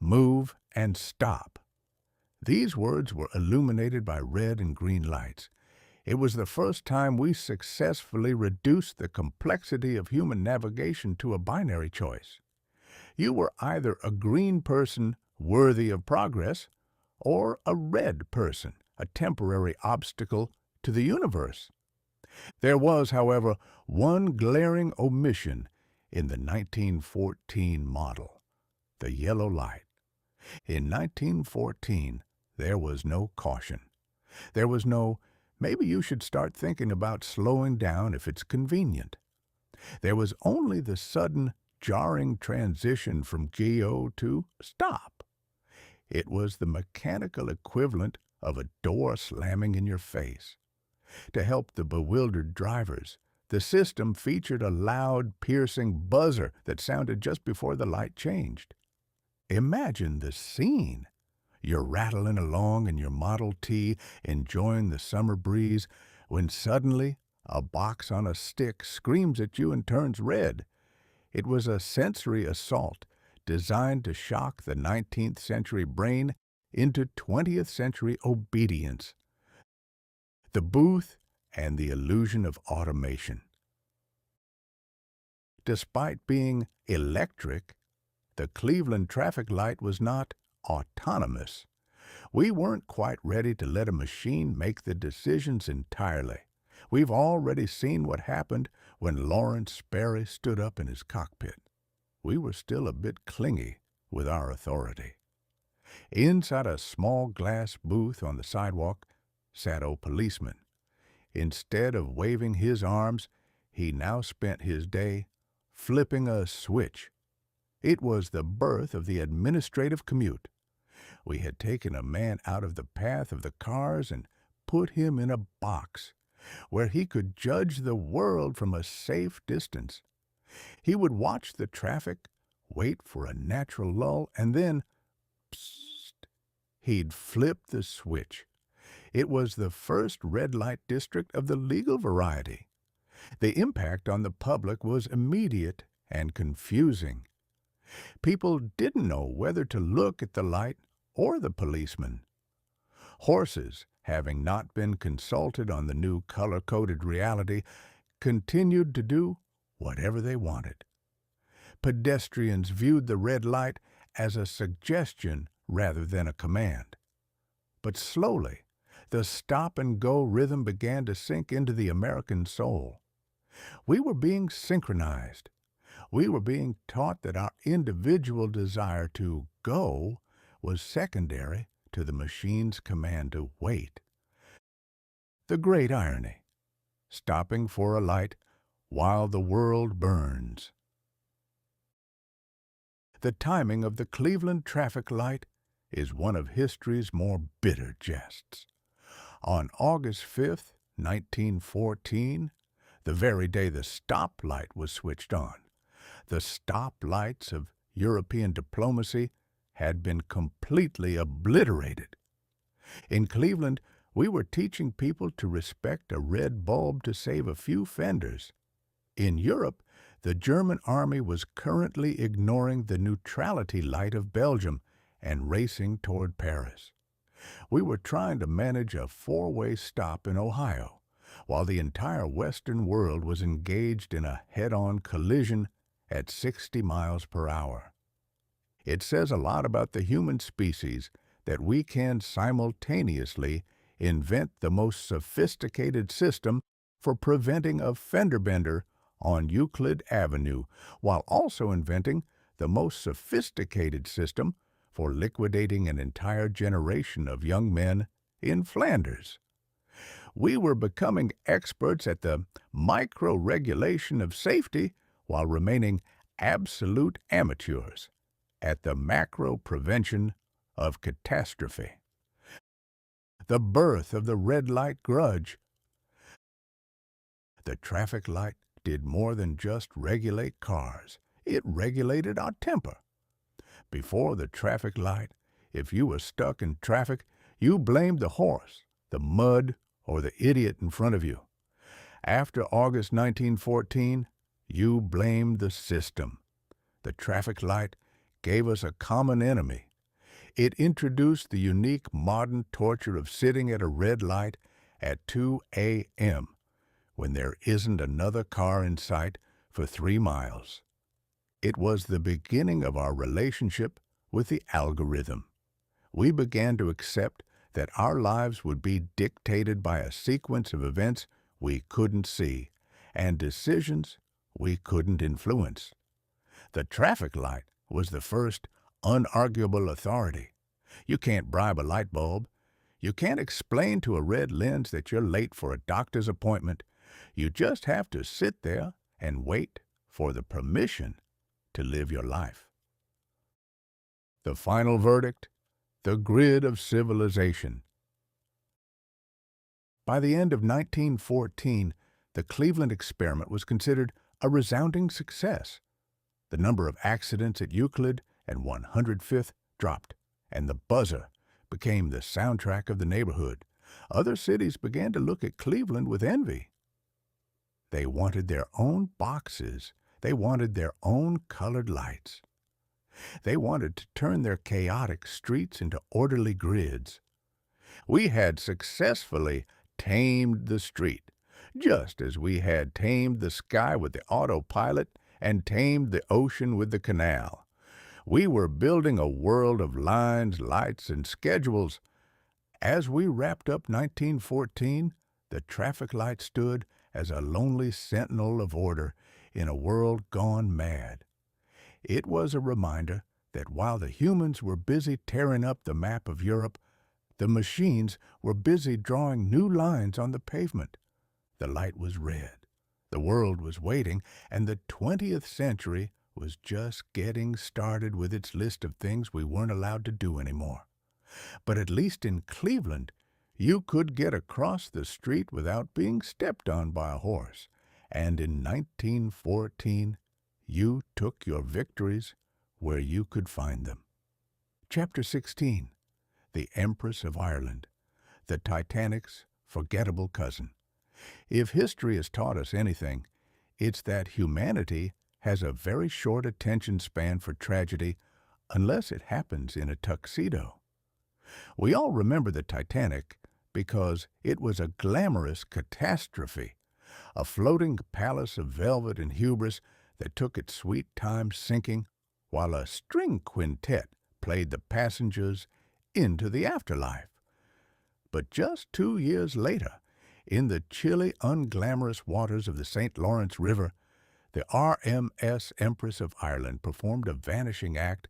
move and stop. These words were illuminated by red and green lights. It was the first time we successfully reduced the complexity of human navigation to a binary choice. You were either a green person worthy of progress or a red person, a temporary obstacle to the universe. There was, however, one glaring omission in the 1914 model: the yellow light. In 1914, there was no caution. There was no, maybe you should start thinking about slowing down if it's convenient. There was only the sudden, jarring transition from go to stop. It was the mechanical equivalent of a door slamming in your face. To help the bewildered drivers, the system featured a loud, piercing buzzer that sounded just before the light changed. Imagine the scene. You're rattling along in your Model T, enjoying the summer breeze, when suddenly a box on a stick screams at you and turns red. It was a sensory assault designed to shock the 19th century brain into 20th century obedience. The booth and the illusion of automation. Despite being electric, the Cleveland traffic light was not autonomous. We weren't quite ready to let a machine make the decisions entirely. We've already seen what happened when Lawrence Sperry stood up in his cockpit. We were still a bit clingy with our authority. Inside a small glass booth on the sidewalk sat a policeman. Instead of waving his arms, he now spent his day flipping a switch. It was the birth of the administrative commute. We had taken a man out of the path of the cars and put him in a box where he could judge the world from a safe distance. He would watch the traffic, wait for a natural lull, and then, psst, he'd flip the switch. It was the first red light district of the legal variety. The impact on the public was immediate and confusing. People didn't know whether to look at the light or the policeman. Horses, having not been consulted on the new color-coded reality, continued to do whatever they wanted. Pedestrians viewed the red light as a suggestion rather than a command. But slowly, the stop-and-go rhythm began to sink into the American soul. We were being synchronized. We were being taught that our individual desire to go was secondary to the machine's command to wait. The great irony, stopping for a light while the world burns. The timing of the Cleveland traffic light is one of history's more bitter jests. On August 5th, 1914, the very day the stoplight was switched on, the stoplights of European diplomacy had been completely obliterated. In Cleveland, we were teaching people to respect a red bulb to save a few fenders. In Europe, the German army was currently ignoring the neutrality light of Belgium and racing toward Paris. We were trying to manage a four-way stop in Ohio, while the entire Western world was engaged in a head-on collision at 60 miles per hour. It says a lot about the human species that we can simultaneously invent the most sophisticated system for preventing a fender bender on Euclid Avenue, while also inventing the most sophisticated system for liquidating an entire generation of young men in Flanders. We were becoming experts at the micro-regulation of safety while remaining absolute amateurs at the macro-prevention of catastrophe. The birth of the red light grudge. The traffic light did more than just regulate cars. It regulated our temper. Before the traffic light, if you were stuck in traffic, you blamed the horse, the mud, or the idiot in front of you. After August 1914, you blamed the system. The traffic light gave us a common enemy. It introduced the unique modern torture of sitting at a red light at 2 a.m. when there isn't another car in sight for 3 miles. It was the beginning of our relationship with the algorithm. We began to accept that our lives would be dictated by a sequence of events we couldn't see and decisions we couldn't influence. The traffic light was the first unarguable authority. You can't bribe a light bulb. You can't explain to a red lens that you're late for a doctor's appointment. You just have to sit there and wait for the permission to live your life. The final verdict, the grid of civilization. By the end of 1914, the Cleveland experiment was considered a resounding success. The number of accidents at Euclid and 105th dropped, and the buzzer became the soundtrack of the neighborhood. Other cities began to look at Cleveland with envy. They wanted their own boxes. They wanted their own colored lights. They wanted to turn their chaotic streets into orderly grids. We had successfully tamed the street, just as we had tamed the sky with the autopilot and tamed the ocean with the canal. We were building a world of lines, lights, and schedules. As we wrapped up 1914, the traffic light stood as a lonely sentinel of order in a world gone mad. It was a reminder that while the humans were busy tearing up the map of Europe, the machines were busy drawing new lines on the pavement. The light was red. The world was waiting, and the 20th century was just getting started with its list of things we weren't allowed to do anymore. But at least in Cleveland, you could get across the street without being stepped on by a horse. And in 1914, You took your victories where you could find them. Chapter 16. The Empress of Ireland, the Titanic's forgettable cousin. If history has taught us anything, it's that humanity has a very short attention span for tragedy unless it happens in a tuxedo. We all remember the Titanic because it was a glamorous catastrophe, a floating palace of velvet and hubris that took its sweet time sinking while a string quintet played the passengers into the afterlife. But just 2 years later, in the chilly, unglamorous waters of the St. Lawrence River, the RMS Empress of Ireland performed a vanishing act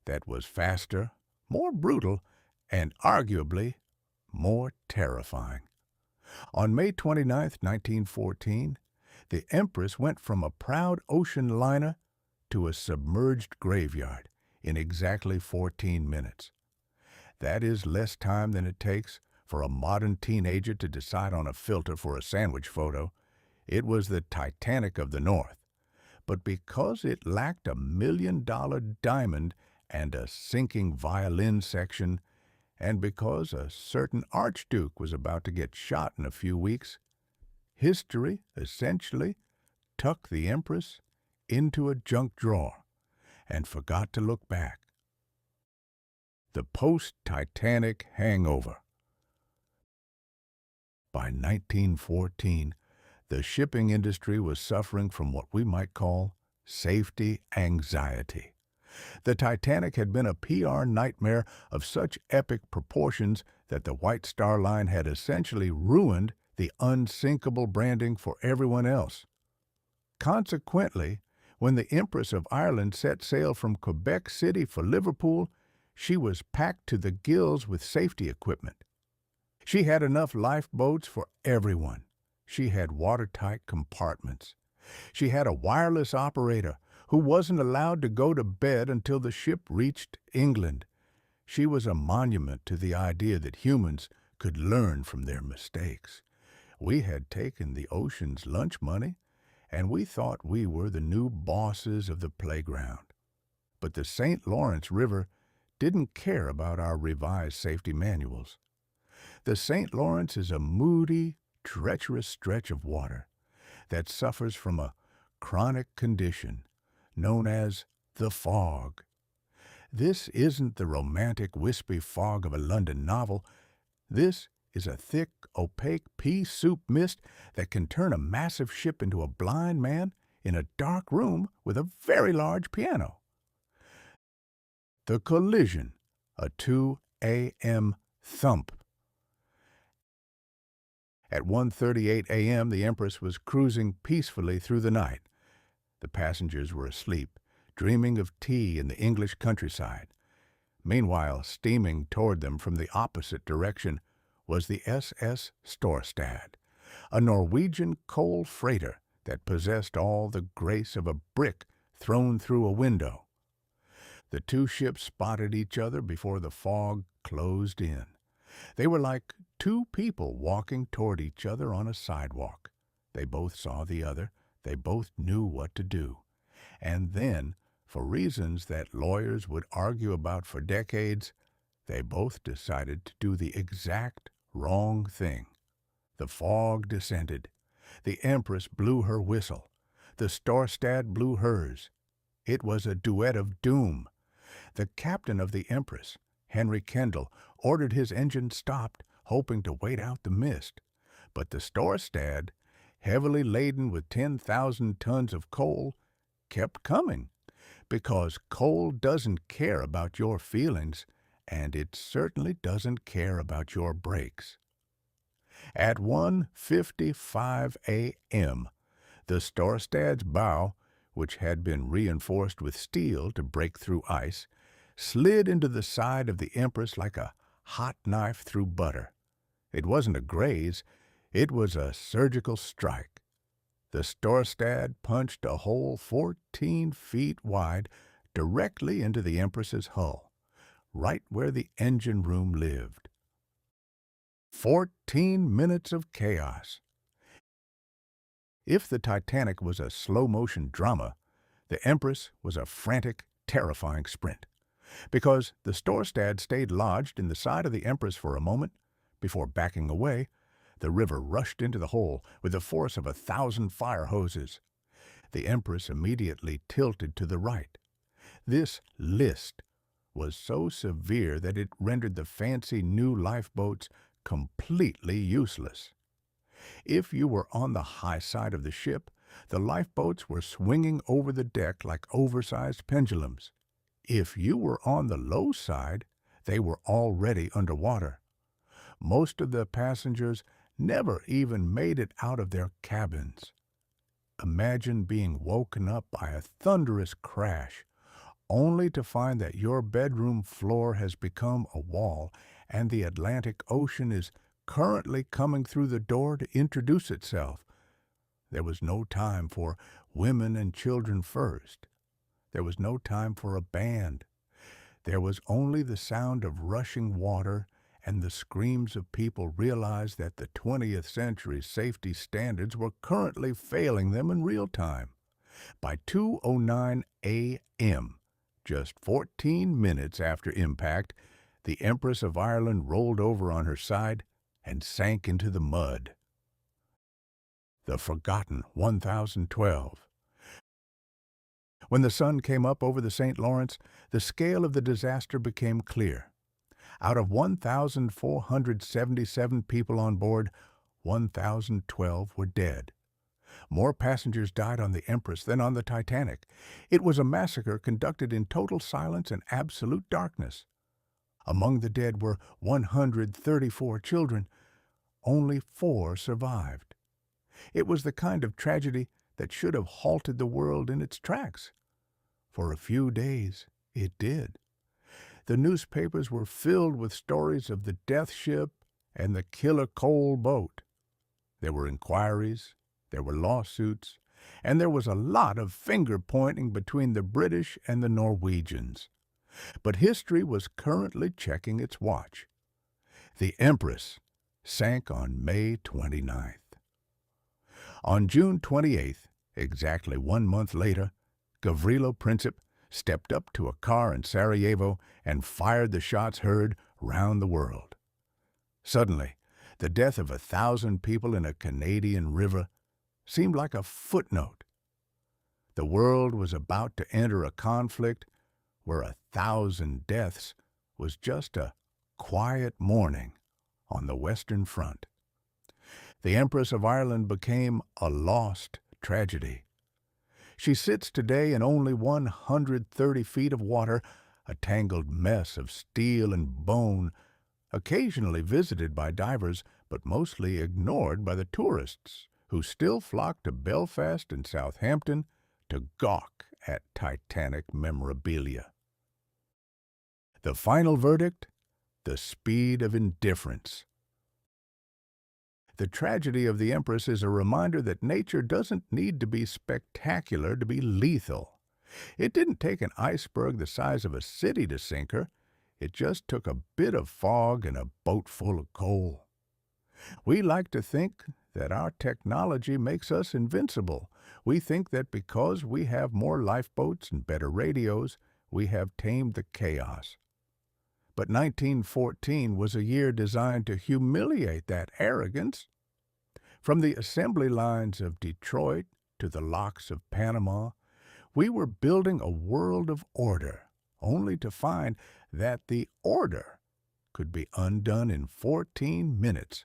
that was faster, more brutal, and arguably more terrifying. On May 29, 1914, the Empress went from a proud ocean liner to a submerged graveyard in exactly 14 minutes. That is less time than it takes for a modern teenager to decide on a filter for a sandwich photo. It was the Titanic of the North. But because it lacked a $1 million diamond and a sinking violin section, and because a certain archduke was about to get shot in a few weeks, history essentially tucked the Empress into a junk drawer and forgot to look back. The post-Titanic hangover. By 1914, the shipping industry was suffering from what we might call safety anxiety. The Titanic had been a PR nightmare of such epic proportions that the White Star Line had essentially ruined the unsinkable branding for everyone else. Consequently, when the Empress of Ireland set sail from Quebec City for Liverpool, she was packed to the gills with safety equipment. She had enough lifeboats for everyone. She had watertight compartments. She had a wireless operator who wasn't allowed to go to bed until the ship reached England. She was a monument to the idea that humans could learn from their mistakes. We had taken the ocean's lunch money, and we thought we were the new bosses of the playground. But the St. Lawrence River didn't care about our revised safety manuals. The St. Lawrence is a moody, treacherous stretch of water that suffers from a chronic condition known as the fog. This isn't the romantic, wispy fog of a London novel. This is a thick, opaque pea soup mist that can turn a massive ship into a blind man in a dark room with a very large piano. The collision, a 2 a.m. thump. At 1:38 a.m., the Empress was cruising peacefully through the night. The passengers were asleep, dreaming of tea in the English countryside. Meanwhile, steaming toward them from the opposite direction was the SS Storstad, a Norwegian coal freighter that possessed all the grace of a brick thrown through a window. The two ships spotted each other before the fog closed in. They were like two people walking toward each other on a sidewalk. They both saw the other. They both knew what to do. And then, for reasons that lawyers would argue about for decades, they both decided to do the exact wrong thing. The fog descended. The Empress blew her whistle. The Storstad blew hers. It was a duet of doom. The captain of the Empress, Henry Kendall, ordered his engine stopped, hoping to wait out the mist. But the Storstad, heavily laden with 10,000 tons of coal, kept coming, because coal doesn't care about your feelings, and it certainly doesn't care about your brakes. At 1:55 a.m., the Storstad's bow, which had been reinforced with steel to break through ice, slid into the side of the Empress like a hot knife through butter. It wasn't a graze, it was a surgical strike. The Storstad punched a hole 14 feet wide directly into the Empress's hull, right where the engine room lived. 14 minutes of chaos. If the Titanic was a slow-motion drama, The Empress was a frantic, terrifying sprint, because the Storstad stayed lodged in the side of the Empress for a moment. Before backing away, the river rushed into the hole with the force of 1,000 fire hoses. The Empress immediately tilted to the right. This list was so severe that it rendered the fancy new lifeboats completely useless. If you were on the high side of the ship, the lifeboats were swinging over the deck like oversized pendulums. If you were on the low side, they were already underwater. Most of the passengers never even made it out of their cabins. Imagine being woken up by a thunderous crash, only to find that your bedroom floor has become a wall and the Atlantic Ocean is currently coming through the door to introduce itself. There was no time for women and children first. There was no time for a band. There was only the sound of rushing water, and the screams of people realized that the 20th century's safety standards were currently failing them in real time. By 2:09 a.m., just 14 minutes after impact, the Empress of Ireland rolled over on her side and sank into the mud. The forgotten 1012. When the sun came up over the St. Lawrence, the scale of the disaster became clear. Out of 1,477 people on board, 1,012 were dead. More passengers died on the Empress than on the Titanic. It was a massacre conducted in total silence and absolute darkness. Among the dead were 134 children. Only 4 survived. It was the kind of tragedy that should have halted the world in its tracks. For a few days, it did. The newspapers were filled with stories of the death ship and the killer coal boat. There were inquiries, there were lawsuits, and there was a lot of finger-pointing between the British and the Norwegians. But history was currently checking its watch. The Empress sank on May 29th. On June 28th, exactly 1 month later, Gavrilo Princip stepped up to a car in Sarajevo and fired the shots heard round the world. Suddenly, the death of 1,000 people in a Canadian river seemed like a footnote. The world was about to enter a conflict where 1,000 deaths was just a quiet morning on the Western Front. The Empress of Ireland became a lost tragedy. She sits today in only 130 feet of water, a tangled mess of steel and bone, occasionally visited by divers, but mostly ignored by the tourists, who still flock to Belfast and Southampton to gawk at Titanic memorabilia. The final verdict? The speed of indifference. The tragedy of the Empress is a reminder that nature doesn't need to be spectacular to be lethal. It didn't take an iceberg the size of a city to sink her. It just took a bit of fog and a boat full of coal. We like to think that our technology makes us invincible. We think that because we have more lifeboats and better radios, we have tamed the chaos. But 1914 was a year designed to humiliate that arrogance. From the assembly lines of Detroit to the locks of Panama, we were building a world of order, only to find that the order could be undone in 14 minutes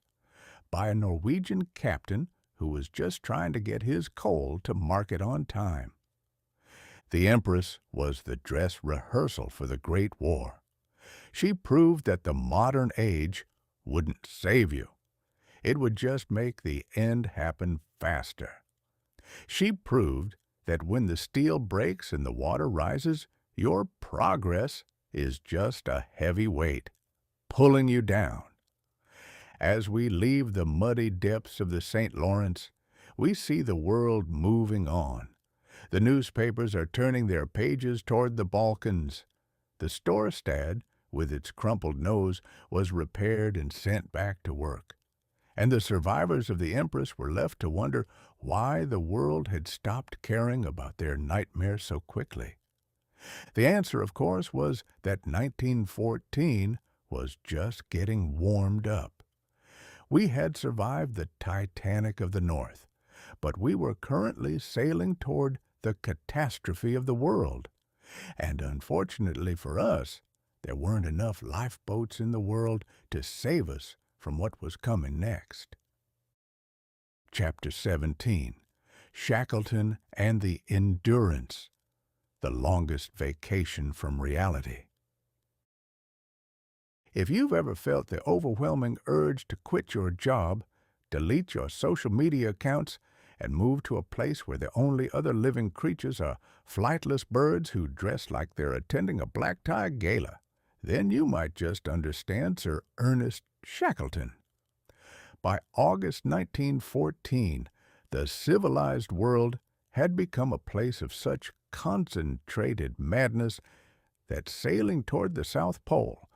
by a Norwegian captain who was just trying to get his coal to market on time. The Empress was the dress rehearsal for the Great War. She proved that the modern age wouldn't save you. It would just make the end happen faster. She proved that when the steel breaks and the water rises, your progress is just a heavy weight, pulling you down. As we leave the muddy depths of the St. Lawrence, we see the world moving on. The newspapers are turning their pages toward the Balkans. The Storstad, with its crumpled nose, was repaired and sent back to work. and the survivors of the Empress were left to wonder why the world had stopped caring about their nightmare so quickly. The answer, of course, was that 1914 was just getting warmed up. We had survived the Titanic of the North, but we were currently sailing toward the catastrophe of the world. And unfortunately for us, there weren't enough lifeboats in the world to save us from what was coming next. Chapter 17, Shackleton and the Endurance, the longest vacation from reality. If you've ever felt the overwhelming urge to quit your job, delete your social media accounts, and move to a place where the only other living creatures are flightless birds who dress like they're attending a black tie gala, then you might just understand Sir Ernest Shackleton. By August 1914, the civilized world had become a place of such concentrated madness that sailing toward the South Pole,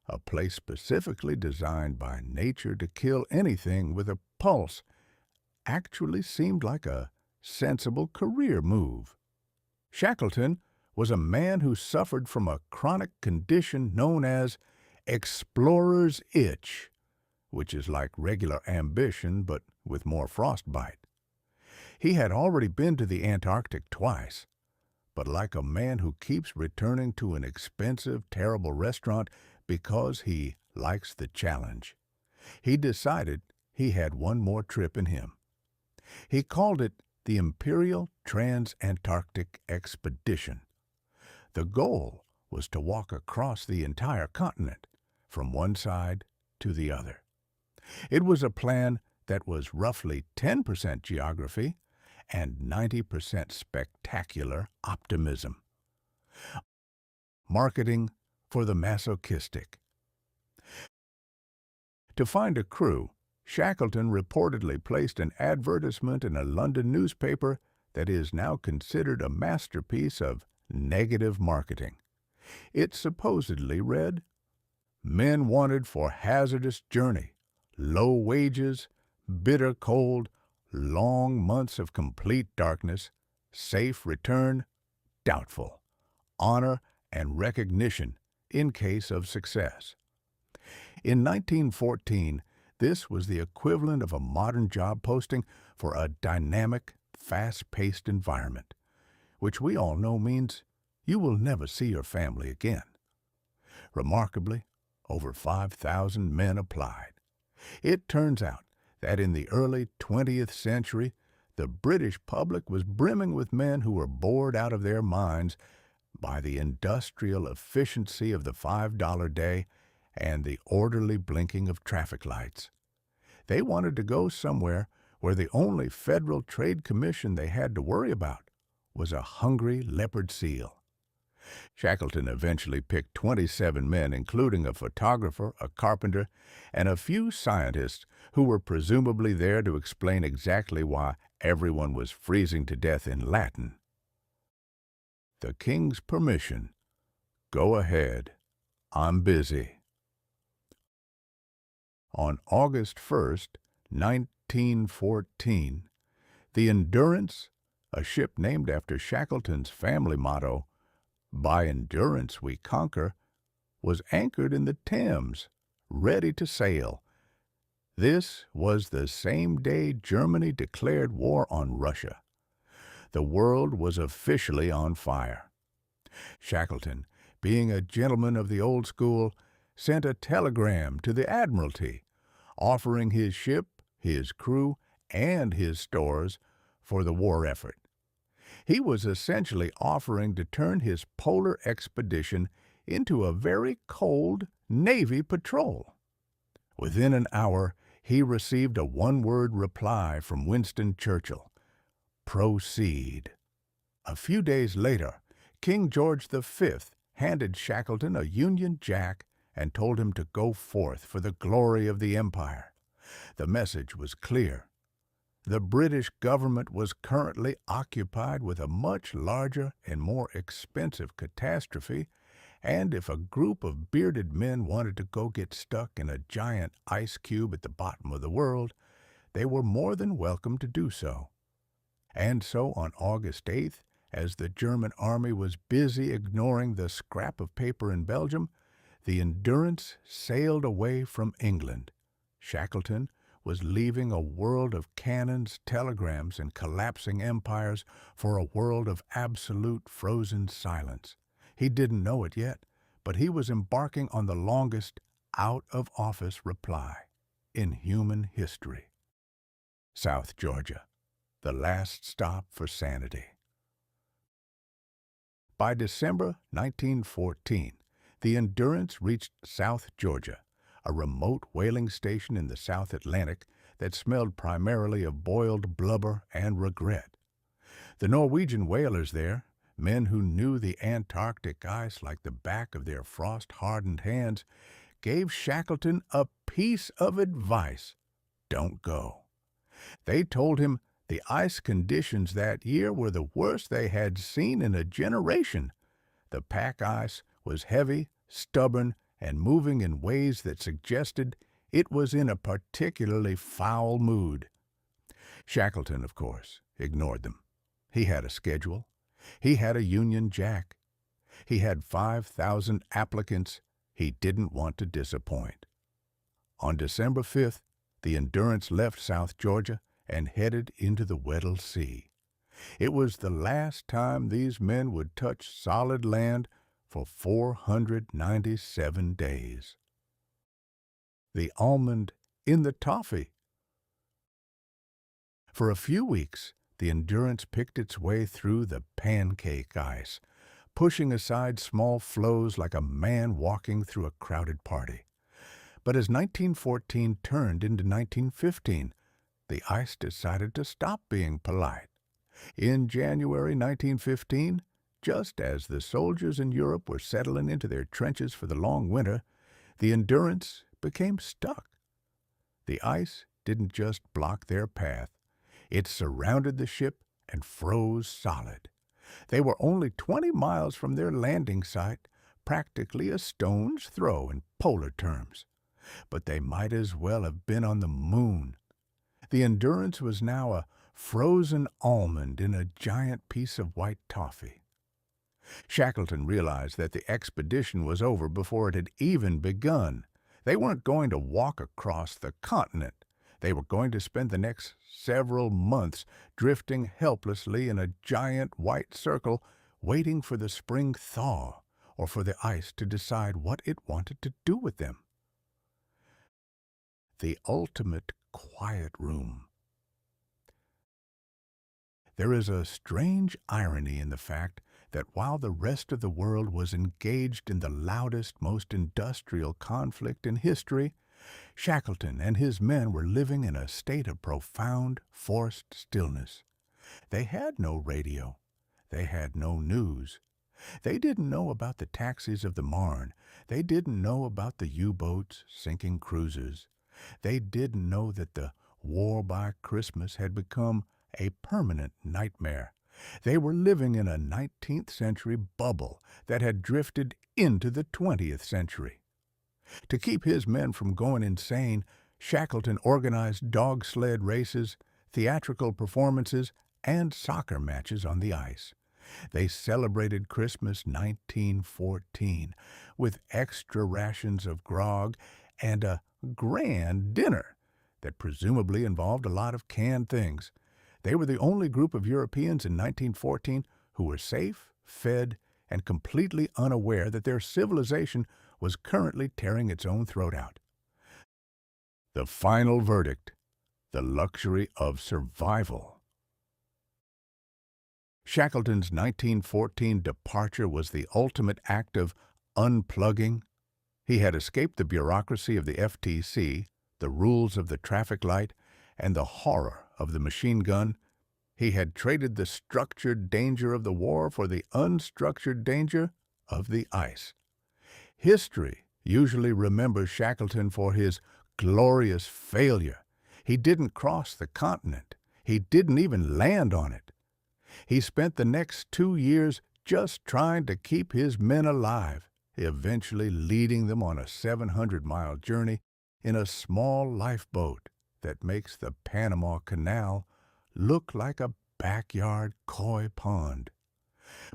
a place specifically designed by nature to kill anything with a pulse, actually seemed like a sensible career move. Shackleton was a man who suffered from a chronic condition known as explorer's itch, which is like regular ambition but with more frostbite. He had already been to the Antarctic twice, but like a man who keeps returning to an expensive, terrible restaurant because he likes the challenge, he decided he had one more trip in him. He called it the Imperial Trans-Antarctic Expedition. The goal was to walk across the entire continent, from one side to the other. It was a plan that was roughly 10% geography and 90% spectacular optimism. Marketing for the masochistic. To find a crew, Shackleton reportedly placed an advertisement in a London newspaper that is now considered a masterpiece of negative marketing. It supposedly read, "Men wanted for hazardous journey, low wages, bitter cold, long months of complete darkness, safe return, doubtful, honor and recognition in case of success." In 1914, this was the equivalent of a modern job posting for a dynamic, fast-paced environment, which we all know means you will never see your family again. Remarkably, over 5,000 men applied. It turns out that in the early 20th century, the British public was brimming with men who were bored out of their minds by the industrial efficiency of the $5 day and the orderly blinking of traffic lights. They wanted to go somewhere where the only Federal Trade Commission they had to worry about was a hungry leopard seal. Shackleton eventually picked 27 men, including a photographer, a carpenter, and a few scientists who were presumably there to explain exactly why everyone was freezing to death in Latin. The King's permission. Go ahead. I'm busy. On August 1st, 1914, the Endurance, a ship named after Shackleton's family motto, "By endurance we conquer," was anchored in the Thames, ready to sail. This was the same day Germany declared war on Russia. The world was officially on fire. Shackleton, being a gentleman of the old school, sent a telegram to the Admiralty, offering his ship, his crew, and his stores for the war effort. He was essentially offering to turn his polar expedition into a very cold Navy patrol. Within an hour, he received a one-word reply from Winston Churchill: "Proceed." A few days later, King George V handed Shackleton a Union Jack and told him to go forth for the glory of the empire. The message was clear. The British government was currently occupied with a much larger and more expensive catastrophe, And if a group of bearded men wanted to go get stuck in a giant ice cube at the bottom of the world, they were more than welcome to do so. And so on August 8th, as the German army was busy ignoring the scrap of paper in Belgium, the Endurance sailed away from England. Shackleton was leaving a world of cannons, telegrams, and collapsing empires for a world of absolute frozen silence. He didn't know it yet, but he was embarking on the longest out-of-office reply in human history. South Georgia, the last stop for sanity. By December 1914, the Endurance reached South Georgia, a remote whaling station in the South Atlantic that smelled primarily of boiled blubber and regret. The Norwegian whalers there, men who knew the Antarctic ice like the back of their frost-hardened hands, gave Shackleton a piece of advice: don't go. They told him the ice conditions that year were the worst they had seen in a generation. The pack ice was heavy, stubborn, and moving in ways that suggested it was in a particularly foul mood. Shackleton, of course, ignored them. He had a schedule. He had a Union Jack. He had 5,000 applicants he didn't want to disappoint. On December 5th, the Endurance left South Georgia and headed into the Weddell Sea. It was the last time these men would touch solid land for 497 days. The almond in the toffee. For a few weeks, the Endurance picked its way through the pancake ice, pushing aside small floes like a man walking through a crowded party. But as 1914 turned into 1915, the ice decided to stop being polite. In January 1915, just as the soldiers in Europe were settling into their trenches for the long winter, the Endurance became stuck. The ice didn't just block their path. It surrounded the ship and froze solid. They were only 20 miles from their landing site, practically a stone's throw in polar terms. But they might as well have been on the moon. The Endurance was now a frozen almond in a giant piece of white toffee. Shackleton realized that the expedition was over before it had even begun. They weren't going to walk across the continent. They were going to spend the next several months drifting helplessly in a giant white circle, waiting for the spring thaw or for the ice to decide what it wanted to do with them. The ultimate quiet room. There is a strange irony in the fact that while the rest of the world was engaged in the loudest, most industrial conflict in history, Shackleton and his men were living in a state of profound, forced stillness. They had no radio. They had no news. They didn't know about the taxis of the Marne. They didn't know about the U-boats sinking cruisers. They didn't know that the war by Christmas had become a permanent nightmare. They were living in a 19th century bubble that had drifted into the 20th century. To keep his men from going insane, Shackleton organized dog sled races, theatrical performances, and soccer matches on the ice. They celebrated Christmas 1914 with extra rations of grog and a grand dinner that presumably involved a lot of canned things. They were the only group of Europeans in 1914 who were safe, fed, and completely unaware that their civilization was currently tearing its own throat out. The final verdict: the luxury of survival. Shackleton's 1914 departure was the ultimate act of unplugging. He had escaped the bureaucracy of the FTC, the rules of the traffic light, and the horror of the machine gun. He had traded the structured danger of the war for the unstructured danger of the ice. History usually remembers Shackleton for his glorious failure. He didn't cross the continent. He didn't even land on it. He spent the next 2 years just trying to keep his men alive, eventually leading them on a 700-mile journey in a small lifeboat that makes the Panama Canal look like a backyard koi pond.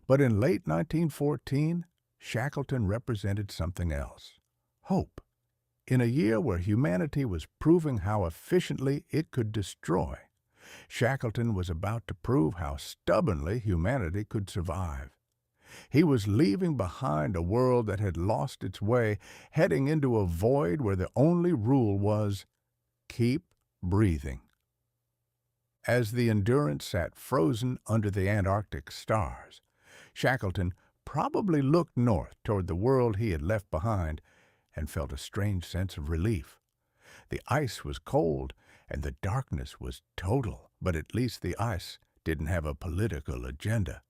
But in late 1914, Shackleton represented something else: hope. In a year where humanity was proving how efficiently it could destroy, Shackleton was about to prove how stubbornly humanity could survive. He was leaving behind a world that had lost its way, heading into a void where the only rule was keep breathing. As the Endurance sat frozen under the Antarctic stars, Shackleton probably looked north toward the world he had left behind and felt a strange sense of relief. The ice was cold and the darkness was total, but at least the ice didn't have a political agenda.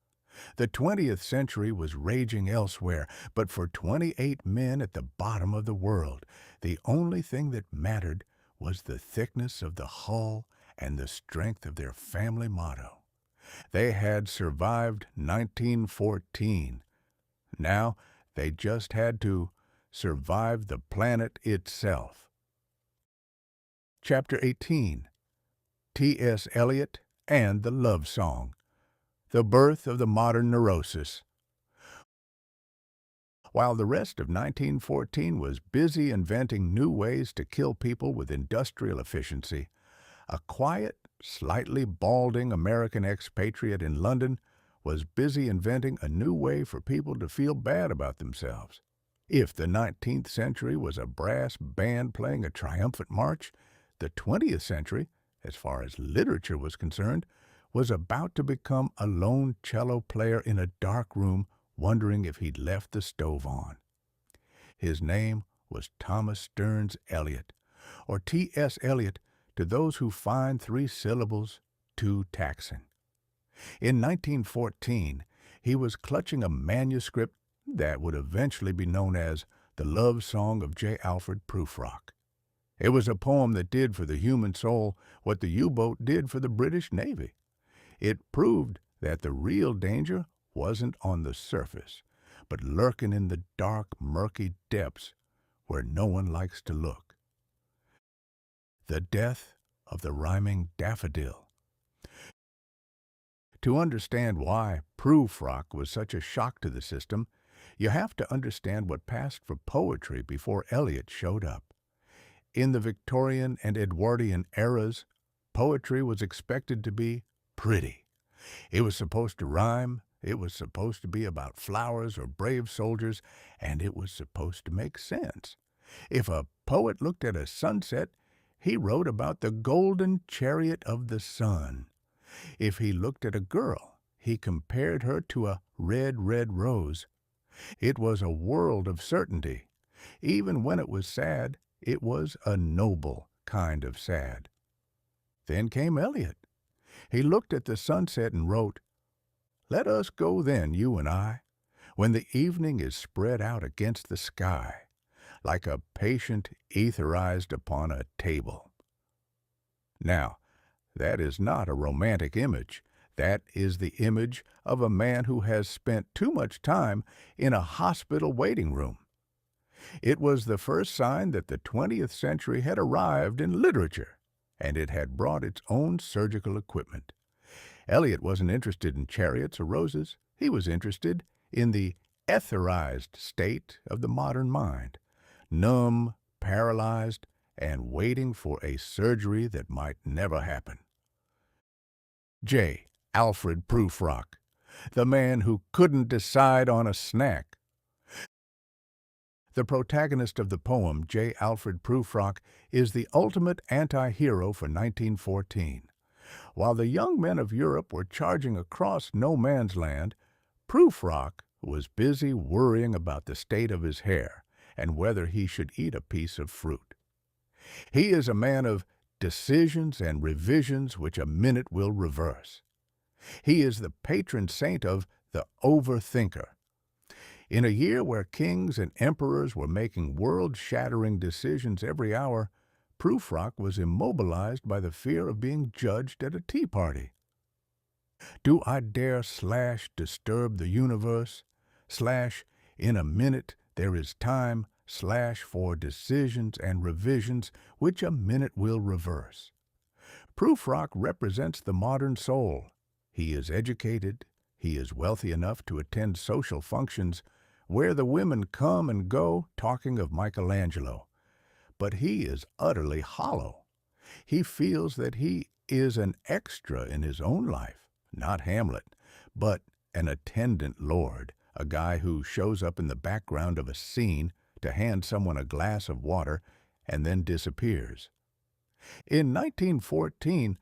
The 20th century was raging elsewhere, but for 28 men at the bottom of the world, the only thing that mattered was the thickness of the hull and the strength of their family motto. They had survived 1914. Now they just had to survive the planet itself. Chapter 18. T.S. Eliot and the Love Song. The birth of the modern neurosis. While the rest of 1914 was busy inventing new ways to kill people with industrial efficiency, a quiet, slightly balding American expatriate in London was busy inventing a new way for people to feel bad about themselves. If the 19th century was a brass band playing a triumphant march, the 20th century, as far as literature was concerned, was about to become a lone cello player in a dark room wondering if he'd left the stove on. His name was Thomas Stearns Eliot, or T.S. Eliot to those who find 3 syllables too taxing. In 1914, he was clutching a manuscript that would eventually be known as The Love Song of J. Alfred Prufrock. It was a poem that did for the human soul what the U-boat did for the British Navy. It proved that the real danger wasn't on the surface, but lurking in the dark, murky depths where no one likes to look. The death of the rhyming daffodil. To understand why Prufrock was such a shock to the system, you have to understand what passed for poetry before Eliot showed up. In the Victorian and Edwardian eras, poetry was expected to be pretty. It was supposed to rhyme, it was supposed to be about flowers or brave soldiers, and it was supposed to make sense. If a poet looked at a sunset, he wrote about the golden chariot of the sun. If he looked at a girl, he compared her to a red, red rose. It was a world of certainty. Even when it was sad, it was a noble kind of sad. Then came Eliot. He looked at the sunset and wrote, "Let us go then, you and I, when the evening is spread out against the sky, like a patient etherized upon a table." Now, that is not a romantic image. That is the image of a man who has spent too much time in a hospital waiting room. It was the first sign that the 20th century had arrived in literature, and it had brought its own surgical equipment. Eliot wasn't interested in chariots or roses. He was interested in the etherized state of the modern mind, numb, paralyzed, and waiting for a surgery that might never happen. J. Alfred Prufrock, the man who couldn't decide on a snack. The protagonist of the poem, J. Alfred Prufrock, is the ultimate anti-hero for 1914. While the young men of Europe were charging across no man's land, Prufrock was busy worrying about the state of his hair and whether he should eat a piece of fruit. He is a man of decisions and revisions which a minute will reverse. He is the patron saint of the overthinker. In a year where kings and emperors were making world-shattering decisions every hour, Prufrock was immobilized by the fear of being judged at a tea party. Do I dare / disturb the universe? / in a minute There is time slash for decisions and revisions which a minute will reverse. Prufrock represents the modern soul. He is educated, he is wealthy enough to attend social functions where the women come and go talking of Michelangelo. But he is utterly hollow. He feels that he is an extra in his own life, not Hamlet, but an attendant lord, a guy who shows up in the background of a scene to hand someone a glass of water and then disappears. In 1914,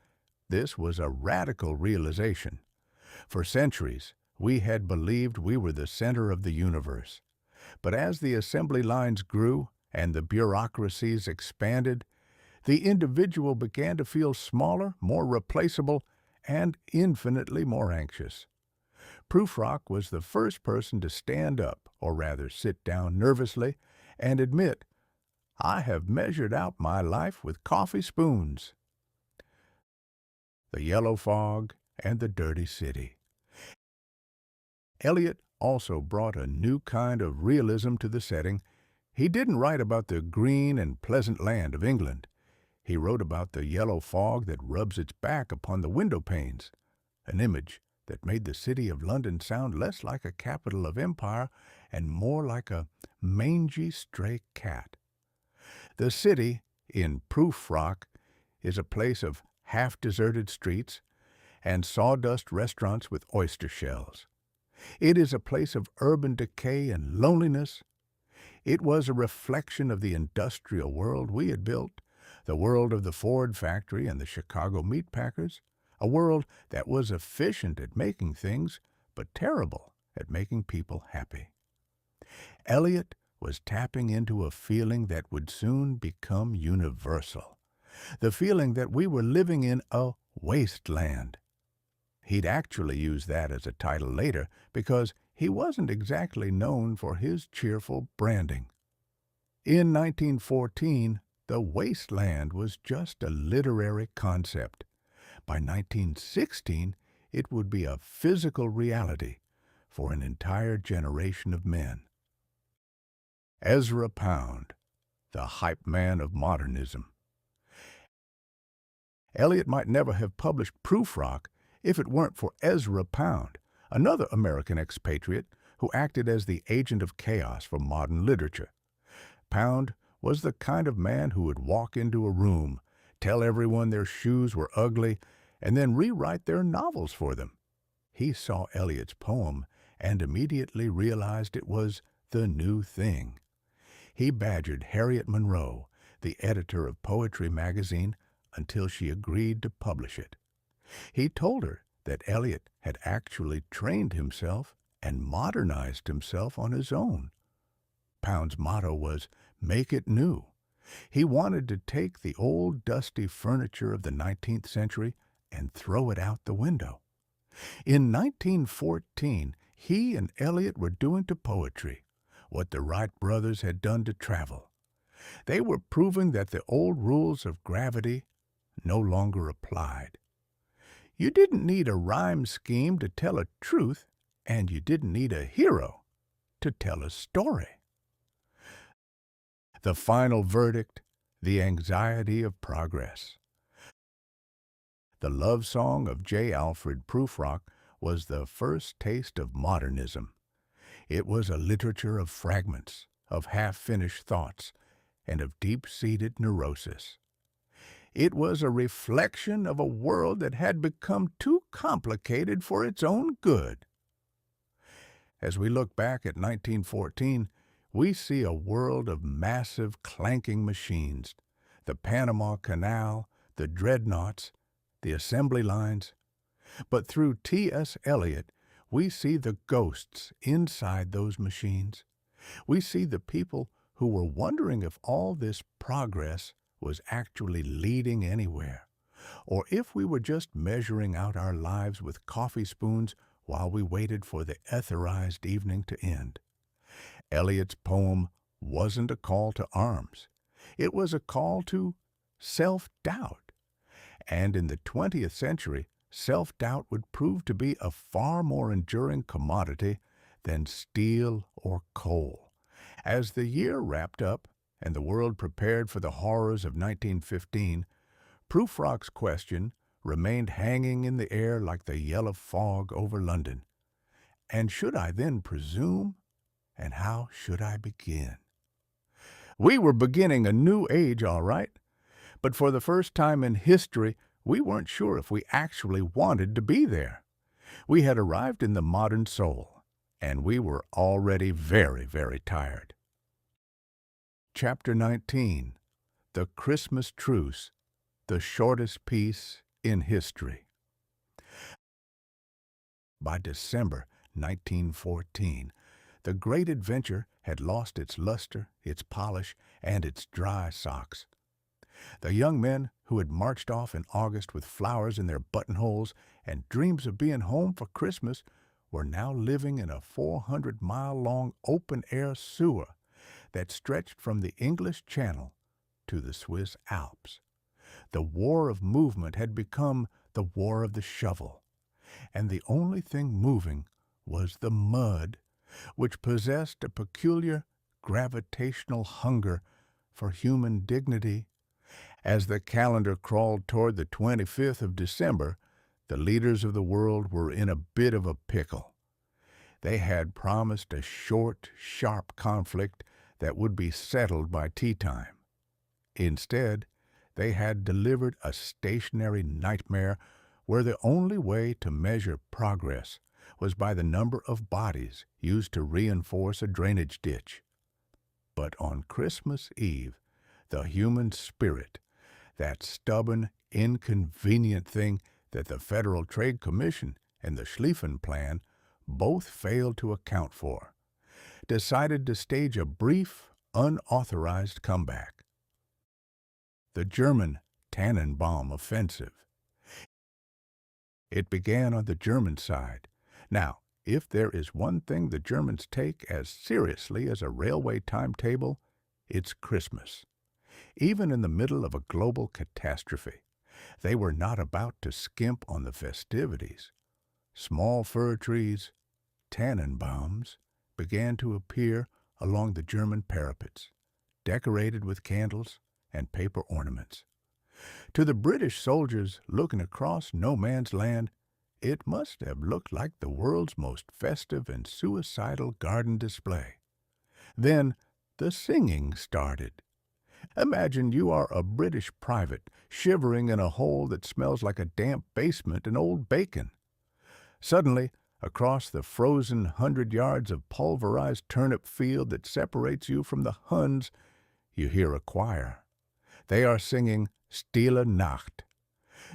this was a radical realization. For centuries, we had believed we were the center of the universe. But as the assembly lines grew and the bureaucracies expanded, the individual began to feel smaller, more replaceable, and infinitely more anxious. Prufrock was the first person to stand up, or rather sit down nervously, and admit, "I have measured out my life with coffee spoons." The yellow fog and the dirty city. Eliot also brought a new kind of realism to the setting. He didn't write about the green and pleasant land of England. He wrote about the yellow fog that rubs its back upon the window panes, an image that made the city of London sound less like a capital of empire and more like a mangy stray cat. The city, in Prufrock, is a place of half-deserted streets and sawdust restaurants with oyster shells. It is a place of urban decay and loneliness. It was a reflection of the industrial world we had built, the world of the Ford factory and the Chicago meat packers, a world that was efficient at making things, but terrible at making people happy. Eliot was tapping into a feeling that would soon become universal, the feeling that we were living in a wasteland. He'd actually use that as a title later because he wasn't exactly known for his cheerful branding. In 1914, the wasteland was just a literary concept. By 1916, it would be a physical reality for an entire generation of men. Ezra Pound, the hype man of modernism. Eliot might never have published Prufrock if it weren't for Ezra Pound, another American expatriate who acted as the agent of chaos for modern literature. Pound was the kind of man who would walk into a room, tell everyone their shoes were ugly, and then rewrite their novels for them. He saw Eliot's poem and immediately realized it was the new thing. He badgered Harriet Monroe, the editor of Poetry magazine, until she agreed to publish it. He told her that Eliot had actually trained himself and modernized himself on his own. Pound's motto was, "Make it new." He wanted to take the old dusty furniture of the 19th century and throw it out the window. In 1914, he and Eliot were doing to poetry what the Wright brothers had done to travel. They were proving that the old rules of gravity no longer applied. You didn't need a rhyme scheme to tell a truth, and you didn't need a hero to tell a story. The final verdict, the anxiety of progress. The love song of J. Alfred Prufrock was the first taste of modernism. It was a literature of fragments, of half-finished thoughts, and of deep-seated neurosis. It was a reflection of a world that had become too complicated for its own good. As we look back at 1914, we see a world of massive clanking machines, the Panama Canal, the dreadnoughts, the assembly lines. But through T.S. Eliot, we see the ghosts inside those machines. We see the people who were wondering if all this progress was actually leading anywhere, or if we were just measuring out our lives with coffee spoons while we waited for the etherized evening to end. Eliot's poem wasn't a call to arms. It was a call to self-doubt. And in the 20th century, self-doubt would prove to be a far more enduring commodity than steel or coal. As the year wrapped up and the world prepared for the horrors of 1915, Prufrock's question remained hanging in the air like the yellow fog over London. And should I then presume? And how should I begin? We were beginning a new age, all right, but for the first time in history, we weren't sure if we actually wanted to be there. We had arrived in the modern soul, and we were already very, very tired. Chapter 19, The Christmas Truce, the shortest peace in history. By December 1914, the great adventure had lost its luster, its polish, and its dry socks. The young men who had marched off in August with flowers in their buttonholes and dreams of being home for Christmas were now living in a 400-mile-long open-air sewer that stretched from the English Channel to the Swiss Alps. The war of movement had become the war of the shovel, and the only thing moving was the mud, which possessed a peculiar gravitational hunger for human dignity. As the calendar crawled toward the 25th of December, the leaders of the world were in a bit of a pickle. They had promised a short, sharp conflict that would be settled by tea time. Instead, they had delivered a stationary nightmare where the only way to measure progress was by the number of bodies used to reinforce a drainage ditch. But on Christmas Eve, the human spirit, that stubborn, inconvenient thing that the Federal Trade Commission and the Schlieffen Plan both failed to account for, decided to stage a brief, unauthorized comeback. The German Tannenbaum Offensive. It began on the German side. Now, if there is one thing the Germans take as seriously as a railway timetable, it's Christmas. Even in the middle of a global catastrophe, they were not about to skimp on the festivities. Small fir trees, Tannenbaums, began to appear along the German parapets, decorated with candles and paper ornaments. To the British soldiers looking across no man's land, it must have looked like the world's most festive and suicidal garden display. Then the singing started. Imagine you are a British private shivering in a hole that smells like a damp basement and old bacon. Suddenly, across the frozen 100 yards of pulverized turnip field that separates you from the Huns, you hear a choir. They are singing Stille Nacht.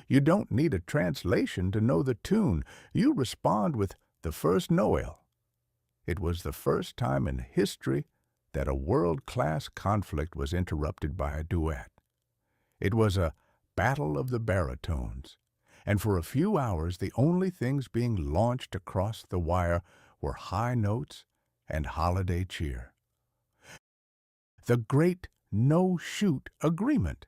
You don't need a translation to know the tune. You respond with the first Noel. It was the first time in history that a world-class conflict was interrupted by a duet. It was a battle of the baritones, and for a few hours the only things being launched across the wire were high notes and holiday cheer. The great no-shoot agreement.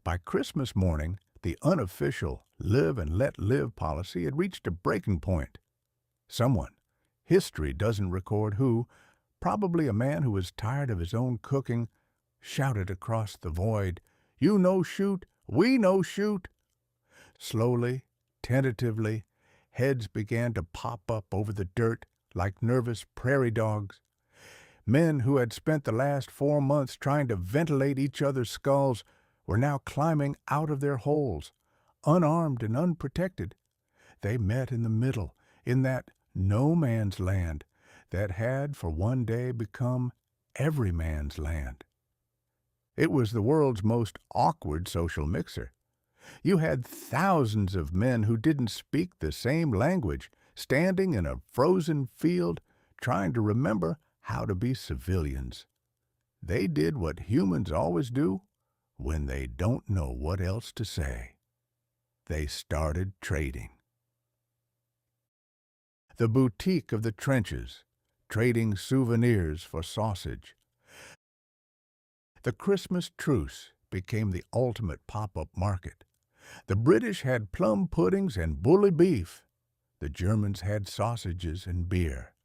By Christmas morning, the unofficial live and let live policy had reached a breaking point. Someone, history doesn't record who, probably a man who was tired of his own cooking, shouted across the void, "You no shoot, we no shoot." Slowly, tentatively, heads began to pop up over the dirt like nervous prairie dogs. Men who had spent the last 4 months trying to ventilate each other's skulls were now climbing out of their holes, unarmed and unprotected. They met in the middle, in that no man's land that had for one day become every man's land. It was the world's most awkward social mixer. You had thousands of men who didn't speak the same language, standing in a frozen field, trying to remember how to be civilians. They did what humans always do when they don't know what else to say. They started trading. The boutique of the trenches, trading souvenirs for sausage. The Christmas truce became the ultimate pop-up market. The British had plum puddings and bully beef. The Germans had sausages and beer.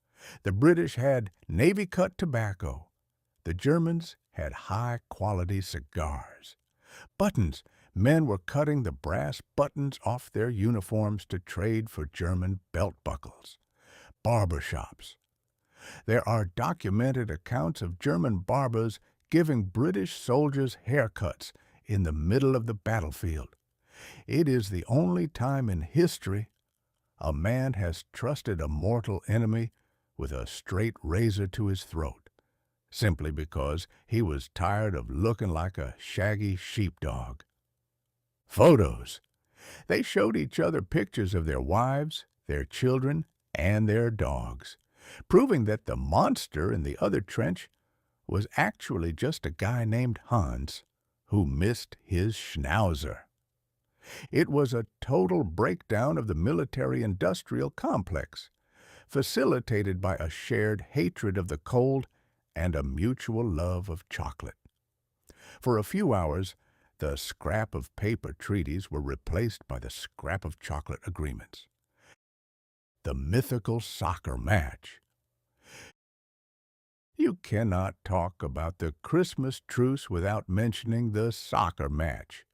The British had Navy-cut tobacco. The Germans had high-quality cigars. Buttons. Men were cutting the brass buttons off their uniforms to trade for German belt buckles. Barber shops. There are documented accounts of German barbers giving British soldiers haircuts in the middle of the battlefield. It is the only time in history a man has trusted a mortal enemy with a straight razor to his throat, simply because he was tired of looking like a shaggy sheepdog. Photos. They showed each other pictures of their wives, their children, and their dogs, proving that the monster in the other trench was actually just a guy named Hans who missed his schnauzer. It was a total breakdown of the military-industrial complex, facilitated by a shared hatred of the cold and a mutual love of chocolate. For a few hours, the scrap of paper treaties were replaced by the scrap of chocolate agreements. The mythical soccer match. You cannot talk about the Christmas truce without mentioning the soccer match.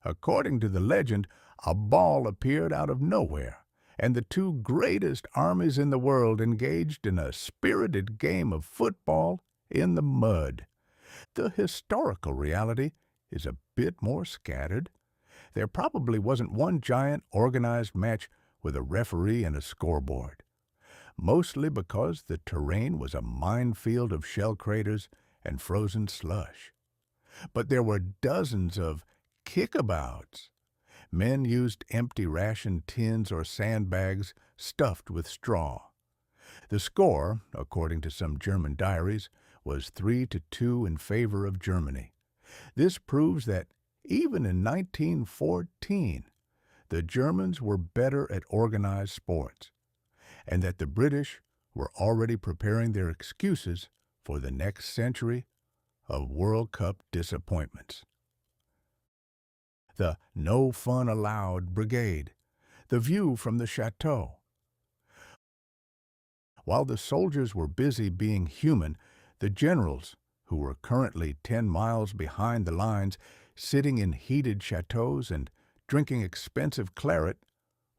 According to the legend, a ball appeared out of nowhere, and the two greatest armies in the world engaged in a spirited game of football in the mud. The historical reality is a bit more scattered. There probably wasn't one giant organized match with a referee and a scoreboard, mostly because the terrain was a minefield of shell craters and frozen slush. But there were dozens of kickabouts. Men used empty ration tins or sandbags stuffed with straw. The score, according to some German diaries, was 3-2 in favor of Germany. This proves that even in 1914, the Germans were better at organized sports, and that the British were already preparing their excuses for the next century of World Cup disappointments. The No Fun Allowed Brigade, the view from the chateau. While the soldiers were busy being human, the generals, who were currently 10 miles behind the lines, sitting in heated chateaus and drinking expensive claret,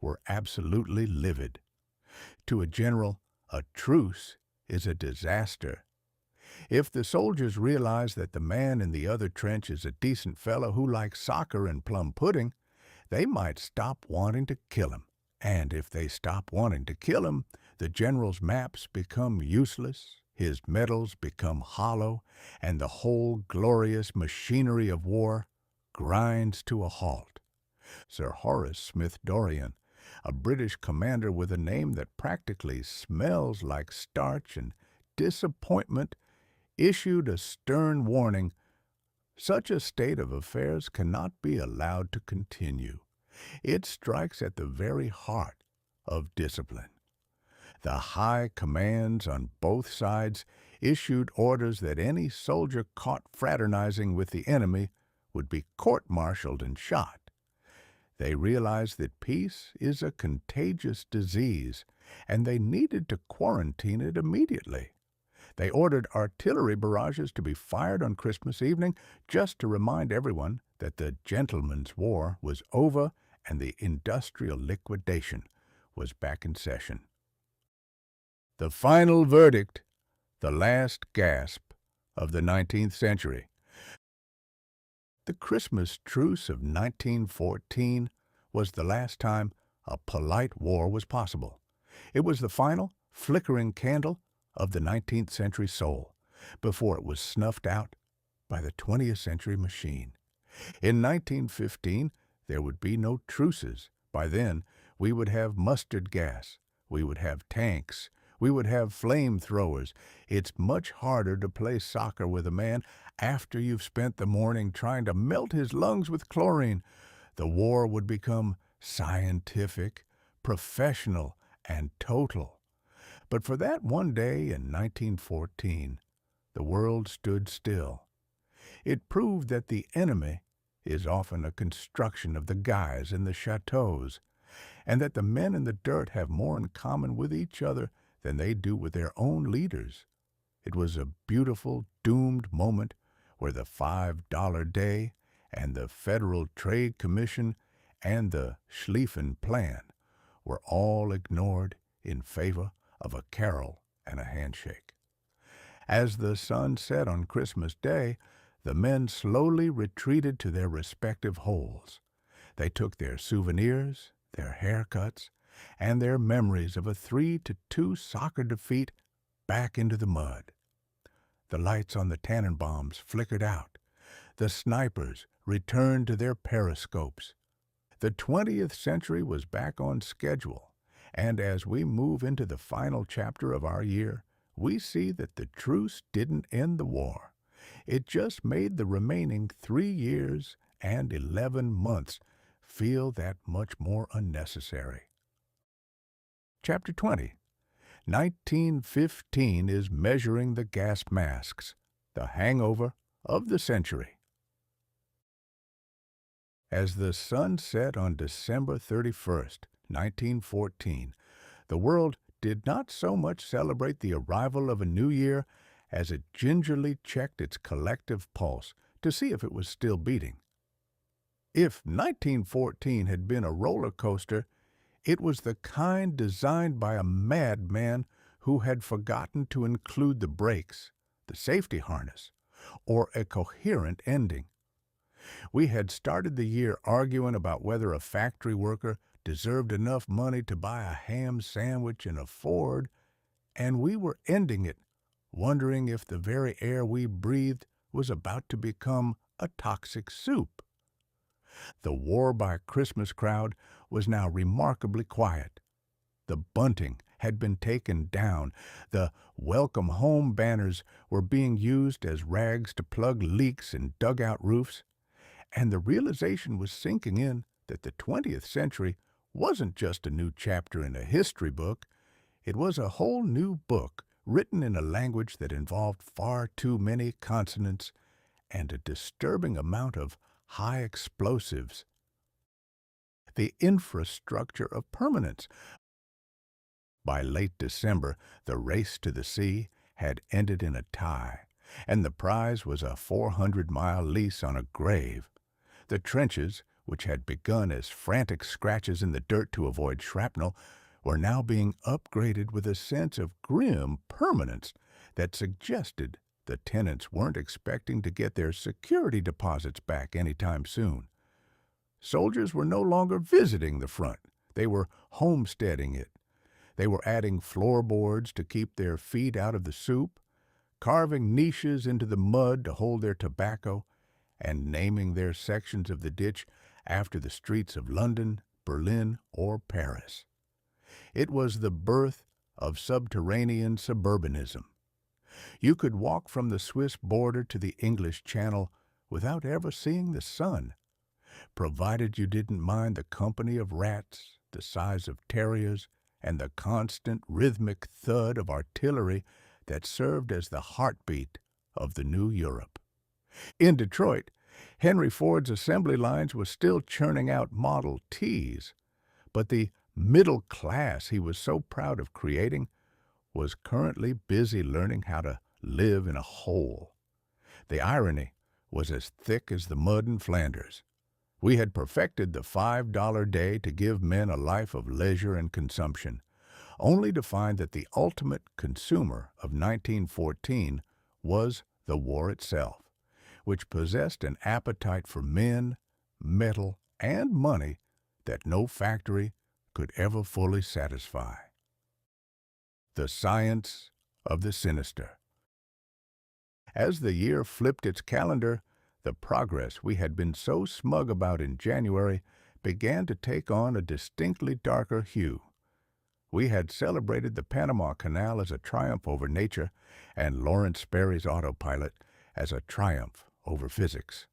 were absolutely livid. To a general, a truce is a disaster. If the soldiers realize that the man in the other trench is a decent fellow who likes soccer and plum pudding, they might stop wanting to kill him. And if they stop wanting to kill him, the general's maps become useless, his medals become hollow, and the whole glorious machinery of war grinds to a halt. Sir Horace Smith Dorrien, a British commander with a name that practically smells like starch and disappointment, issued a stern warning: such a state of affairs cannot be allowed to continue. It strikes at the very heart of discipline. The high commands on both sides issued orders that any soldier caught fraternizing with the enemy would be court-martialed and shot. They realized that peace is a contagious disease, and they needed to quarantine it immediately. They ordered artillery barrages to be fired on Christmas evening just to remind everyone that the gentleman's war was over and the industrial liquidation was back in session. The final verdict, the last gasp of the 19th century. The Christmas truce of 1914 was the last time a polite war was possible. It was the final, flickering candle of the 19th century soul, before it was snuffed out by the 20th century machine. In 1915, there would be no truces. By then, we would have mustard gas, we would have tanks, we would have flamethrowers. It's much harder to play soccer with a man after you've spent the morning trying to melt his lungs with chlorine. The war would become scientific, professional, and total. But for that one day in 1914, the world stood still. It proved that the enemy is often a construction of the guys in the chateaus, and that the men in the dirt have more in common with each other than they do with their own leaders. It was a beautiful, doomed moment where the $5 day and the Federal Trade Commission and the Schlieffen Plan were all ignored in favor of a carol and a handshake. As the sun set on Christmas Day, the men slowly retreated to their respective holes. They took their souvenirs, their haircuts, and their memories of a 3-2 soccer defeat back into the mud. The lights on the Tannenbaums flickered out. The snipers returned to their periscopes. The 20th century was back on schedule, and as we move into the final chapter of our year, we see that the truce didn't end the war. It just made the remaining 3 years and 11 months feel that much more unnecessary. Chapter 20. 1915 is measuring the gas masks, the hangover of the century. As the sun set on December 31st, 1914, the world did not so much celebrate the arrival of a new year as it gingerly checked its collective pulse to see if it was still beating. If 1914 had been a roller coaster, it was the kind designed by a madman who had forgotten to include the brakes, the safety harness, or a coherent ending. We had started the year arguing about whether a factory worker deserved enough money to buy a ham sandwich and a Ford, and we were ending it wondering if the very air we breathed was about to become a toxic soup. The war by Christmas crowd was now remarkably quiet. The bunting had been taken down. The welcome home banners were being used as rags to plug leaks in dugout roofs. And the realization was sinking in that the 20th century wasn't just a new chapter in a history book. It was a whole new book written in a language that involved far too many consonants and a disturbing amount of high explosives. The infrastructure of permanence. By late December, the race to the sea had ended in a tie, and the prize was a 400-mile lease on a grave. The trenches, which had begun as frantic scratches in the dirt to avoid shrapnel, were now being upgraded with a sense of grim permanence that suggested the tenants weren't expecting to get their security deposits back anytime soon. Soldiers were no longer visiting the front. They were homesteading it. They were adding floorboards to keep their feet out of the soup, carving niches into the mud to hold their tobacco, and naming their sections of the ditch after the streets of London, Berlin, or Paris. It was the birth of subterranean suburbanism. You could walk from the Swiss border to the English Channel without ever seeing the sun, provided you didn't mind the company of rats, the size of terriers, and the constant rhythmic thud of artillery that served as the heartbeat of the new Europe. In Detroit, Henry Ford's assembly lines were still churning out Model Ts, but the middle class he was so proud of creating was currently busy learning how to live in a hole. The irony was as thick as the mud in Flanders. We had perfected the $5 day to give men a life of leisure and consumption, only to find that the ultimate consumer of 1914 was the war itself, which possessed an appetite for men, metal, and money that no factory could ever fully satisfy. The science of the sinister. As the year flipped its calendar, the progress we had been so smug about in January began to take on a distinctly darker hue. We had celebrated the Panama Canal as a triumph over nature and Lawrence Sperry's autopilot as a triumph over physics.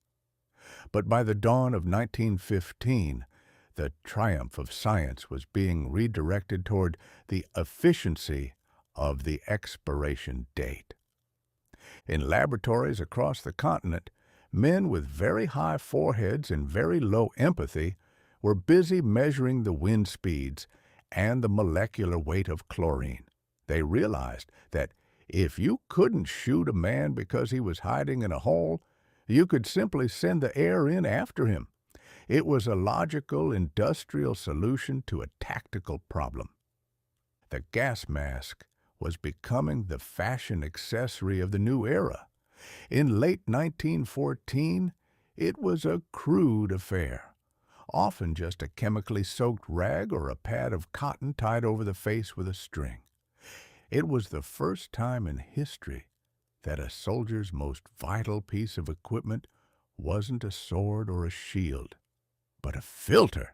But by the dawn of 1915, the triumph of science was being redirected toward the efficiency of the expiration date. In laboratories across the continent, men with very high foreheads and very low empathy were busy measuring the wind speeds and the molecular weight of chlorine. They realized that if you couldn't shoot a man because he was hiding in a hole, you could simply send the air in after him. It was a logical industrial solution to a tactical problem. The gas mask was becoming the fashion accessory of the new era. In late 1914, it was a crude affair, often just a chemically soaked rag or a pad of cotton tied over the face with a string. It was the first time in history that a soldier's most vital piece of equipment wasn't a sword or a shield, but a filter.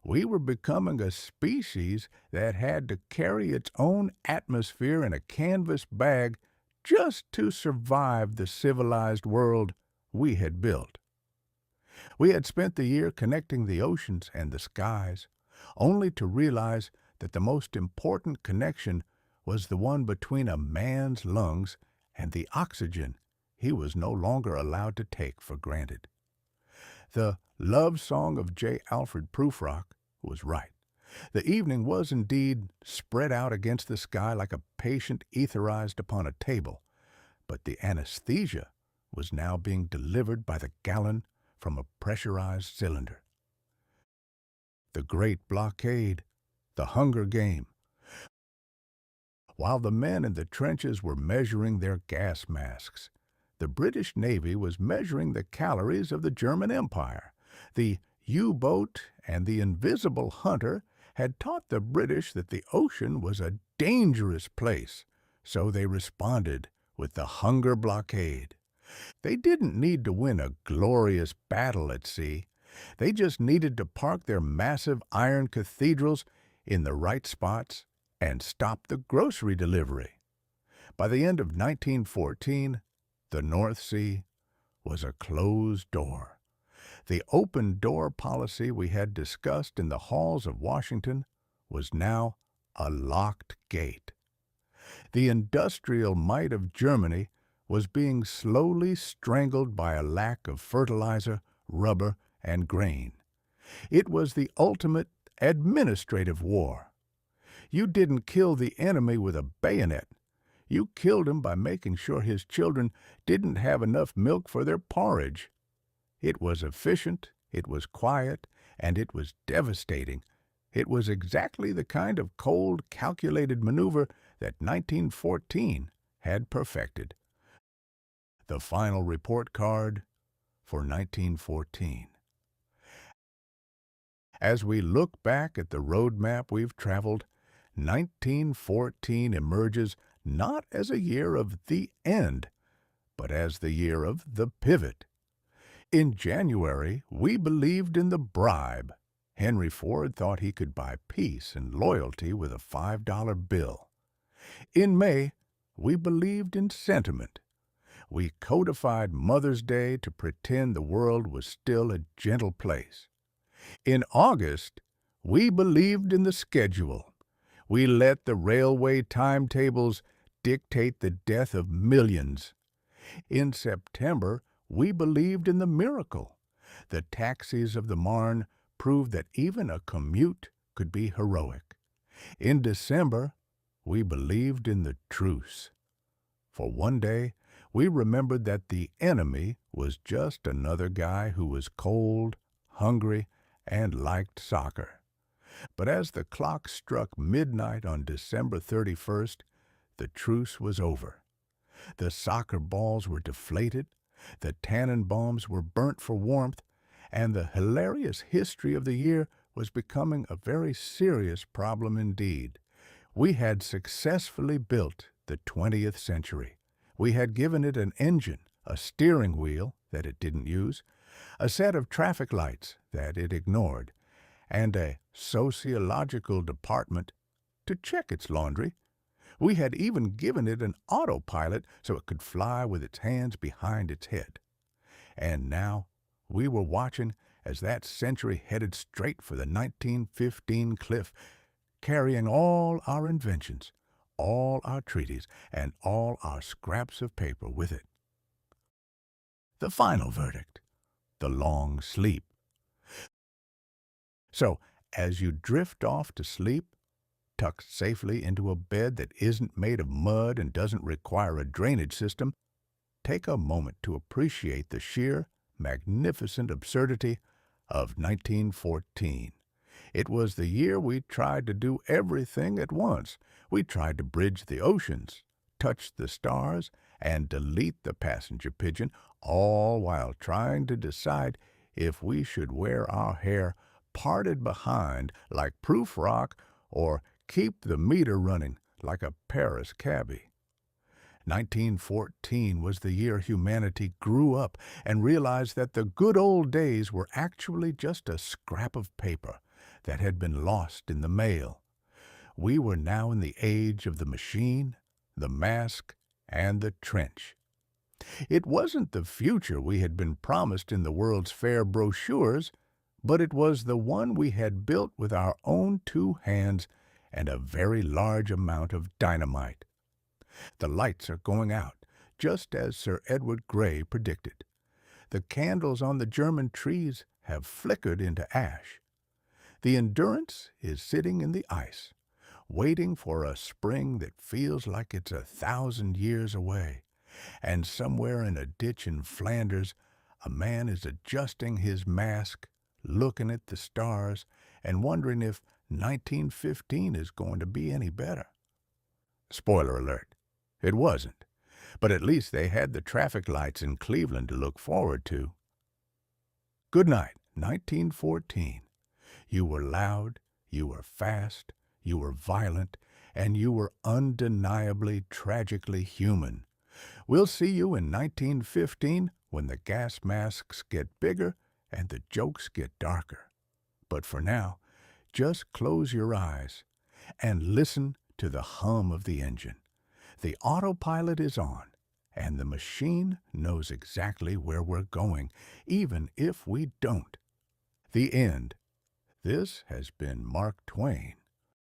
We were becoming a species that had to carry its own atmosphere in a canvas bag just to survive the civilized world we had built. We had spent the year connecting the oceans and the skies, only to realize that the most important connection was the one between a man's lungs and the oxygen he was no longer allowed to take for granted. The love song of J. Alfred Prufrock was right. The evening was indeed spread out against the sky like a patient etherized upon a table, but the anesthesia was now being delivered by the gallon from a pressurized cylinder. The Great Blockade, the Hunger Game. While the men in the trenches were measuring their gas masks, the British Navy was measuring the calories of the German Empire. The U-boat and the Invisible Hunter had taught the British that the ocean was a dangerous place, so they responded with the Hunger Blockade. They didn't need to win a glorious battle at sea. They just needed to park their massive iron cathedrals in the right spots and stop the grocery delivery. By the end of 1914, the North Sea was a closed door. The open door policy we had discussed in the halls of Washington was now a locked gate. The industrial might of Germany was being slowly strangled by a lack of fertilizer, rubber, and grain. It was the ultimate administrative war. You didn't kill the enemy with a bayonet. You killed him by making sure his children didn't have enough milk for their porridge. It was efficient, it was quiet, and it was devastating. It was exactly the kind of cold, calculated maneuver that 1914 had perfected. The final report card for 1914. As we look back at the roadmap we've traveled, 1914 emerges not as a year of the end, but as the year of the pivot. In January, we believed in the bribe. Henry Ford thought he could buy peace and loyalty with a $5 bill. In May, we believed in sentiment. We codified Mother's Day to pretend the world was still a gentle place. In August, we believed in the schedule. We let the railway timetables dictate the death of millions. In September, we believed in the miracle. The taxis of the Marne proved that even a commute could be heroic. In December, we believed in the truce. For one day, we remembered that the enemy was just another guy who was cold, hungry, and liked soccer. But as the clock struck midnight on December 31st, the truce was over. The soccer balls were deflated, the Tannenbaums were burnt for warmth, and the hilarious history of the year was becoming a very serious problem indeed. We had successfully built the 20th century. We had given it an engine, a steering wheel that it didn't use, a set of traffic lights that it ignored, and a sociological department to check its laundry. We had even given it an autopilot so it could fly with its hands behind its head. And now we were watching as that century headed straight for the 1915 cliff, carrying all our inventions, all our treaties, and all our scraps of paper with it. The final verdict: the long sleep. So, as you drift off to sleep, tucked safely into a bed that isn't made of mud and doesn't require a drainage system, take a moment to appreciate the sheer, magnificent absurdity of 1914. It was the year we tried to do everything at once. We tried to bridge the oceans, touch the stars, and delete the passenger pigeon, all while trying to decide if we should wear our hair parted behind like proof rock or keep the meter running like a Paris cabbie. 1914 was the year humanity grew up and realized that the good old days were actually just a scrap of paper that had been lost in the mail. We were now in the age of the machine, the mask, and the trench. It wasn't the future we had been promised in the World's Fair brochures, but it was the one we had built with our own two hands and a very large amount of dynamite. The lights are going out, just as Sir Edward Grey predicted. The candles on the German trees have flickered into ash. The Endurance is sitting in the ice, waiting for a spring that feels like it's 1,000 years away. And somewhere in a ditch in Flanders, a man is adjusting his mask, looking at the stars, and wondering if 1915 is going to be any better. Spoiler alert, it wasn't. But at least they had the traffic lights in Cleveland to look forward to. Good night, 1914. You were loud, you were fast, you were violent, and you were undeniably, tragically human. We'll see you in 1915 when the gas masks get bigger and the jokes get darker. But for now, just close your eyes and listen to the hum of the engine. The autopilot is on, and the machine knows exactly where we're going, even if we don't. The end. This has been Mark Twain.